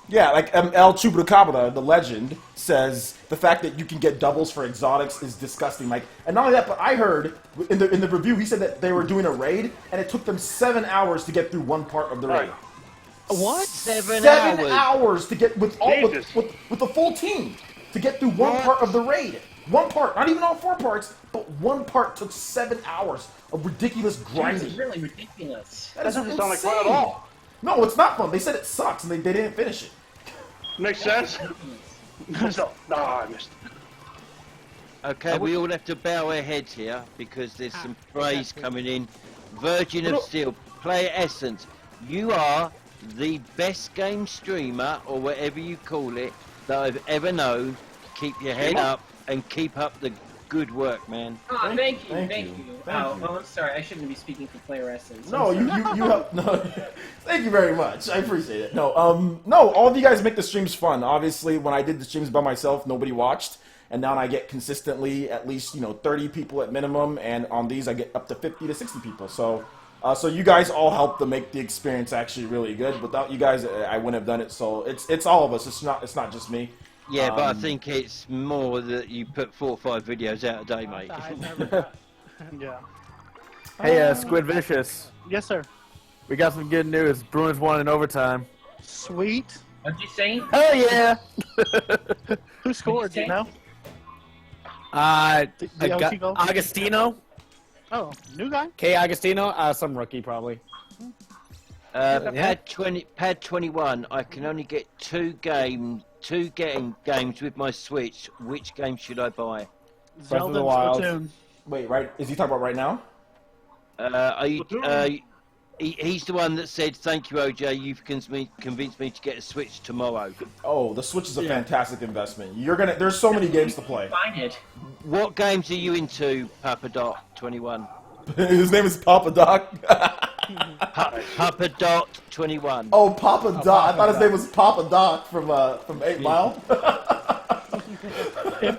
Yeah, like El Chupacabra, the legend, says the fact that you can get doubles for exotics is disgusting. Like, and not only that, but I heard in the review he said that they were doing a raid and it took them 7 hours to get through one part of the raid. What? 7 hours to get with the full team to get through one part of the raid. One part, not even all 4 parts, but one part took 7 hours of ridiculous grinding. This is really ridiculous. That doesn't sound like fun at all. No, it's not fun. They said it sucks and they didn't finish it. Makes sense. No, I missed. Okay, we all have to bow our heads here because there's some praise coming in. Virgin of Steel, PlayerEssence, you are the best game streamer, or whatever you call it, that I've ever known. Keep your head up and keep up the good work, man. Oh, thank you. Thank you. Oh, I'm sorry. I shouldn't be speaking for PlayerEssence. No, you help. No, thank you very much. I appreciate it. No, no, all of you guys make the streams fun. Obviously, when I did the streams by myself, nobody watched, and now I get consistently at least 30 people at minimum, and on these I get up to 50 to 60 people. So, so you guys all help to make the experience actually really good. Without you guys, I wouldn't have done it. So it's all of us. It's not just me. Yeah, but I think it's more that you put 4 or 5 videos out a day, mate. Yeah. Hey, Squid Vicious. Yes, sir. We got some good news. Bruins won in overtime. Sweet. What'd you say? Hell yeah! Who scored? Do you know? The OT goal? Agostino. Oh, new guy? K. Agostino. Some rookie probably. Pad 21. I can only get 2 games with my Switch. Which game should I buy? Zelda the Wild. Splatoon. Wait, right? Is he talking about right now? He's the one that said, "Thank you, OJ. You've convinced me to get a Switch tomorrow." Oh, the Switch is a fantastic investment. There's so many games to play. Find it. What games are you into, Papa Dot 21? His name is Papa Doc. Papa Dot 21. Oh, Papa Doc. I thought his name was Papa Doc from 8 Mile.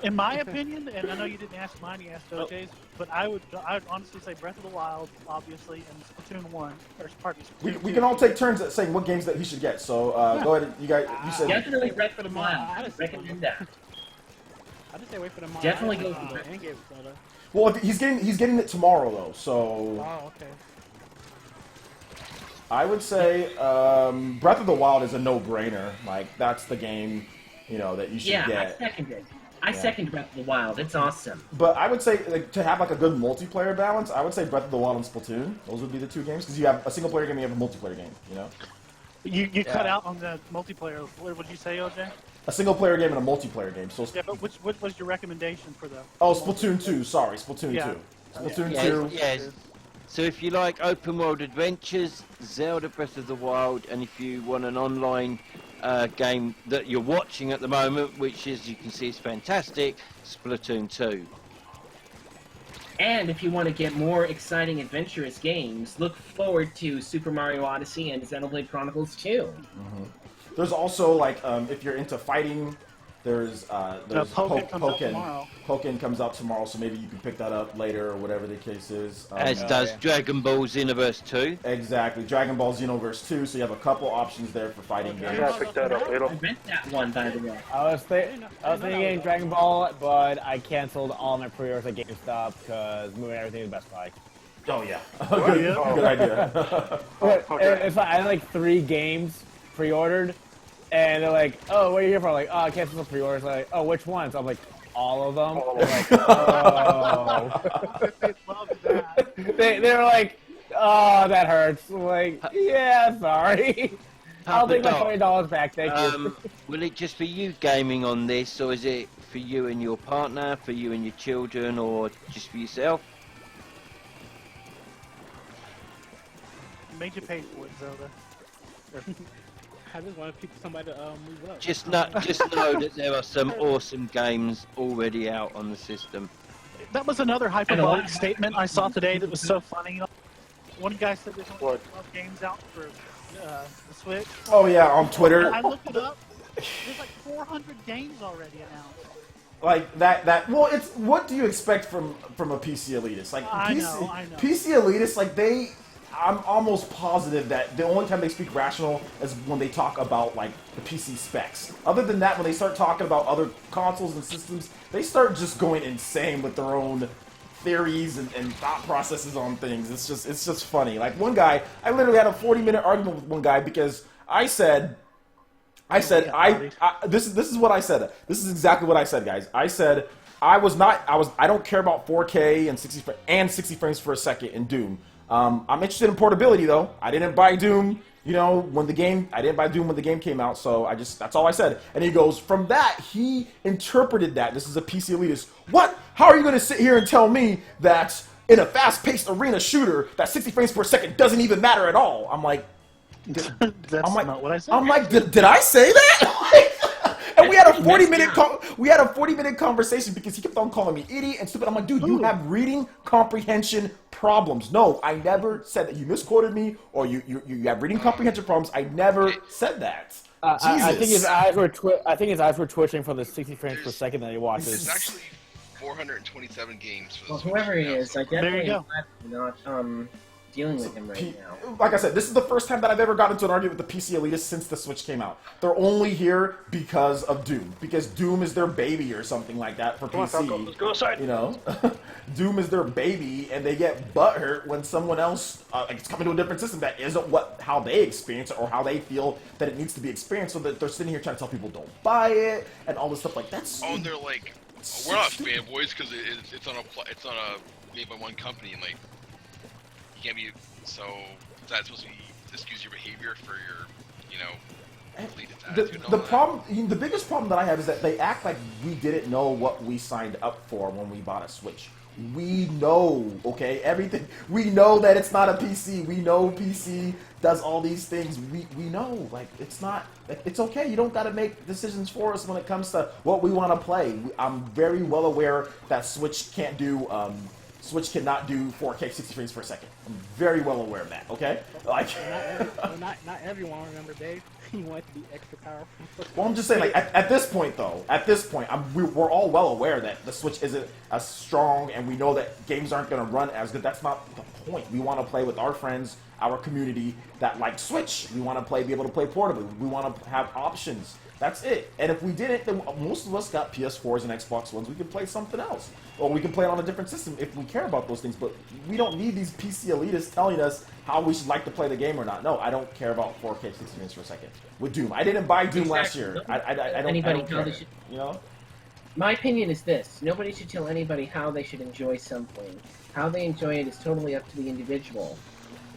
In my opinion, and I know you didn't ask mine, you asked OJ's, but I would honestly say Breath of the Wild, obviously, and Splatoon 1. Or pardon me, Splatoon We can all take turns at saying what games that he should get. So go ahead, you guys. You said Definitely Breath of the Wild. I recommend that. I just say wait for the Definitely go for and get Zelda. well, he's getting it tomorrow though. So Oh, okay. I would say Breath of the Wild is a no-brainer. Like that's the game, that you should Yeah, get. I second it. I second Breath of the Wild. It's awesome. But I would say to have like a good multiplayer balance, I would say Breath of the Wild and Splatoon. Those would be the 2 games because you have a single player game, and you have a multiplayer game. You cut out on the multiplayer. What would you say, OJ? A single player game and a multiplayer game. So Yeah, but what was your recommendation for the? Splatoon 2. Sorry, Splatoon 2. Splatoon 2. Yes. So if you like open world adventures, Zelda Breath of the Wild, and if you want an online game that you're watching at the moment, which as you can see is fantastic, Splatoon 2. And if you want to get more exciting, adventurous games, look forward to Super Mario Odyssey and Xenoblade Chronicles 2. There's also like if you're into fighting, there's Pokken comes out tomorrow. Pokken comes out tomorrow, so maybe you can pick that up later or whatever the case is. As does Dragon Ball Xenoverse 2. Exactly, Dragon Ball Xenoverse 2. So you have a couple options there for fighting games. Yeah, pick that up. I rent that one, by the way. I was thinking Dragon Ball, but I canceled all my pre-orders at GameStop because moving everything to Best Buy. Oh yeah, good idea. It's like, I had like 3 games pre-ordered, and they're like, "Oh, what are you here for?" I'm like, "Oh, I canceled the pre-orders." They're like, "Oh, which ones?" I'm like, "All of them." They're like, "Oh." They love that. they were like, "Oh, that hurts." I'm like, "Yeah, sorry. I'll take my $20 back, thank you." Will it just be you gaming on this, or is it for you and your partner, for you and your children, or just for yourself? Made you pay for it, Zelda. I just want to pick somebody to move up. Just know that there are some awesome games already out on the system. That was another hyperbolic statement I saw today that was so funny. One guy said there's only 12 games out for the Switch. Oh yeah, on Twitter. I looked it up. There's like 400 games already announced. Like that. Well, it's what do you expect from a PC elitist? Like I PC, know. PC elitists, like they. I'm almost positive that the only time they speak rational is when they talk about like the PC specs. Other than that, when they start talking about other consoles and systems, they start just going insane with their own theories and thought processes on things. It's just funny. Like one guy, I literally had a 40-minute argument with one guy because I said this is what I said. This is exactly what I said, guys. I said I don't care about 4K and 60 frames per second in Doom. I'm interested in portability though. I didn't buy Doom, when the game came out, so that's all I said. And he goes, from that, he interpreted that, this is a PC elitist, what? How are you going to sit here and tell me that in a fast-paced arena shooter, that 60 frames per second doesn't even matter at all. I'm like, That's I'm like, not what I said. I'm like, did I say that? And we had a 40-minute conversation because he kept on calling me idiot and stupid. I'm like, dude, you have reading comprehension problems. No, I never said that. You misquoted me, or you have reading comprehension problems. I never said that. I think his eyes were twitching from the 60 frames per second that he watches. There's actually 427 games for Well, this. whoever he is, I definitely go. am not dealing with him right now. Like I said, this is the first time that I've ever gotten into an argument with the PC elitists since the Switch came out. They're only here because of Doom. Because Doom is their baby or something like that for PC. Let's go outside. You know? Doom is their baby, and they get butthurt when someone else is coming to a different system that isn't how they experience it or how they feel that it needs to be experienced, so that they're sitting here trying to tell people don't buy it and all this stuff like that. Oh, and they're like, we're not fanboys because it's on a made by one company, and like you can't be. So that's supposed to be excuse your behavior for your, you know, elitist attitude. The problem, the biggest problem that I have is that they act like we didn't know what we signed up for when we bought a Switch. We know, okay, everything. We know that it's not a PC. We know PC does all these things. We know, like, it's not, it's okay. You don't got to make decisions for us when it comes to what we want to play. I'm very well aware that Switch can't do, Switch cannot do 4K 60 frames per second. I'm very well aware of that, okay? Like, not everyone, remember, Dave? You want it to be extra powerful. well, I'm just saying, like, at this point, though, we're all well aware that the Switch isn't as strong, and we know that games aren't going to run as good. That's not the point. We want to play with our friends, our community that like Switch. We want to be able to play portably. We want to have options. That's it. And if we didn't, then most of us got PS4s and Xbox Ones. We could play something else. Or we can play it on a different system if we care about those things. But we don't need these PC elitists telling us how we should like to play the game or not. No, I don't care about 4K 60 frames per second. With Doom. I didn't buy Doom last year. I don't care. You know? My opinion is this. Nobody should tell anybody how they should enjoy something. How they enjoy it is totally up to the individual.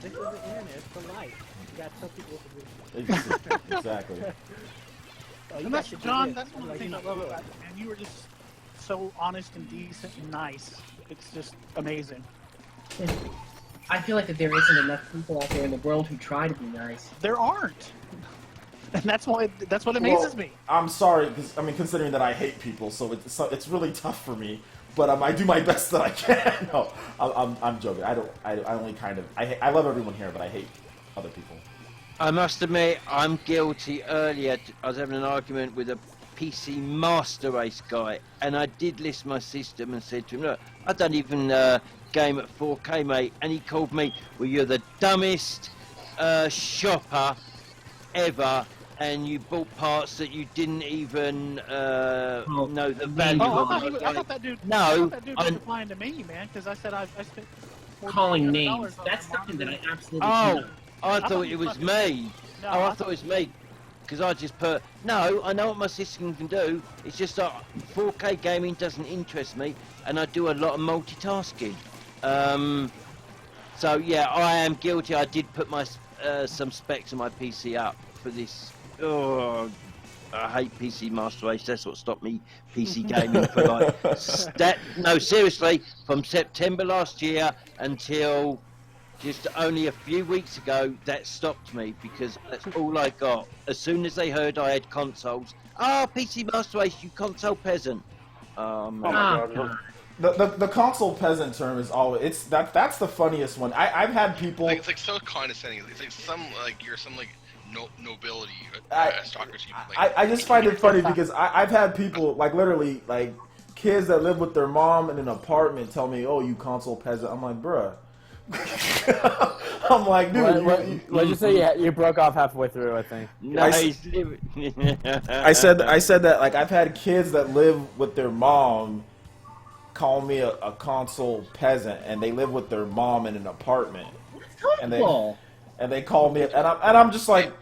This is the internet. It's for life. You gotta tell people what to do. Exactly. And that's, John, that's one of the things I love about it, man. You were just so honest and decent and nice. It's just amazing. I feel like that there isn't enough people out there in the world who try to be nice. There aren't. And that's what amazes me. I'm sorry, because I mean, considering that I hate people, so it's really tough for me. But I do my best that I can. No, I'm joking. I only kind of I love everyone here, but I hate other people. I must admit, I'm guilty. Earlier, I was having an argument with a PC Master Race guy, and I did list my system and said to him, look, I don't even game at 4K, mate. And he called me, well, you're the dumbest shopper ever, and you bought parts that you didn't even know the value of. I thought that dude was replying to me, man, because I said I spent calling names. That's something that I absolutely do. I thought it was me. No, I thought it was me. Because I just put, no, I know what my system can do. It's just that 4K gaming doesn't interest me, and I do a lot of multitasking. So yeah, I am guilty. I did put my some specs on my PC up for this. Oh, I hate PC Master Race. That's what stopped me PC gaming for like no, seriously, from September last year until just only a few weeks ago, that stopped me because that's all I got. As soon as they heard I had consoles, PC Master Race, you console peasant. Oh man. Oh my God. The console peasant term is always that's the funniest one. I've had people. Like, it's like so condescending. It's like you're some nobility, aristocracy. I just find it funny because I've had people like literally like kids that live with their mom in an apartment tell me, "Oh, you console peasant." I'm like, bruh. I'm like, dude. What'd you say? Yeah, you broke off halfway through, I think. I said that like I've had kids that live with their mom call me a console peasant, and they live with their mom in an apartment, and they call me, and I'm just like,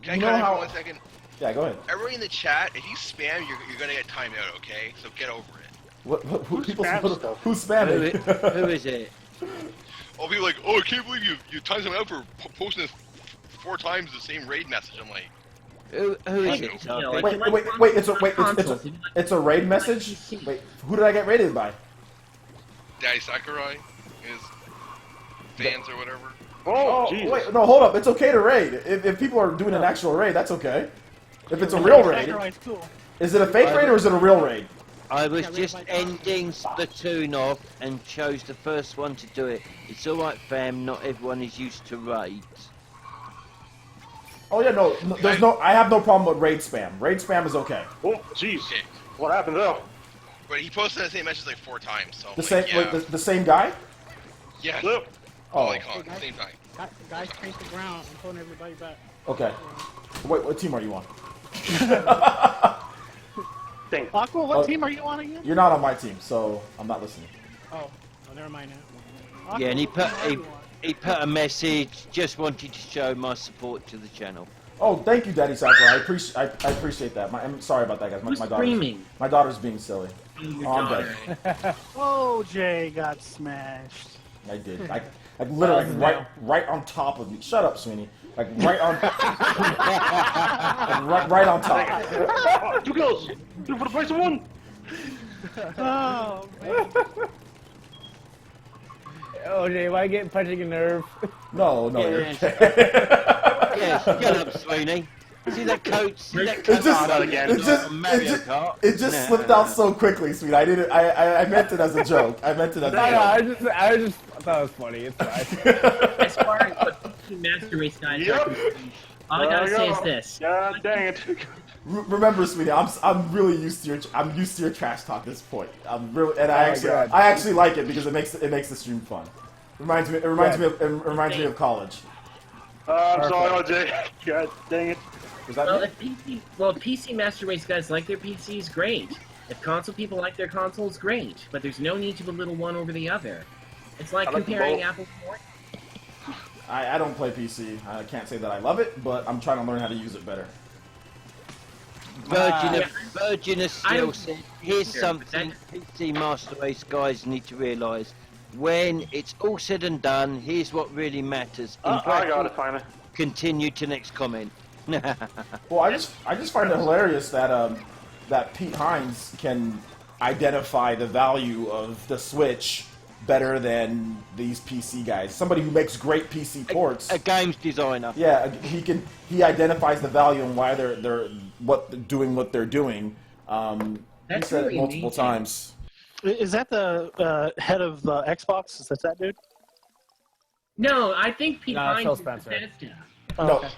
can I cut in for 1 second? Yeah, go ahead. Everybody in the chat, if you spam, you're gonna get timed out. Okay, so get over it. Who's spamming? Who is it? Oh, people are like, oh, I can't believe you timed someone out for posting this 4 times the same raid message. I'm like, who is it? It's a raid message. Wait, who did I get raided by? Daddy Sakurai. his fans or whatever. Oh, Oh, Jesus. wait, no, hold up. It's okay to raid. If people are doing an actual raid, that's okay. If it's a real raid, Sakurai's cool. is it a fake raid or is it a real raid? I was just ending Splatoon off and chose the first one to do it. It's alright, fam, not everyone is used to raids. Oh yeah, no, there's no. I have no problem with raid spam. Raid spam is okay. Oh, jeez. Okay. What happened though? But he posted the same message like 4 times, so I'm The like, same, yeah. wait, the same guy. Yeah. Look. Oh, Like, at the same time. Guys, paint the ground. I'm pulling everybody back. okay. Wait, what team are you on? Dang. Aqua, what Oh. team are you on again? You're not on my team, so I'm not listening. Oh, never mind now. Aqua, Yeah, and he what put team are you on? he put a message, just wanted to show my support to the channel. Oh, thank you, Daddy Sakura. I appreciate that. I'm sorry about that, guys. Who's My screaming? my daughter's being silly. Your Oh, I'm daughter. dead. Oh, Jay got smashed. I did. Like literally right on top of me. Shut up, Sweeney. Like right on, right on top. Oh, 2 kills. 2 for the price of 1. Oh, man. Oh, Jay, why get punching a nerve? No, you're Yeah. okay. Yeah, get up, Sweeney. See that coach? See that It coach? just, not again. it just, on Mario it just, Kart? it just Nah. slipped out so quickly, sweet. I didn't. I meant it as a joke. I meant it as a joke. I thought it was funny. It's fine. As far as what Team Master Race guys Yep. are concerned, all I gotta say is this. God dang it. Remember, sweetie, I'm really used to your trash talk at this point. I'm really, and Oh, God. I actually like it because it makes the stream fun. It reminds me of college. I'm sorry, OJ. God dang it. Was that Well, me? if PC Master Race guys like their PCs, great. If console people like their consoles, great. But there's no need to belittle one over the other. It's like I like them comparing both. apples and oranges. I don't play PC. I can't say that I love it, but I'm trying to learn how to use it better. Virgin of I Steel don't- said, here's Sure, something PC Master Race guys need to realise. When it's all said and done, here's what really matters. In I brackets, got it finally. continue to next comment. Well, I just find it hilarious that that Pete Hines can identify the value of the Switch better than these PC guys. Somebody who makes great PC ports. A games designer. Yeah, he identifies the value and why they're doing what they're doing. He That's said really it multiple amazing. times. Is that the head of Xbox? Is that dude? No, I think Pete No, it's Phil Hines is Spencer. Bethesda. Oh, No, okay.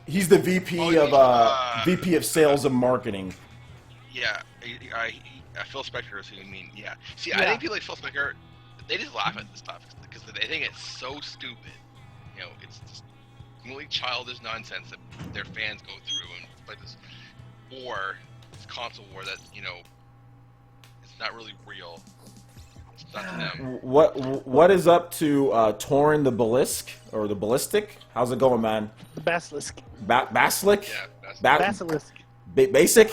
he's the VP of VP of Sales and Marketing. Yeah, I Phil Spector is who you mean. Yeah. See, I Yeah. think people like Phil Spector, they just laugh at this stuff because they think it's so stupid. You know, it's just really childish nonsense that their fans go through and like this war, this console war that it's not really real. It's not to them. What is up to Torin the Ballistic? How's it going, man? Basilisk. Basilisk? Yeah, that's Basilisk. Basic?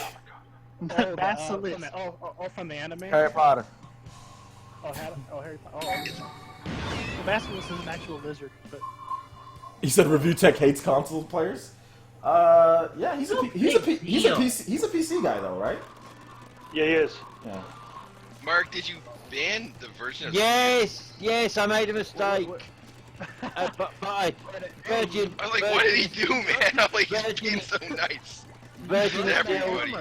Basilisk. From the anime. Harry Potter. Harry Potter. The basilisk is an actual lizard, but He said Review Tech hates console players. Yeah, he's a PC guy though, right? Yeah, he is. Yeah. Mark, did you ban the version of Yes, I made a mistake. But Virgin. I was like, what did he do, man? I'm like, he's Virgin- being so nice. Virgin of Steel. Everybody.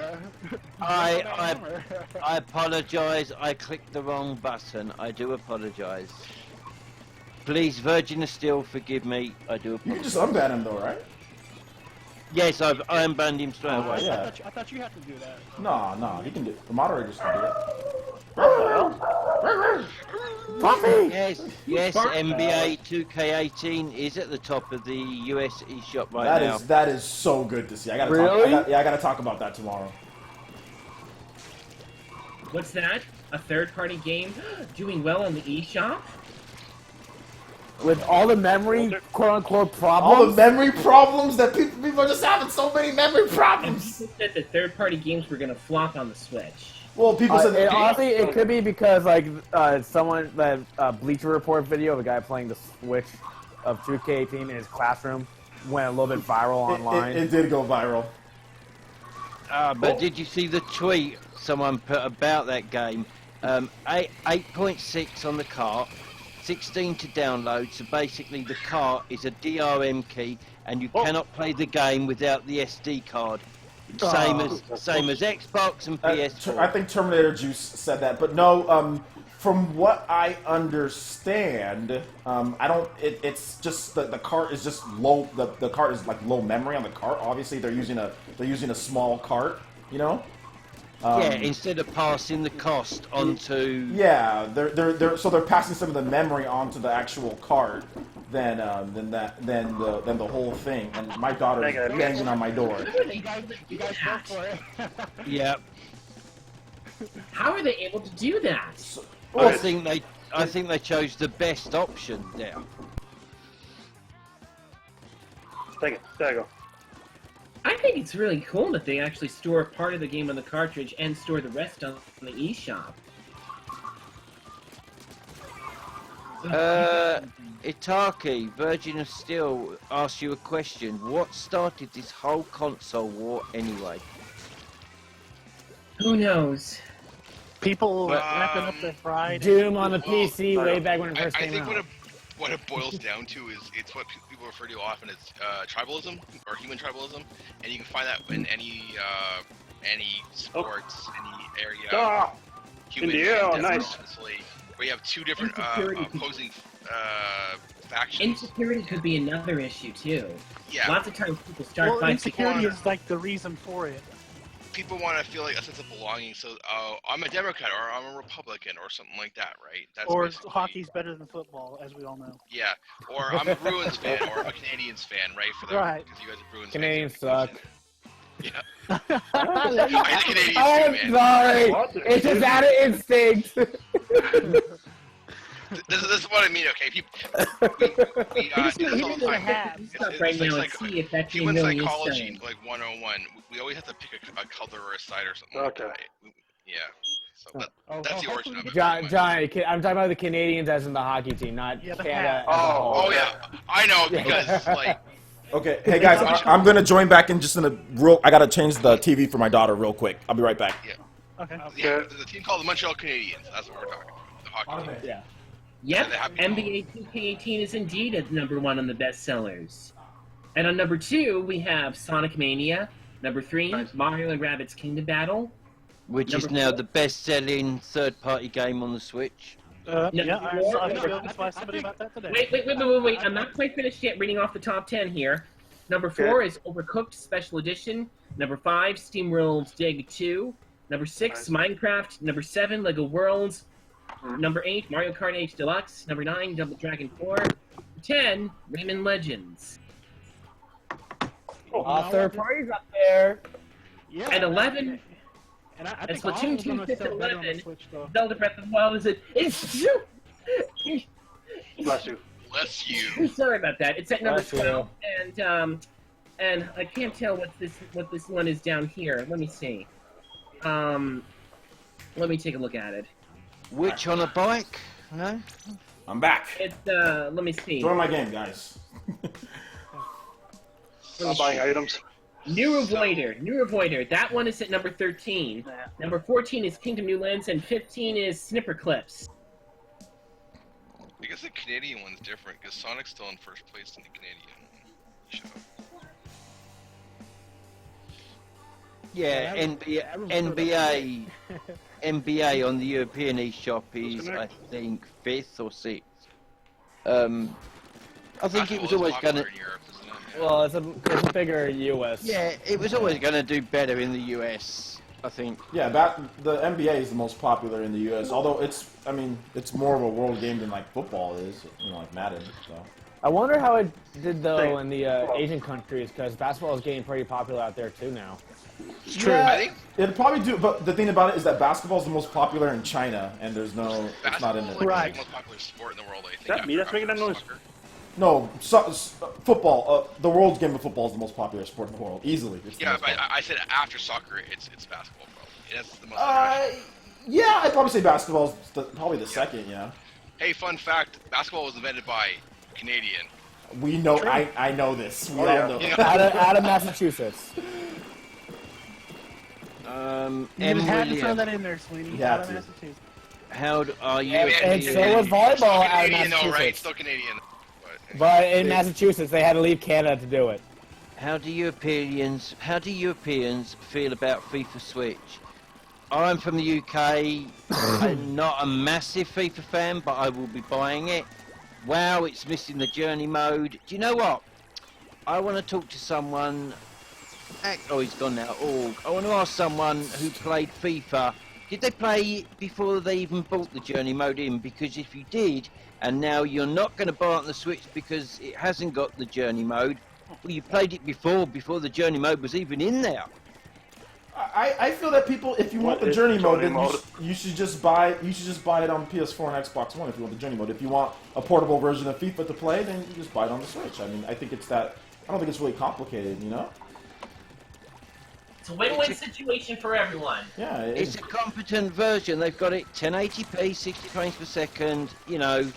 I apologise. I clicked the wrong button. I do apologise. Please, Virgin of Steel, forgive me. I do You can apologise. just unban him though, right? Yes, I unbanned him straight away. yeah. I thought you had to do that. No, he can do. The moderators can do it. Yes, NBA 2K18 is at the top of the US eShop right now. That is so good to see. I gotta Really? talk. I gotta talk about that tomorrow. What's that? A third-party game doing well on the eShop? With all the memory, quote-unquote, problems. All the memory problems that people are just having so many memory problems. People said that third-party games were gonna flop on the Switch. Well, people said Honestly, it could be because someone that Bleacher Report video of a guy playing the Switch of 2K18 in his classroom went a little bit viral online. it did go viral. But did you see the tweet someone put about that game? 8.6 on the cart, 16 to download. So basically, the cart is a DRM key, and you cannot play the game without the SD card. Same as Xbox and PS4. I think Terminator Juice said that, but no. From what I understand, I don't. It's just the cart is just low. The cart is like low memory on the cart. Obviously, they're using a small cart. You know. Yeah, instead of passing the cost onto. Yeah, they're passing some of the memory onto the actual cart than the whole thing. And my daughter is banging on my door. You guys go for it. Yeah. How are they able to do that? I think they chose the best option there. Take it. There you go. I think it's really cool that they actually store part of the game on the cartridge and store the rest on the eShop. Itaki, Virgin of Steel, asks you a question. What started this whole console war anyway? Who knows? People wrapping up their pride. Doom on the PC way back when it first I came think out. what it boils down to is it's what people refer to often as tribalism or human tribalism, and you can find that in any sports, any area. Human nice. Honestly, where you have two different opposing factions. Insecurity could be another issue too. Yeah. Lots of times people start Well, fighting. insecurity is like the reason for it. People want to feel like a sense of belonging, so I'm a Democrat or I'm a Republican or something like that, right? That's Or basically- hockey's better than football, as we all know. Yeah, or I'm a Bruins fan or I'm a Canadians fan, right? For the Right. because you guys are Bruins Canadians fans. suck. Yeah. I hate the Canadians I'm too, man. sorry. It's just out of instinct. This is what I mean, okay? People, we do this all the time. Stop right now and see if that's human really is psychology, so. like 101. We always have to pick a color or a side or something like that. Yeah. So that's the origin of it. Johnny, I'm talking about the Canadians as in the hockey team, not Yeah, the Canada. hat. Oh yeah, I know because like. Okay, hey guys, I'm gonna join back in just in a real. I gotta change the TV for my daughter real quick. I'll be right back. Yeah. Okay. Yeah, there's a team called the Montreal Canadiens. That's what we're talking about. The hockey team. Yeah. Yep, Yeah, NBA 2K18 is indeed at number 1 on the bestsellers. And on number 2, we have Sonic Mania. Number 3, Mario and Rabbids Kingdom Battle. Which is now the best-selling third-party game on the Switch. Yeah, I saw this by somebody about that today. Wait. I'm not quite finished yet reading off the top 10 here. Number 4 is Overcooked Special Edition. Number 5, SteamWorld Dig 2. Number 6, Minecraft. Number 7, LEGO Worlds. Number 8, Mario Kart 8 Deluxe. Number 9, Double Dragon 4. 10, Rayman Legends. Third parties up there. Yeah. And 11, And I and think all Splatoon of them 2 are fifth still at better on the 11, Switch, though. Zelda Breath of the Wild is it's Bless you. Bless you. Sorry about that. It's at number Bless you. 12, and I can't tell what this one is down here. Let me see. Let me take a look at it. Which on a bike? No? I'm back. It's let me see. Join my game, guys. I'm buying items. New Avoider. That one is at number 13. Number 14 is Kingdom New Lands, and 15 is Snipper Clips. I guess the Canadian one's different because Sonic's still in first place in the Canadian show. Yeah, NBA on the European eShop is, I think, 5th or 6th. I think it was always going to... Well, it's a bigger US. Yeah, it was always going to do better in the US, I think. Yeah, the NBA is the most popular in the US. Although it's more of a world game than like football is, like Madden. So. I wonder how it did though in the Asian countries, because basketball is getting pretty popular out there too now. It's true. Yeah, it'll probably do, but the thing about it is that basketball is the most popular in China, and it's not in it. Right. The most popular sport in the world, I think. Is that me that's making that noise? No, football. The world's game of football is the most popular sport in the world, easily. Yeah, but I said after soccer, it's basketball, probably. That's the most. Yeah, I'd probably say basketball is probably the second. Yeah. Hey, fun fact: basketball was invented by a Canadian. We know. I know this. We all know. Out of Massachusetts. You just had to throw that in there, Sweeney. Yeah, Out of Massachusetts. How are you? And so was volleyball out in Canadian, though, right? Massachusetts. Still Canadian. But in Massachusetts, they had to leave Canada to do it. How do Europeans feel about FIFA Switch? I'm from the UK. I'm not a massive FIFA fan, but I will be buying it. Wow, it's missing the journey mode. Do you know what? I want to talk to someone. Oh, he's gone now. Oh, I want to ask someone who played FIFA. Did they play it before they even bought the journey mode in? Because if you did, and now you're not going to buy it on the Switch because it hasn't got the journey mode, well, you played it before the journey mode was even in there. I feel that people, if you want the journey mode, then you should just buy it on PS4 and Xbox One if you want the journey mode. If you want a portable version of FIFA to play, then you just buy it on the Switch. I mean, I think it's that. I don't think it's really complicated, you know. It's a win-win situation for everyone. Yeah, it's a competent version. They've got it 1080p, 60 frames per second. You know.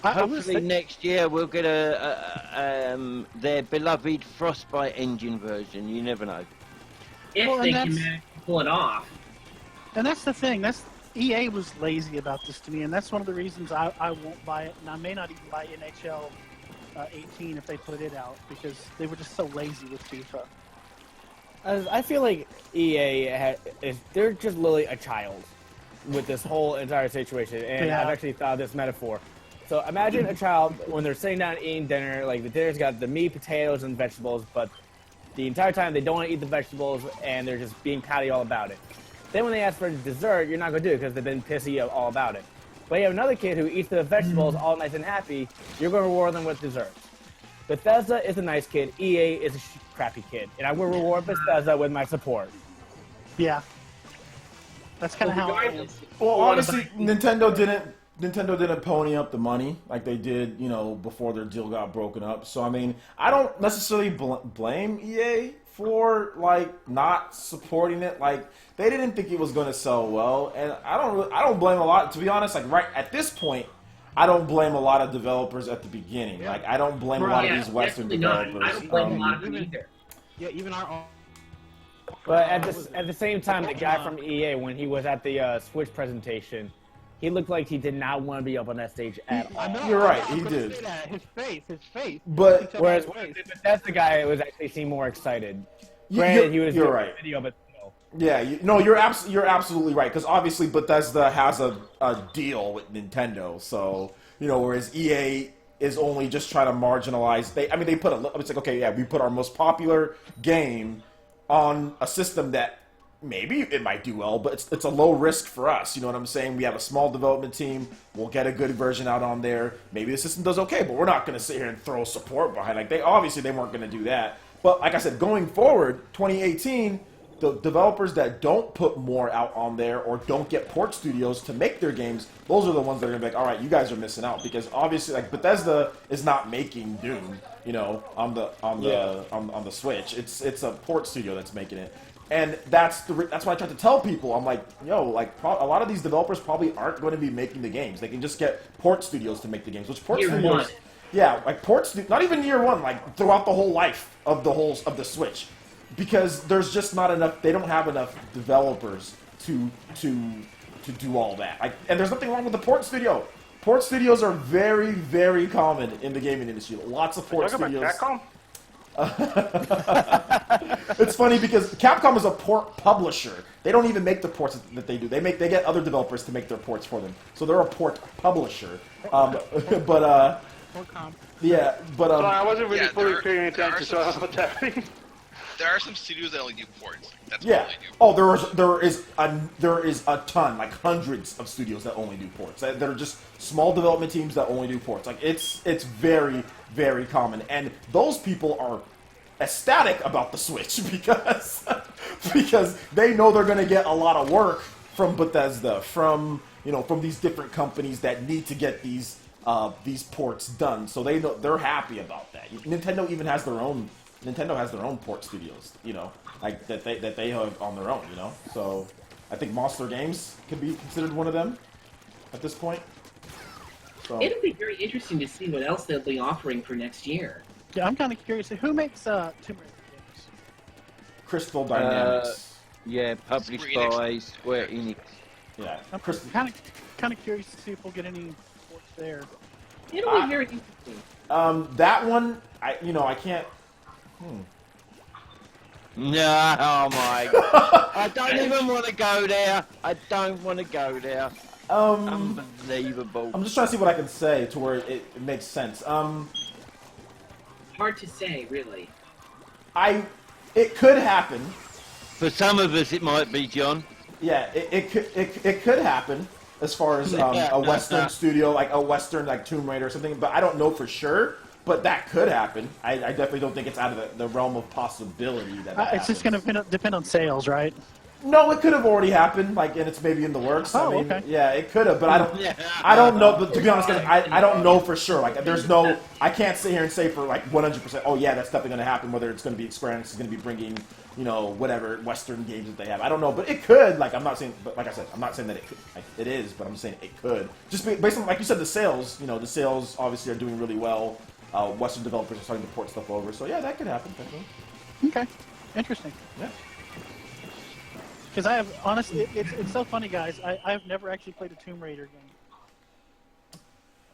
Hopefully next year we'll get their beloved Frostbite engine version. You never know. If they can pull it off. And that's the thing. EA was lazy about this to me, and that's one of the reasons I won't buy it, and I may not even buy NHL 18 if they put it out, because they were just so lazy with FIFA. I feel like EA they're just literally a child with this whole entire situation, and I've actually thought of this metaphor. So imagine a child when they're sitting down eating dinner, like the dinner's got the meat, potatoes, and vegetables, but the entire time they don't want to eat the vegetables, and they're just being catty all about it. Then when they ask for dessert, you're not going to do it because they've been pissy all about it. But you have another kid who eats the vegetables all nice and happy, you're going to reward them with desserts. Bethesda is a nice kid, EA is a crappy kid, and I will reward Bethesda with my support. Yeah. That's kind of how I am. Well, honestly, Nintendo didn't pony up the money like they did, you know, before their deal got broken up. So I mean, I don't necessarily blame EA for like not supporting it. Like they didn't think it was going to sell well, and I don't blame a lot. To be honest, like right at this point, I don't blame a lot of developers at the beginning. Yeah. Like I don't blame a lot of these Western developers. I don't blame a lot of them either. Yeah, even our own. But at the same time, the guy from EA, when he was at the Switch presentation, he looked like he did not want to be up on that stage at all. You're right, he did. His face. But whereas that's the guy who was actually seemed more excited. Granted, he was you're right. Video, but still. Yeah, you're absolutely right, because obviously Bethesda has a deal with Nintendo, so you know, whereas EA is only just trying to marginalize. They put it's like, okay, yeah, we put our most popular game on a system that maybe it might do well, but it's a low risk for us. You know what I'm saying? We have a small development team. We'll get a good version out on there. Maybe the system does okay, but we're not going to sit here and throw support behind. Like they weren't going to do that. But like I said, going forward, 2018, the developers that don't put more out on there or don't get port studios to make their games, those are the ones that are going to be like, all right, you guys are missing out, because obviously, like Bethesda is not making Doom, you know, on the Switch. It's a port studio that's making it. And that's why I try to tell people. I'm like, yo, like a lot of these developers probably aren't going to be making the games. They can just get port studios to make the games. Which port studios? Yeah, like not even year one. Like throughout the whole life of the Switch, because there's just not enough. They don't have enough developers to do all that. Like, and there's nothing wrong with the port studio. Port studios are very, very common in the gaming industry. Lots of port studios. Capcom? It's funny because Capcom is a port publisher. They don't even make the ports that they do. They get other developers to make their ports for them. So they're a port publisher. Yeah, but so I wasn't really fully paying attention to what's happening. There are some studios that only do ports. That's yeah. All they do. Oh, there is a ton, like hundreds of studios that only do ports. They're just small development teams that only do ports. Like it's very, very common, and those people are ecstatic about the Switch because they know they're going to get a lot of work from Bethesda, from these different companies that need to get these ports done. So they're happy about that. Nintendo even has their own. Nintendo has their own port studios, you know, like that they have on their own, you know. So I think Monster Games could be considered one of them at this point. So it'll be very interesting to see what else they'll be offering for next year. Yeah, I'm kind of curious. Who makes Tomb Raider games? Crystal Dynamics. Yeah, published Square Enix. by Square Enix. Yeah, I'm Crystal. kind of curious to see if we'll get any ports there. It'll be very interesting. That one, I can't. No, oh my god. I don't even want to go there. I don't want to go there. Unbelievable. I'm just trying to see what I can say to where it makes sense. Hard to say, really. It could happen. For some of us, it might be, John. Yeah, it could happen as far as a Western studio, like a Western like Tomb Raider or something. But I don't know for sure. But that could happen. I definitely don't think it's out of the realm of possibility that It's just going to depend on sales, right? No, it could have already happened, like, and it's maybe in the works. Oh, I mean, okay. Yeah, it could have, but I don't know. But to be honest, I don't know for sure. Like, I can't sit here and say for like 100%. Oh yeah, that's definitely going to happen. Whether it's going to be Square Enix is going to be bringing, whatever Western games that they have. I don't know, but it could. Like, I'm not saying, but like I said, I'm not saying that it could. Like, it is, but I'm just saying it could. Just based on, like you said, the sales. The sales obviously are doing really well. Western developers are starting to port stuff over, so yeah, that could happen. Definitely. Okay, interesting. Yeah. Because I have, honestly, it's so funny, guys. I've never actually played a Tomb Raider game.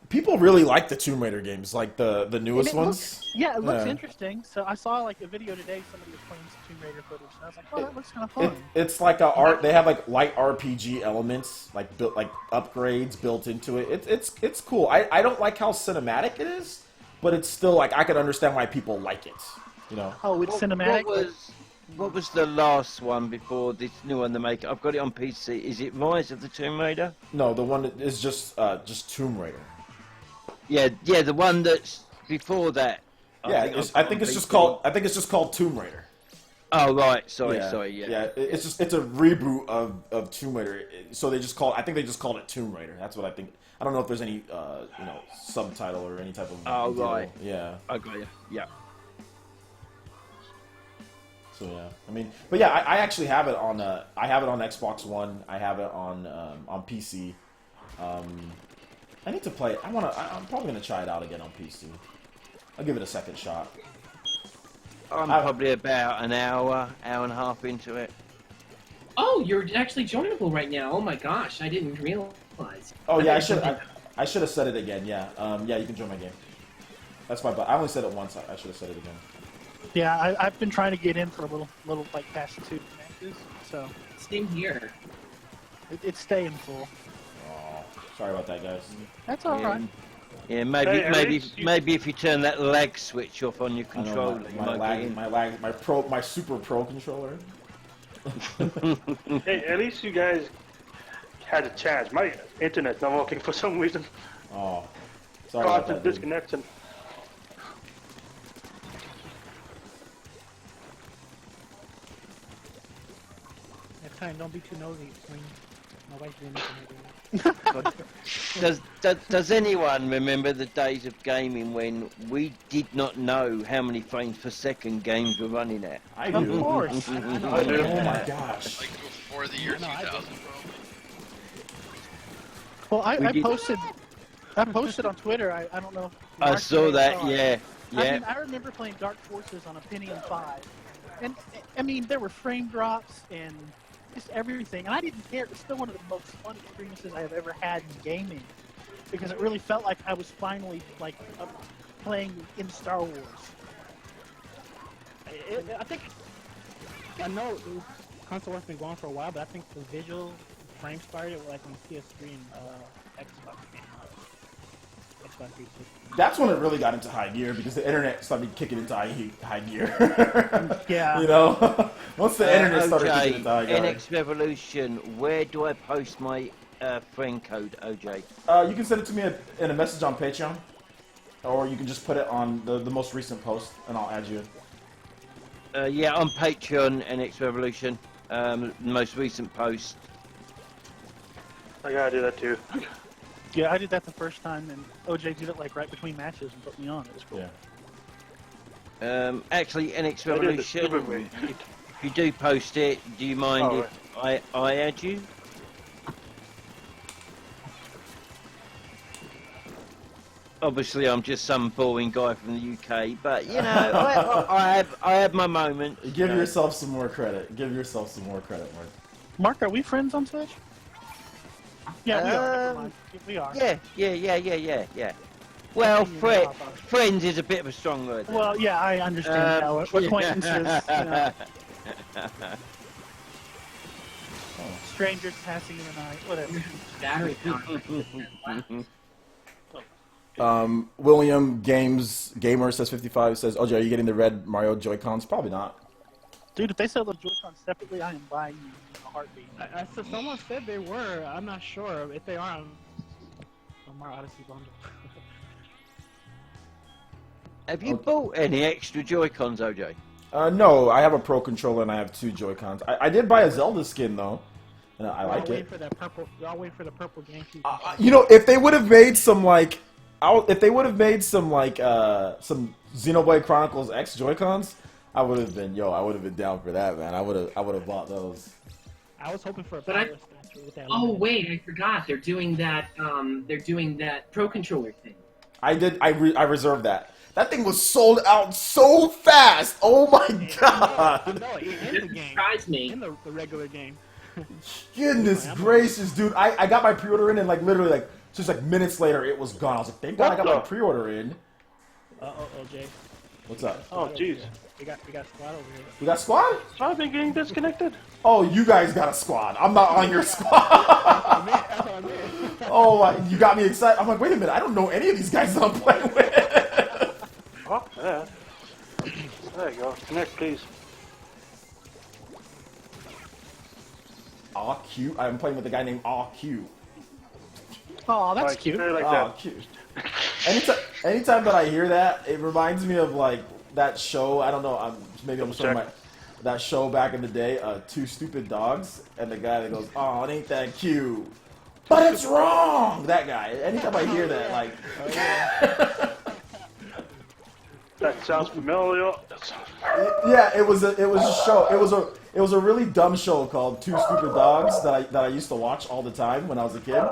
People really like the Tomb Raider games, like the newest ones. It looks interesting. So I saw like a video today. Somebody was playing some Tomb Raider footage, and I was like, "Oh, that looks kind of fun." It's like art. They have like light RPG elements, like built like upgrades built into it. It's cool. I don't like how cinematic it is, but it's still like I can understand why people like it. Oh, it's cinematic. What was the last one before this new one they make? I've got it on PC. Is it Rise of the Tomb Raider? No, the one that is just Tomb Raider. Yeah, the one that's before that. I think it's just called Tomb Raider. Oh right, sorry, yeah. yeah. It's a reboot of Tomb Raider. So they just called it Tomb Raider. That's what I think. I don't know if there's any subtitle or any type of. Oh deal. right. Yeah. I got you. Yeah. So yeah, I mean, but yeah, I actually have it on. I have it on Xbox One. I have it on PC. I need to play. I'm probably gonna try it out again on PC. I'll give it a second shot. I'm probably about an hour and a half into it. Oh, you're actually joinable right now. Oh my gosh, I didn't realize. Oh yeah, I should have said it again. Yeah, yeah, you can join my game. That's my. I only said it once. I should have said it again. Yeah, I've been trying to get in for a little like past 2 matches, so Same here. it's staying full. Oh, sorry about that, guys. That's all right. Yeah, maybe if you turn that lag switch off on your controller, my super pro controller. Hey, at least you guys had a chance. My internet's not working for some reason. Oh, sorry about that. Disconnection. Next time, don't be too nosy. Nobody's doing anything. Does anyone remember the days of gaming when we did not know how many frames per second games were running at? I do. Of course. I do. Oh my gosh. Like before the year 2000, bro. Well, I posted on Twitter. I don't know. If I saw that. it. Yeah. I remember playing Dark Forces on a Pentium 5, and I mean there were frame drops and just everything, and I didn't care. It was still one of the most fun experiences I have ever had in gaming, because it really felt like I was finally like playing in Star Wars. I know console war's been going for a while, but I think the visual frame started like on PS3 and Xbox came out. Xbox 360. That's when it really got into high gear because the internet started kicking into high gear. Yeah. You know, once the internet started kicking into high gear. NX Revolution. Where do I post my friend code, OJ? You can send it to me in a message on Patreon, or you can just put it on the most recent post, and I'll add you. Yeah, on Patreon, NX Revolution. The most recent post. I gotta do that too. Yeah, I did that the first time, and OJ did it like right between matches and put me on. It was cool. Yeah. Actually, NX Revolution. If you do post it, do you mind if I add you? Obviously, I'm just some boring guy from the UK, but you know, I have my moment. Give yourself some more credit. Give yourself some more credit, Mark. Mark, are we friends on Twitch? Yeah, we are. Never mind. We are. Yeah. Well, friends is a bit of a strong word. There. Well, yeah, I understand how acquaintances, you know. Strangers passing in the night, whatever. Battery power. William Gamer says 55 says, "OJ, are you getting the red Mario Joy-Cons?" Probably not. Dude, if they sell those Joy-Cons separately, I am buying you in a heartbeat. Someone said they were. I'm not sure if they are on Mario Odyssey bundle. Have you bought any extra Joy-Cons, OJ? No, I have a Pro Controller and I have 2 Joy-Cons. I did buy a Zelda skin though, and I like it. Y'all wait for the purple GameCube. You know, if they would have made some like, if they would have made some like some Xenoblade Chronicles X Joy-Cons, I would have been down for that, man. I would have bought those. I was hoping for a But with that. Oh wait, I forgot. They're doing that. They're doing that Pro Controller thing. I did. I reserved that. That thing was sold out so fast. Oh my god! No, in the game. Surprised me. In the regular game. Goodness gracious, dude! I got my pre-order in, and like literally like just like minutes later, it was gone. I was like, thank God I got my pre-order in. OJ. What's up? Oh, jeez. We got squad over here. We got squad? So I've been getting disconnected. Oh, you guys got a squad. I'm not on your squad. That's what I mean. Oh, you got me excited. I'm like, wait a minute. I don't know any of these guys that I'm playing with. Oh, yeah. There you go. Connect, please. Aw, cute. I'm playing with a guy named Aw, cute. Oh, that's Alright, cute. keep it like Aw, that. cute. Anytime that I hear that, it reminds me of like that show. I don't know. Maybe I'm showing that show back in the day. 2 Stupid Dogs, and the guy that goes, "Oh, it ain't that cute, but it's wrong." That guy. Anytime I hear that, like, That sounds familiar. yeah, it was a show. It was a really dumb show called 2 Stupid Dogs that I used to watch all the time when I was a kid.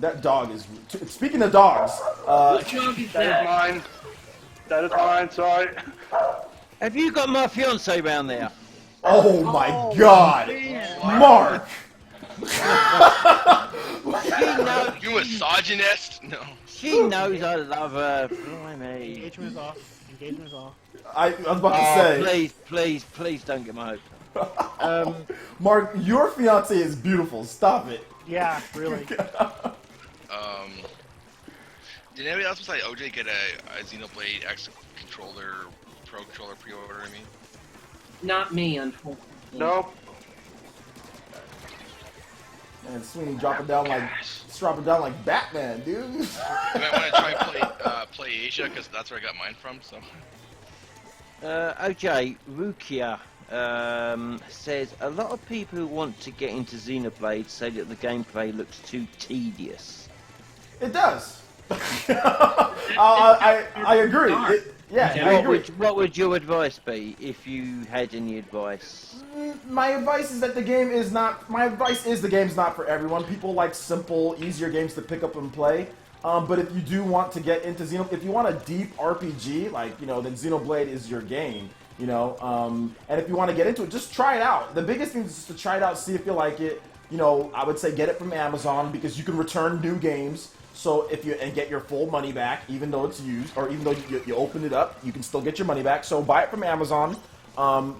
That dog is. Speaking of dogs, What dog is That is mine. That is mine, sorry. Have you got my fiance round there? oh my God, Mark! You misogynist? No. She knows I love her. Blimey. Engagement's off. Engagement's off. I was about to say, Please don't get my hope. Mark, your fiance is beautiful. Stop it. Yeah, really. Did anybody else besides OJ get a Xenoblade X controller, Pro Controller pre-order? I mean, Not me, unfortunately. Nope. Man, Sweeney dropping down like Batman, dude. you might want to try and play Asia because that's where I got mine from. So. OJ Rukia says a lot of people who want to get into Xenoblade say that the gameplay looks too tedious. It does. I agree. I agree. What would your advice be if you had any advice? My advice is that the game is not. My advice is the game's not for everyone. People like simple, easier games to pick up and play. But if you do want to get into if you want a deep RPG, like then Xenoblade is your game. And if you want to get into it, just try it out. The biggest thing is just to try it out, see if you like it. I would say get it from Amazon because you can return new games. So and get your full money back, even though it's used, or even though you open it up, you can still get your money back. So buy it from Amazon,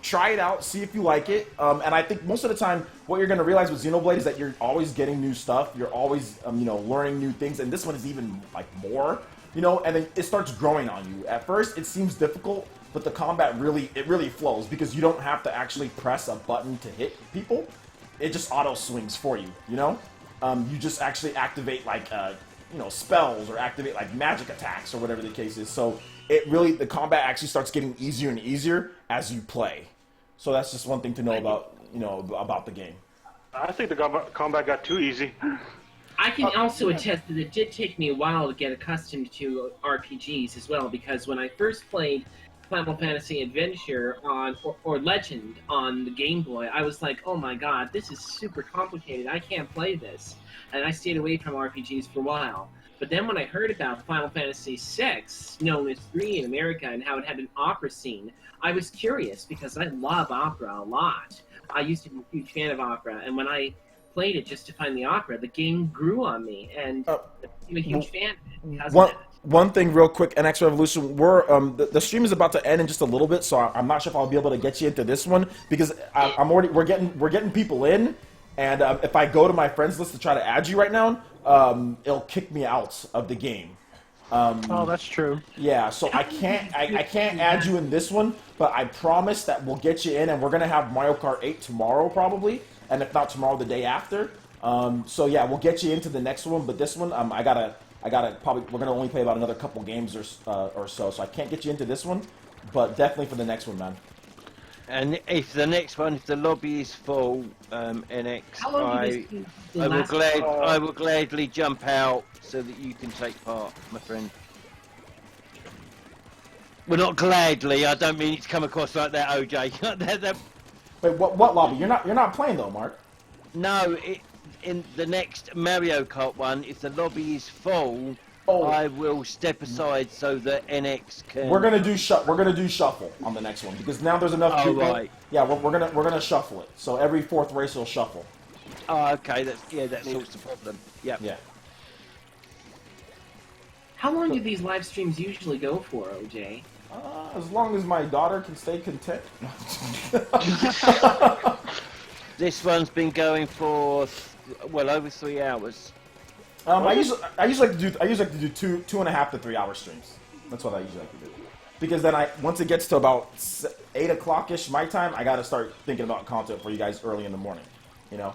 try it out, see if you like it. And I think most of the time, what you're going to realize with Xenoblade is that you're always getting new stuff. You're always, learning new things. And this one is even like more, and then it starts growing on you. At first, it seems difficult, but the combat really flows because you don't have to actually press a button to hit people. It just auto swings for you, You just actually activate like, spells or activate like magic attacks or whatever the case is. So the combat actually starts getting easier and easier as you play. So that's just one thing to know about the game. I think the combat got too easy. I can also attest that it did take me a while to get accustomed to RPGs as well, because when I first played Final Fantasy Adventure or Legend on the Game Boy, I was like, oh my god, this is super complicated. I can't play this. And I stayed away from RPGs for a while. But then when I heard about Final Fantasy VI, known as 3 in America, and how it had an opera scene, I was curious because I love opera a lot. I used to be a huge fan of opera, and when I played it just to find the opera, the game grew on me, and I'm a huge fan of it because of that. One thing real quick, NX Revolution, we're the stream is about to end in just a little bit, so I'm not sure if I'll be able to get you into this one because we're getting people in, and if I go to my friends list to try to add you right now, it'll kick me out of the game. Oh, that's true. Yeah, so I can't add you in this one, but I promise that we'll get you in, and we're gonna have Mario Kart 8 tomorrow probably, and if not tomorrow, the day after. So yeah, we'll get you into the next one, but this one, I gotta probably, we're gonna only play about another couple games or so I can't get you into this one, but definitely for the next one, man. And if the next one, if the lobby is full, NX, I will gladly jump out so that you can take part, my friend. Well, not gladly. I don't mean it to come across like that, OJ. Wait, what lobby? You're not playing though, Mark. No, in the next Mario Kart one, if the lobby is full, I will step aside so that NX can. We're gonna do shuffle on the next one because now there's enough people. Right. Yeah, we're gonna shuffle it. So every fourth race will shuffle. Oh, okay. That solves the problem. Yeah. Yeah. How long do these live streams usually go for, OJ? As long as my daughter can stay content. This one's been going for well over 3 hours. I usually like to do 2.5 to 3 hour streams. That's what I usually like to do. Because then once it gets to about 8 o'clock ish my time, I gotta start thinking about content for you guys early in the morning. You know.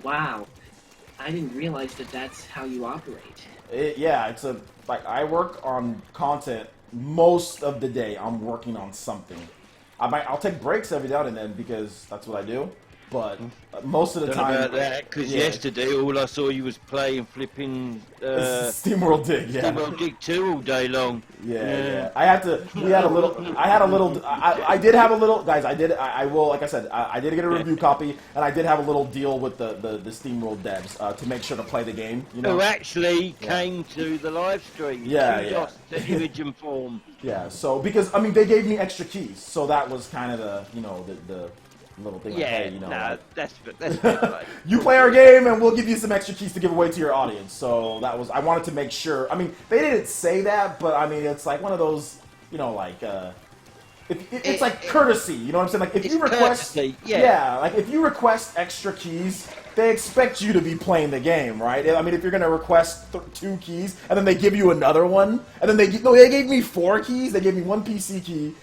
Wow, I didn't realize that that's how you operate. Yeah, it's like I work on content most of the day. I'm working on something. I'll take breaks every now and then because that's what I do. But most of the time, about that because yesterday all I saw you was playing flipping SteamWorld Dig, SteamWorld Dig 2 all day long. Yeah. I did have a little. Guys, I will. Like I said, I did get a review copy, and I did have a little deal with the SteamWorld devs to make sure to play the game. You know, who actually came to the live stream. Yeah. The image and form. Yeah. So because I mean they gave me extra keys, so that was kind of the little thing. Yeah, like, hey, that's right. You play our game, and we'll give you some extra keys to give away to your audience. So that was, I wanted to make sure. I mean, they didn't say that, but I mean, it's like one of those, like, it's like courtesy. You know what I'm saying? Like, if you request, courtesy, like if you request extra keys, they expect you to be playing the game, right? I mean, if you're gonna request 2 keys, and then they give you another one, and then they gave me 4 keys. They gave me 1 PC key.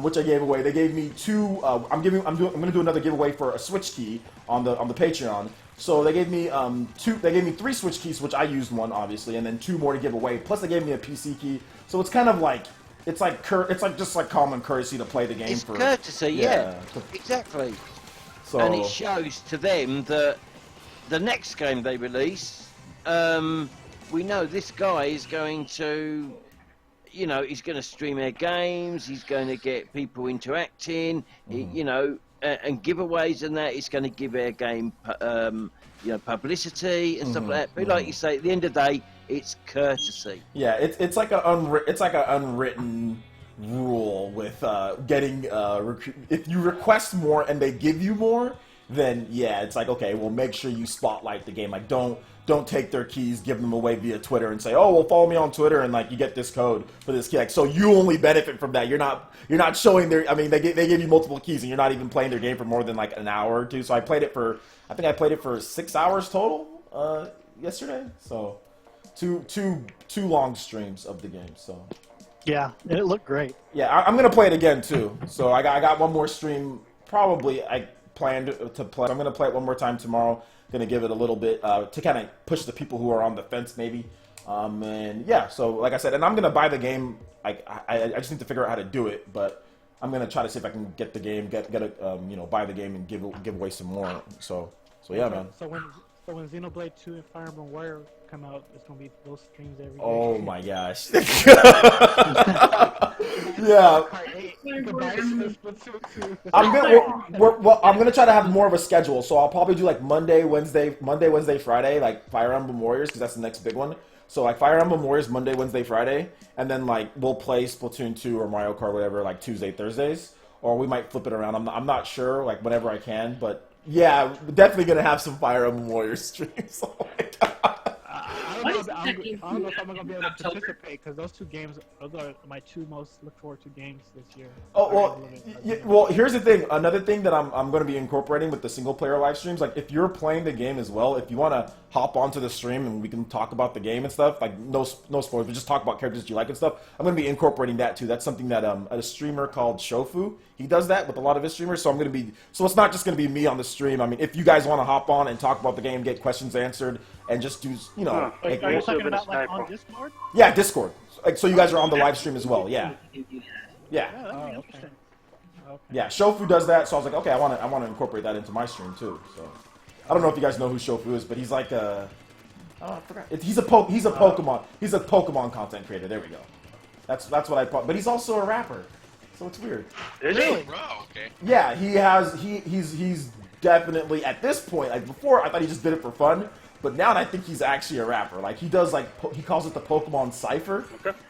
Which I gave away. They gave me 2. I'm gonna do another giveaway for a Switch key on the Patreon. So they gave me 2. They gave me 3 Switch keys, which I used 1 obviously, and then 2 more to give away. Plus they gave me a PC key. So it's kind of like it's like just like common courtesy to play the game. It's courtesy, yeah, exactly. So and it shows to them that the next game they release, we know this guy is going to. He's going to stream their games. He's going to get people interacting. And giveaways and that. He's going to give their game, publicity and stuff like that. But like you say, at the end of the day, it's courtesy. Yeah, it's like an unwritten rule with getting if you request more and they give you more, then yeah, it's like okay, well make sure you spotlight the game. Like don't take their keys, give them away via Twitter, and say, "Oh, well, follow me on Twitter, and like you get this code for this key." Like, so you only benefit from that. You're not showing their. I mean, they give you multiple keys, and you're not even playing their game for more than like an hour or 2. So I played it for 6 hours total yesterday. So 2 long streams of the game. So yeah, and it looked great. Yeah, I'm gonna play it again too. So I got one more stream. Probably I planned to play. I'm gonna play it one more time tomorrow. Gonna give it a little bit to kind of push the people who are on the fence, maybe. And yeah, so like I said, and I'm gonna buy the game. I just need to figure out how to do it, but I'm gonna try to see if I can get the game, buy the game and give away some more. So yeah, man. So when Xenoblade 2 and Fire Emblem Warrior come out, it's gonna be those streams every day. Oh my gosh. Yeah. You can buy I'm gonna try to have more of a schedule, so I'll probably do like Monday, Wednesday, Friday, like Fire Emblem Warriors, because that's the next big one. So like Fire Emblem Warriors Monday, Wednesday, Friday, and then like we'll play Splatoon 2 or Mario Kart, whatever, like Tuesday, Thursdays, or we might flip it around. I'm not sure, like whenever I can, but yeah, we're definitely gonna have some Fire Emblem Warriors streams. Oh my God. I don't know if I'm gonna be able to participate because those two games, those are my two most look forward to games this year. Oh well, here's the thing. Another thing that I'm going to be incorporating with the single player live streams, like if you're playing the game as well, if you want to hop onto the stream and we can talk about the game and stuff, like no spoilers, but just talk about characters that you like and stuff. I'm going to be incorporating that too. That's something that a streamer called Shofu, he does that with a lot of his streamers. So it's not just going to be me on the stream. I mean, if you guys want to hop on and talk about the game, get questions answered, and just do, you know. Are you talking about like on Discord? Yeah, Discord. Like, so you guys are on the live stream as well. Yeah. Yeah. Oh, that'd be interesting. Okay. Yeah, Shofu does that, so I was like, okay, I want to incorporate that into my stream too. So, I don't know if you guys know who Shofu is, but he's like a, I forgot. He's a Pokemon content creator. There we go. That's what I thought. But he's also a rapper, so it's weird. Really? Bro, okay. Yeah, he's definitely at this point. Like before, I thought he just did it for fun. But now I think he's actually a rapper. Like he does like he calls it the Pokemon Cipher,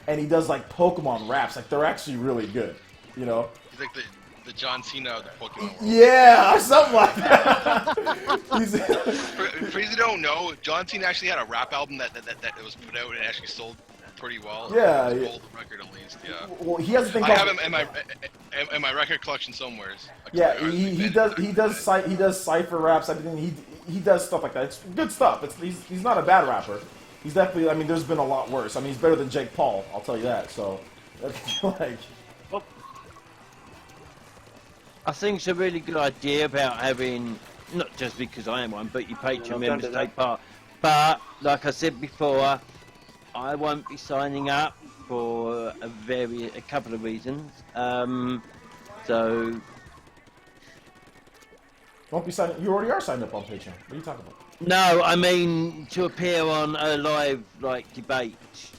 and he does like Pokemon raps. Like they're actually really good, you know. He's like the John Cena of the Pokemon world. Yeah, something like that. For those who don't know, John Cena actually had a rap album that was put out and actually sold pretty well. Yeah, yeah. Gold record at least. Yeah. Well, he has a thing. I have him in my record collection somewhere. Yeah, he does cipher raps. Everything he does stuff like that. It's good stuff. He's not a bad rapper. He's definitely. I mean, there's been a lot worse. I mean, he's better than Jake Paul. I'll tell you that. So, like. I think it's a really good idea about having, not just because I am one, but your Patreon members take part. But like I said before, I won't be signing up for a couple of reasons. So. Won't be signed. You already are signed up on Patreon. What are you talking about? No, I mean to appear on a live debate.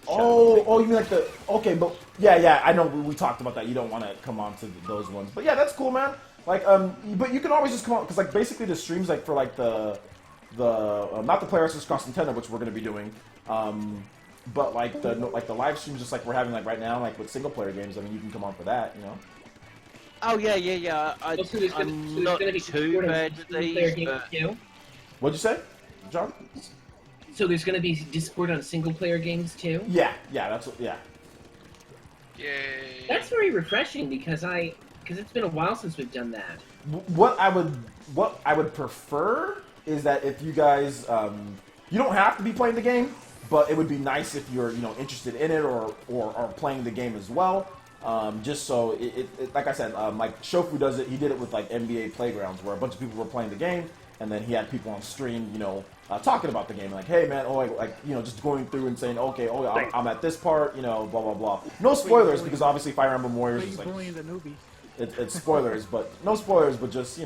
Oh, you mean like the okay, but yeah, I know we talked about that. You don't want to come on to those ones, but yeah, that's cool, man. Like, but you can always just come on because like basically the streams like for like the not the PlayerEssence Cross Nintendo, which we're gonna be doing, but like the live streams just like we're having like right now, like with single player games. I mean, you can come on for that, you know. Oh yeah. I'm not too bad at these. But... What'd you say, John? So there's going to be Discord on single-player games too? Yeah, that's what. Yeah. Yay! That's very refreshing because it's been a while since we've done that. What I would prefer is that if you guys, you don't have to be playing the game, but it would be nice if you're interested in it or playing the game as well. Just so it like I said, like Shofu does it. He did it with like NBA Playgrounds, where a bunch of people were playing the game, and then he had people on stream, talking about the game, like, hey man, just going through and saying, okay, I'm at this part, blah blah blah. No spoilers because obviously Fire Emblem Warriors is like the newbies. It's spoilers, but no spoilers, but just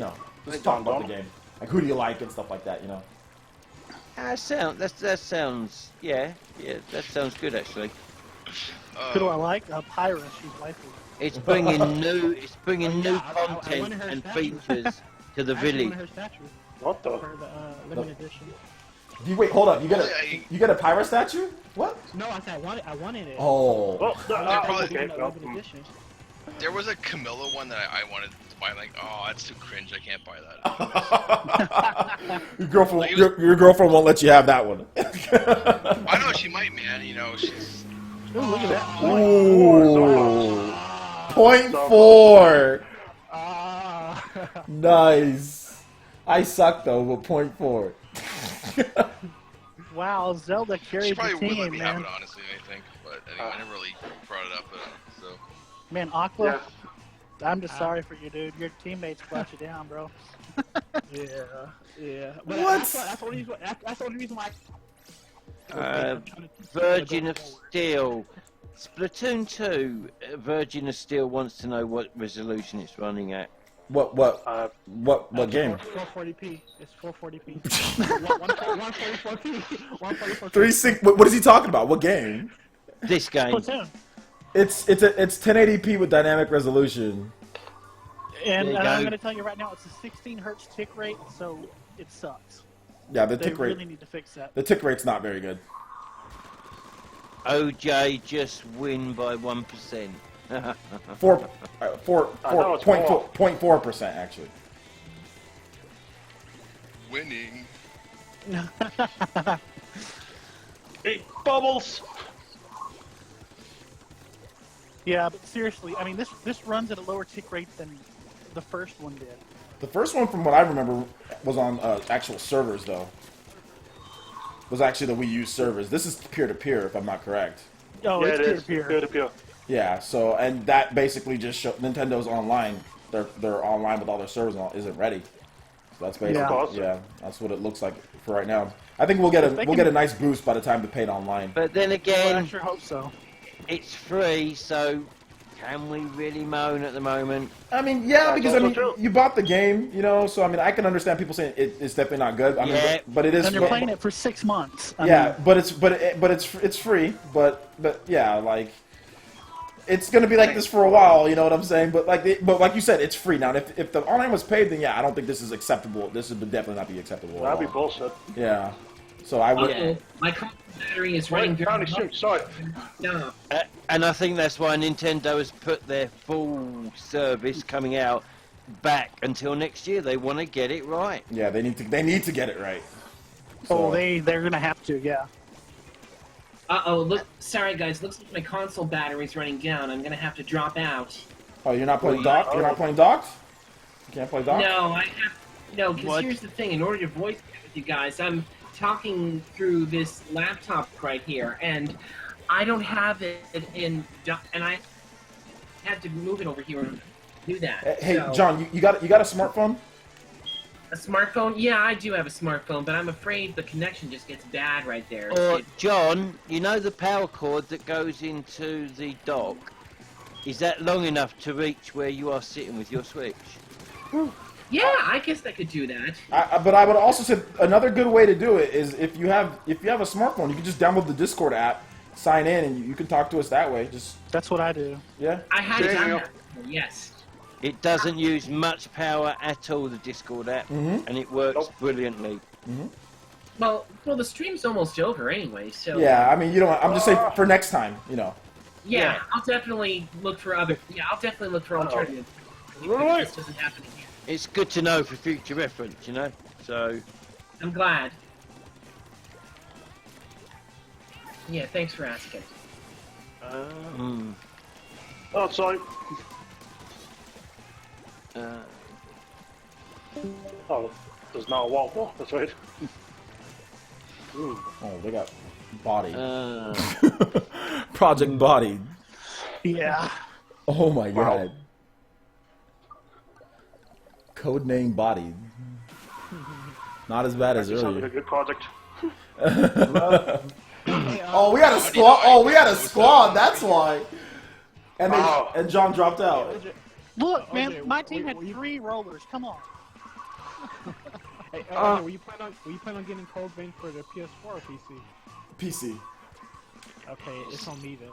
just talk about the game, like who do you like and stuff like that, That sounds that sounds good actually. Who do I like? Pyra, she's waifu. It's bringing new content and features to the village. What the? For the limited edition. Wait, hold up. You get a Pyra statue? What? No, I said I wanted it. Oh. Well, Limited okay. edition. There was a Camilla one that I wanted to buy. Like, oh, that's too cringe. I can't buy that. Your girlfriend won't let you have that one. I know she might, man. She's. Ooh, look at that. Ooh. 0.4. Nice. I suck though, but 0.4. Wow, Zelda carried She the probably would let team, me man. have it, honestly, I think. But anyway, I never really brought it up, so. Man, Aqua, I'm just sorry for you, dude. Your teammates brought you down, bro. Yeah. But What? That's the only reason why. Virgin of Steel. Splatoon 2, Virgin of Steel wants to know what resolution it's running at. What game? 440p. It's 440p. 144p. 144p. What is he talking about? What game? This game. Splatoon. It's 1080p with dynamic resolution. And There you I'm go. going to tell you right now, it's a 16 hertz tick rate, so it sucks. Yeah, the They tick rate. really need to fix that. The tick rate's not very good. OJ just win by 1%. 4.4% actually. Winning. Hey, bubbles! Yeah, but seriously, I mean, this runs at a lower tick rate than the first one did. The first one, from what I remember, was on actual servers, though. Was actually the Wii U servers. This is peer-to-peer, if I'm not correct. Oh, Yeah, it's it is. peer-to-peer. Peer-to-peer. Yeah, so, and that basically just showed Nintendo's online. They're online with all their servers and all, isn't ready. So that's basically, yeah, that's what it looks like for right now. I think we'll get a nice boost by the time they pay it online. But then Well, I again, sure hope so. it's free, so can we really moan at the moment? I mean, yeah, That's because I also mean, true. you bought the game, you know. So I mean, I can understand people saying it's definitely not good. I mean, Yeah. but it is. And they're playing it for 6 months. I Yeah, mean, but it's free. But yeah, like it's gonna be like this for a while. You know what I'm saying? But like you said, it's free now. And if the online was paid, then yeah, I don't think this is acceptable. This would definitely not be acceptable. at That'd be all. bullshit. Yeah. So I would. Yeah. My console battery is running Wait, very Tony, shoot, sorry. No. And I think that's why Nintendo has put their full service coming out back until next year. They want to get it right. Yeah, they need to get it right. oh, So- they're gonna have to, yeah. Uh-oh, look, sorry guys, looks like my console battery's running down. I'm gonna have to drop out. Oh, you're not playing dock. You're not playing docked. You can't play dock. No, because What? here's the thing, in order to voice chat with you guys, I'm talking through this laptop right here, and I don't have it in, and I have to move it over here and do that. Hey, So, John, you got a smartphone? a smartphone? Yeah, I do have a smartphone, but I'm afraid the connection just gets bad right there. Or John, you know the power cord that goes into the dock? Is that long enough to reach where you are sitting with your Switch? Yeah, I guess I could do that. But I would also say another good way to do it is if you have a smartphone, you can just download the Discord app, sign in, and you can talk to us that way. Just That's what I do. yeah. I had There done you that before, yes. It doesn't use much power at all, the Discord app, and it works brilliantly. Well, the stream's almost over anyway, so... Yeah, I mean, you don't. I'm just saying for next time, you know. Yeah, I'll definitely look for other... Yeah, I'll definitely look for alternatives. This doesn't happen again. It's good to know for future reference, you know? So, I'm glad. Yeah, thanks for asking. Oh, sorry. Oh, there's not a wall. Oh, that's right. Oh, they got body. uh, Project Body. Yeah. Oh my god. Codename Body. Not as bad as Sounds like a earlier. good project. Oh, we had a squad. Oh, we had a squad. That's why. And Oh. and John dropped out. Look, man, OJ, my team had were you- 3 rollers. Come on. Hey, OJ, were you planning on getting Cold Vein for the PS4 or PC? PC. Okay, it's on me then.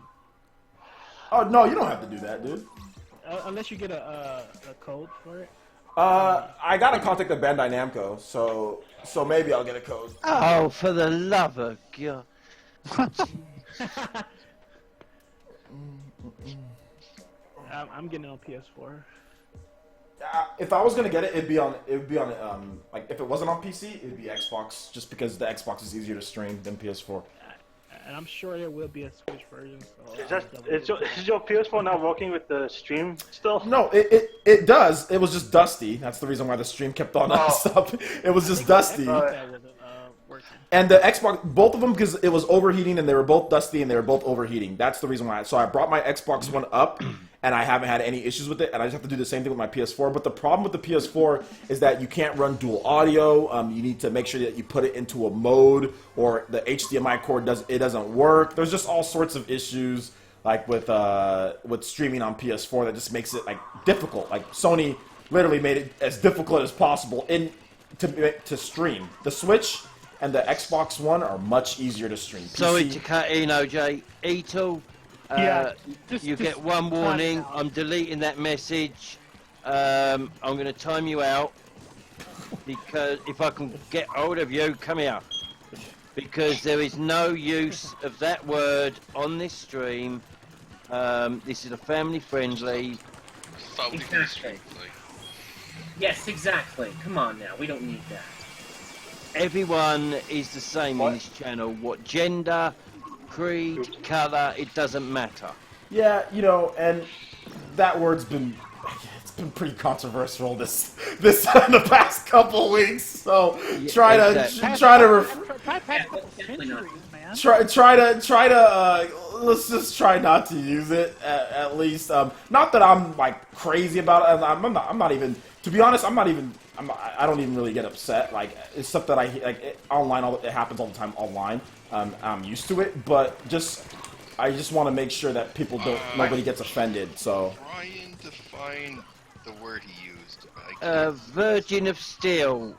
Oh no, you don't have to do that, dude. Unless you get a code for it. I got to contact the Bandai Namco, so maybe I'll get a code. oh, for the love of God. I'm getting it on PS4. If I was gonna get it, it would be on like if it wasn't on PC, it'd be Xbox, just because the Xbox is easier to stream than PS4. And I'm sure there will be a Switch version. So Is your PS4 now working with the stream still? No, it does. It was just dusty. That's the reason why the stream kept on stop. It was just dusty. Working. And the Xbox, both of them, because it was overheating and they were both dusty and they were both overheating. That's the reason why. So I brought my Xbox One up, and I haven't had any issues with it. And I just have to do the same thing with my PS4. But the problem with the PS4 is that you can't run dual audio. You need to make sure that you put it into a mode, or the HDMI cord doesn't work. There's just all sorts of issues like with streaming on PS4 that just makes it like difficult. Like Sony literally made it as difficult as possible to stream. The Switch and the Xbox One are much easier to stream. Sorry PC to cut in, OJ. Etel, Yeah, you just get one cut it warning. out. I'm deleting that message. I'm going to time you out because if I can get hold of you, come here. Because there is no use of that word on this stream. This is a family-friendly. Exactly. Yes, exactly. Come on now, we don't need that. Everyone is the same in this channel. What gender, creed, colour, it doesn't matter. Yeah, you know, and that word's been pretty controversial this in the past couple weeks. So try to let's just try not to use it at least. Not that I'm like crazy about it. I'm not even. To be honest, I don't even really get upset. Like it's stuff that online. It happens all the time online. I'm used to it, but I just want to make sure that nobody gets offended. So. Trying to find the word he used. Virgin of Steel.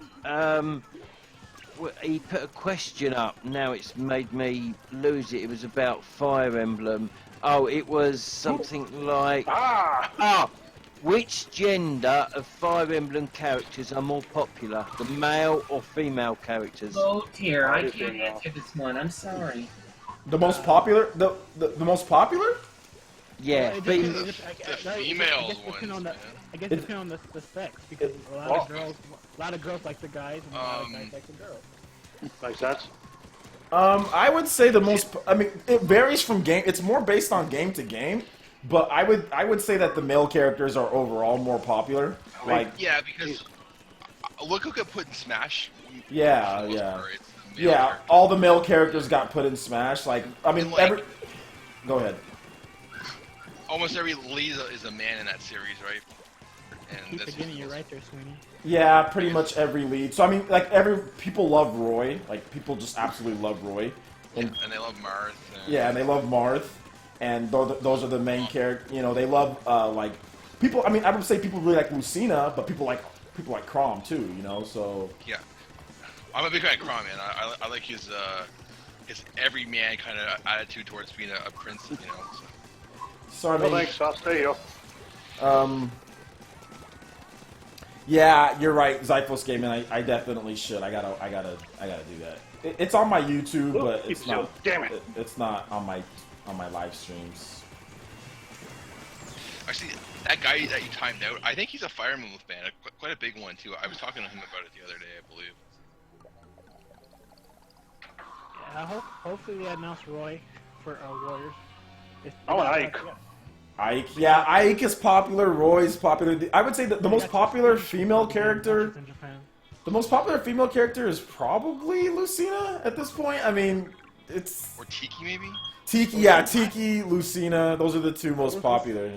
He put a question up. Now it's made me lose it. It was about Fire Emblem. Oh, it was something like... Which gender of Fire Emblem characters are more popular? The male or female characters? Oh dear, I can't answer this one. I'm sorry. The most popular? The most popular? Yeah, the female ones. I guess it depends on the sex, because a lot of girls like the guys, and a lot of guys like the girls. Makes sense. I would say the most. I mean, it varies from game. It's more based on game to game, but I would say that the male characters are overall more popular. Like because look who got put in Smash. Yeah. All the male characters got put in Smash. Like, I mean, Go ahead. Almost every lead is a man in that series, right? And Keep forgetting you're right there, Sweeney. Yeah, pretty much every lead. So I mean, like people love Roy. Like people just absolutely love Roy. And they love Marth. And they love Marth. And those are the main characters. You know, they love like people. I mean, I would say people really like Lucina, but people like Chrom too. You know, so. Yeah, I'm a big fan of Chrom, man. I like his everyman kind of attitude towards being a prince. You know. So. Sorry, man. Thanks. I'll stay here. Yeah, you're right, Zyphos Gaming. I definitely should. I gotta do that. It's on my YouTube, but it's not. Damn it! It's not on my live streams. Actually, that guy that you timed out, I think he's a Fire Emblem fan, quite a big one too. I was talking to him about it the other day, I believe. Yeah, hopefully they announce Roy for Warriors. Ike. Ike, yeah, Ike is popular. Roy's popular. I would say that the most popular female character. The most popular female character is probably Lucina at this point. I mean, it's. Or Tiki, maybe. Tiki, Lucina. Those are the two most popular.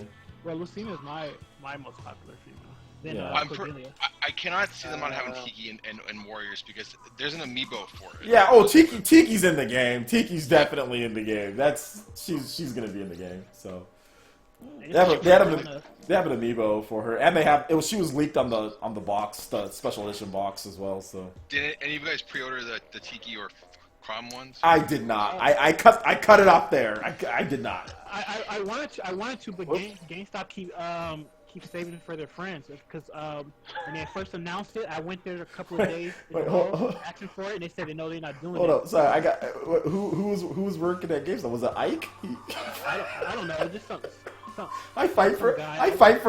Well, Lucina is my most popular female. Then, I cannot see them not having Tiki and Warriors because there's an amiibo for it. Yeah. Tiki's in the game. Tiki's definitely in the game. She's gonna be in the game. So. They have an amiibo for her, and she was leaked on the box, the special edition box as well. So did any of you guys pre-order the Tiki or Chrom ones? I did not. I cut it off there. I did not. I wanted to, but GameStop keep saving it for their friends because when they first announced it, I went there a couple of days asking for it, and they said no, they're not doing it. Hold up, sorry, I got who was working at GameStop? Was it Ike? I don't know, just something. I fight for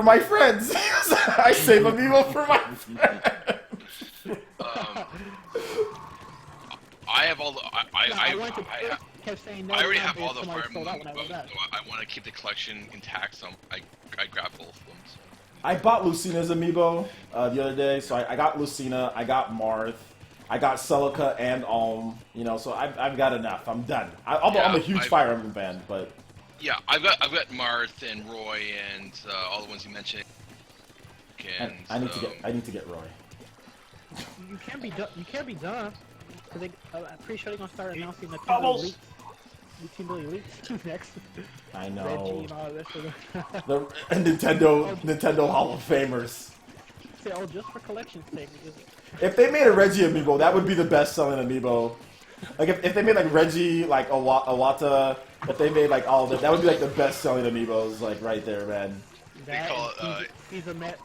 my friends. I save amiibo for my friends. I have all the. I already have all the Fire Emblem amiibo, so I want to keep the collection intact. So I grabbed both of them. So. I bought Lucina's amiibo the other day, so I got Lucina, I got Marth, I got Celica and Alm. You know, so I've got enough. I'm done. I'm a huge Fire Emblem fan, but. Yeah, I've got Marth and Roy and all the ones you mentioned. And I need to get Roy. You can't be done. Because I'm pretty sure they're gonna start announcing the Team Elite next. I know. Reggie and all this. The Nintendo Hall of Famers. Say, just for collection's sake. If they made a Reggie amiibo, that would be the best selling amiibo. Like if they made like Reggie, like Awata, if they made like all of it, that would be like the best selling amiibos, like right there, man. That call and it, he's a Met.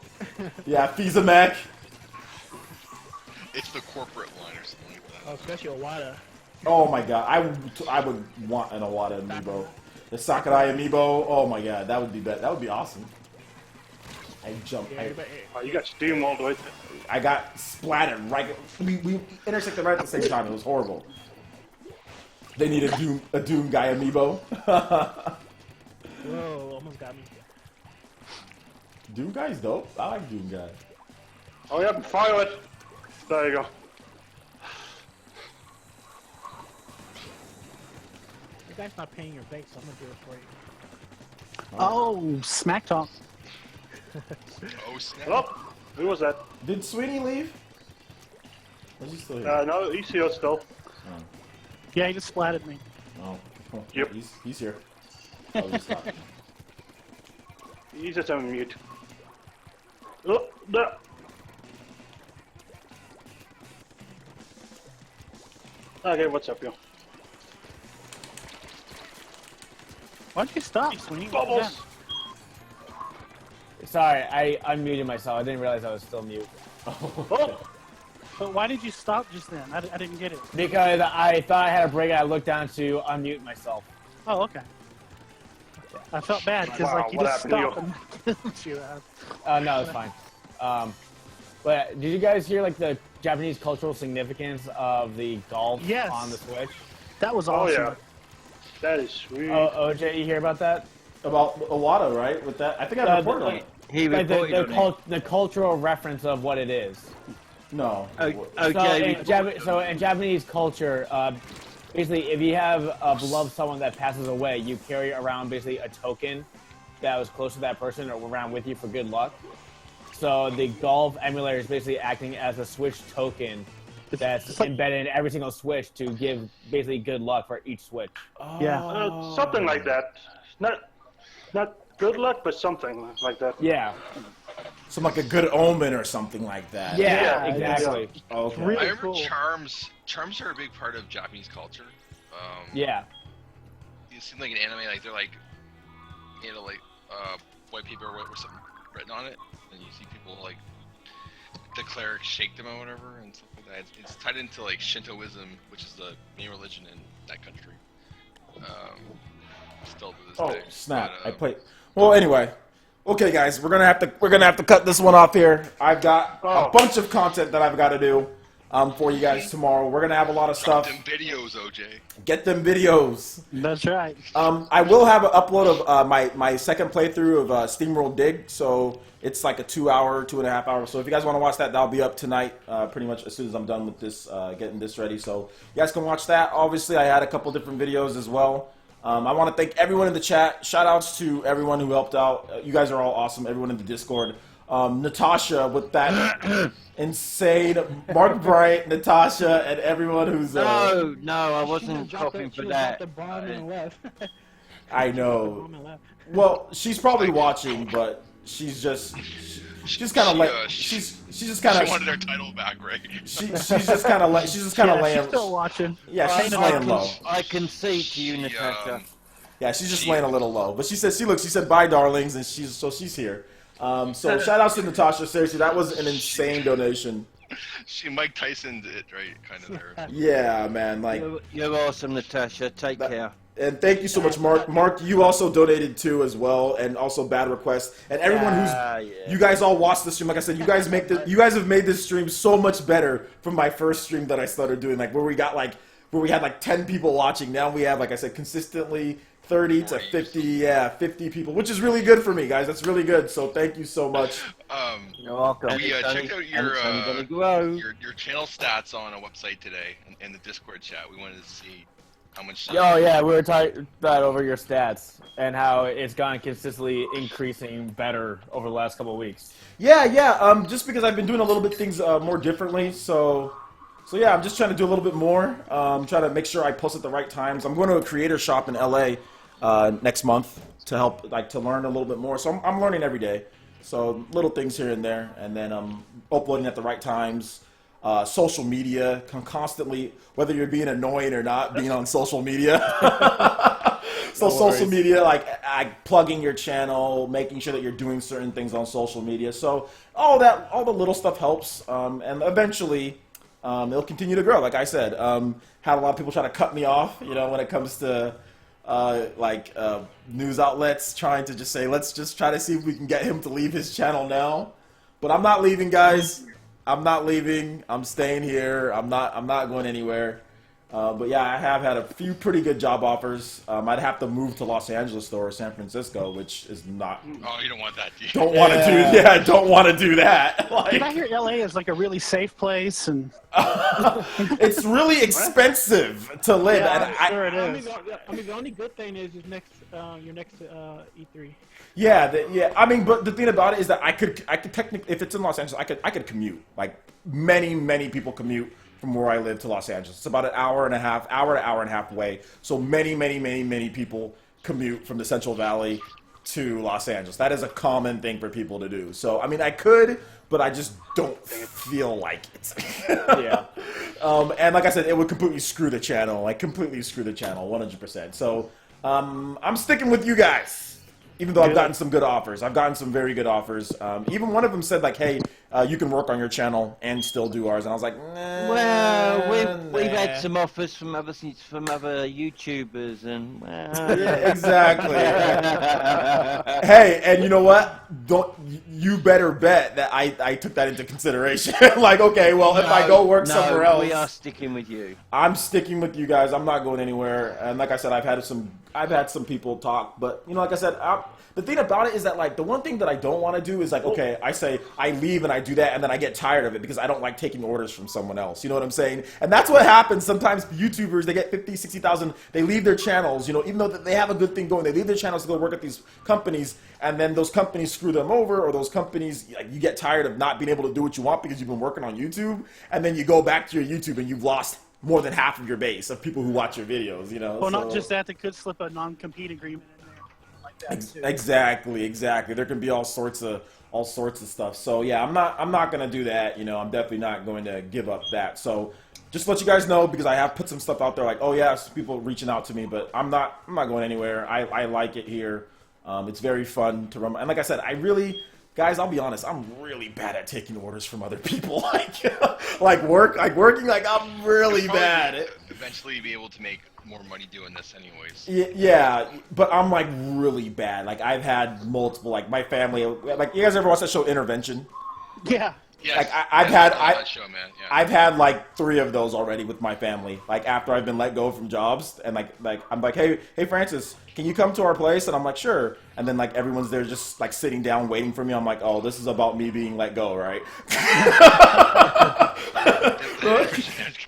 Yeah, Fizamac. it's the corporate line or something like that. Oh, especially Owada. Oh my god, I would want an Owada amiibo. The Sakurai amiibo. Oh my god, that would be better. That would be awesome. I jumped. Yeah, but, Oh, you got Steam all the way. I got splatted right. We intersected right at the same time. It was horrible. They need a Doom guy amiibo. whoa, almost got me. Doom guy's dope. I like Doom guy. Oh, yeah, fire it. There you go. The guy's not paying your base, so I'm gonna do it for you. Oh, smack talk. Oh snap! Oh, who was that? Did Sweeney leave? Or is he still here? No, he's here still. Yeah, he just splatted me. Oh, Yep. He's here. Oh, just stop. He's just on mute. Oh, no. Okay, what's up, yo? Why'd you stop, Sweeney? Bubbles! Sorry, I unmuted myself. I didn't realize I was still mute. Oh! But why did you stop just then? I didn't get it. Because I thought I had a break and I looked down to unmute myself. Oh, okay. I felt bad because Wow, like you what just happened to stopped and you. No, it's fine. But did you guys hear like the Japanese cultural significance of the golf Yes. on the Switch? That was Oh, awesome. yeah. That is sweet. OJ, you hear about that? About Owada, right? With that, I think I reported on it. He Like reported on it. the cultural reference of what it is. No. Okay. So in Japanese culture, basically, if you have a beloved someone that passes away, you carry around basically a token that was close to that person or around with you for good luck. So the golf emulator is basically acting as a Switch token that's embedded in every single Switch to give basically good luck for each Switch. Yeah. Something like that. Not good luck, but something like that. Yeah. Some like a good omen or something like that. Yeah, Yeah, exactly. Okay. Really I remember cool. charms. Charms are a big part of Japanese culture. Yeah. It seems like an anime, like they're like, white paper with something written on it, and you see people like the clerics shake them or whatever and stuff like that. It's tied into like Shintoism, which is the main religion in that country. Still to this Oh day. snap! But, I played. Well, anyway. Okay, guys, we're gonna have to cut this one off here. I've got a bunch of content that I've got to do for you guys tomorrow. We're gonna have a lot of stuff. Them videos, OJ. Get them videos. That's right. I will have an upload of my second playthrough of SteamWorld Dig, so it's like a 2.5 hour. So if you guys want to watch that, that'll be up tonight, pretty much as soon as I'm done with this, getting this ready. So you guys can watch that. Obviously, I had a couple different videos as well. I want to thank everyone in the chat. Shout outs to everyone who helped out. You guys are all awesome. Everyone in the Discord. Natasha with that insane Mark Bryant, Natasha, and everyone who's. No, I wasn't copying for that. The bomb and left. I know. Well, she's probably watching, but she's just kind of like she's just kind She of wanted her title back, right? she's just kind of She's laying. still watching. Yeah, she's laying low. I can see to you, Natasha. Yeah, she's just laying a little low. But she said bye, darlings, and she's here. So shout outs to Natasha. Seriously, that was an insane donation. She Mike Tyson'd it, right? Kind of there. Yeah, man. Like You're awesome, Natasha. Take care. And thank you so much, Mark. Mark, you also donated too as well, and also Bad Request, and everyone you guys all watched the stream. Like I said, you guys have made this stream so much better from my first stream that I started doing, like where we had like 10 people watching. Now we have, like I said, consistently 30 to 50 people, which is really good for me, guys. That's really good. So thank you so much. You're welcome. We checked out your channel stats on a website today in the Discord chat. We wanted to see how much. Oh yeah, we were talking about over your stats and how it's gone consistently increasing better over the last couple of weeks. Yeah. Just because I've been doing a little bit things more differently, so yeah, I'm just trying to do a little bit more. Trying to make sure I post at the right times. I'm going to a creator shop in LA next month to help, like, to learn a little bit more. So I'm learning every day. So little things here and there, and then I'm uploading at the right times. Social media, constantly, whether you're being annoying or not, being on social media. So No social worries. media, like plugging your channel, making sure that you're doing certain things on social media. So all the little stuff helps, and eventually it'll continue to grow. Like I said, had a lot of people try to cut me off, when it comes to news outlets trying to just say, let's just try to see if we can get him to leave his channel now. But I'm not leaving, guys. I'm not leaving. I'm staying here. I'm not going anywhere. But yeah, I have had a few pretty good job offers. I'd have to move to Los Angeles though, or San Francisco, which is not. Oh, you don't want that, do you? Don't want to do. Yeah, I don't want to do that. Did I hear LA is like a really safe place and It's really expensive to live. Yeah, and I'm sure it I mean, is. the only good thing is your next E3. Yeah. I mean, but the thing about it is that I could technically, if it's in Los Angeles, I could commute. Like many people commute from where I live to Los Angeles. It's about an hour to hour and a half away. So many people commute from the Central Valley to Los Angeles. That is a common thing for people to do. So I mean, I could, but I just don't feel like it. Yeah. And like I said, it would completely screw the channel. Like completely screw the channel, 100%. So I'm sticking with you guys. Even though I've gotten some good offers. I've gotten some very good offers. Even one of them said, like, hey, you can work on your channel and still do ours. And I was like, nah. Well, we've had some offers from other YouTubers, and well. Yeah, exactly. Hey, and you know what? You better bet that I took that into consideration. Like, okay, well, if I go work somewhere else, we are sticking with you. I'm sticking with you guys. I'm not going anywhere. And like I said, I've had some people talk, but like I said, the thing about it is that like the one thing that I don't want to do is like, okay, I say I leave and I do that and then I get tired of it because I don't like taking orders from someone else. You know what I'm saying? And that's what happens sometimes. YouTubers, they get 50, 60,000, they leave their channels, even though they have a good thing going, they leave their channels to go work at these companies, and then those companies screw them over, or those companies, like, you get tired of not being able to do what you want because you've been working on YouTube, and then you go back to your YouTube and you've lost more than half of your base of people who watch your videos, Well, not just that, they could slip a non-compete agreement in there like that too. Exactly. There can be all sorts of stuff. So yeah, I'm not gonna do that. I'm definitely not going to give up that. So just to let you guys know, because I have put some stuff out there, like, oh yeah, people reaching out to me, but I'm not going anywhere. I like it here. It's very fun to run. And like I said, guys, I'll be honest, I'm really bad at taking orders from other people. Working, I'm really bad. Eventually be able to make more money doing this anyways. Yeah, but I'm really bad. I've had multiple, my family, you guys ever watch that show Intervention? Yeah. Yes. I've had 3 of those already with my family. After I've been let go from jobs, and I'm like, hey Francis, can you come to our place? And I'm like, sure. And then everyone's there just sitting down waiting for me. I'm like, oh, this is about me being let go, right?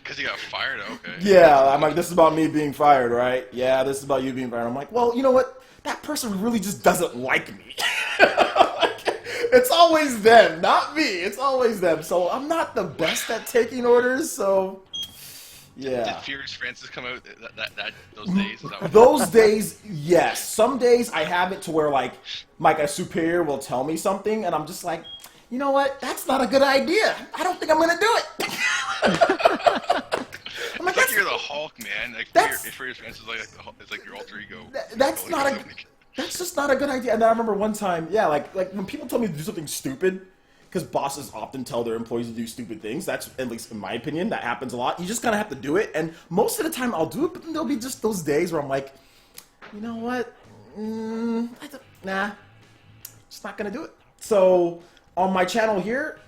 Because you got fired, okay. Yeah, I'm like, this is about me being fired, right? Yeah, this is about you being fired. I'm like, well, you know what? That person really just doesn't like me. It's always them, not me. It's always them. So I'm not the best at taking orders. So yeah. Did Furious Francis come out those days? Is that what those days, yes. Some days I have it to where a superior will tell me something, and I'm just like, you know what? That's not a good idea. I don't think I'm gonna do it. I'm it's like you're the Hulk, man. Furious Francis is like your alter ego. That's just not a good idea. And then I remember one time, yeah, when people tell me to do something stupid, because bosses often tell their employees to do stupid things. That's, at least in my opinion, that happens a lot. You just kind of have to do it. And most of the time I'll do it, but then there'll be just those days where I'm like, you know what? Nah, just not going to do it. So on my channel here,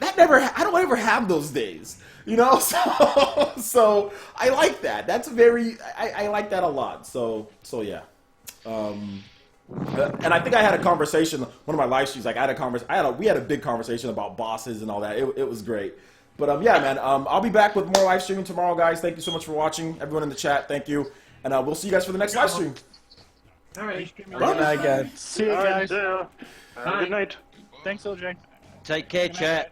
I don't ever have those days. So I like that. That's I like that a lot. So yeah. And I think I had a conversation, one of my live streams, we had a big conversation about bosses and all that. It was great. But yeah, man, I'll be back with more live streaming tomorrow, guys. Thank you so much for watching. Everyone in the chat, thank you. And we'll see you guys for the next live stream. All right. Good night, guys. See you guys. Good night. Thanks, OJ. Take care, chat.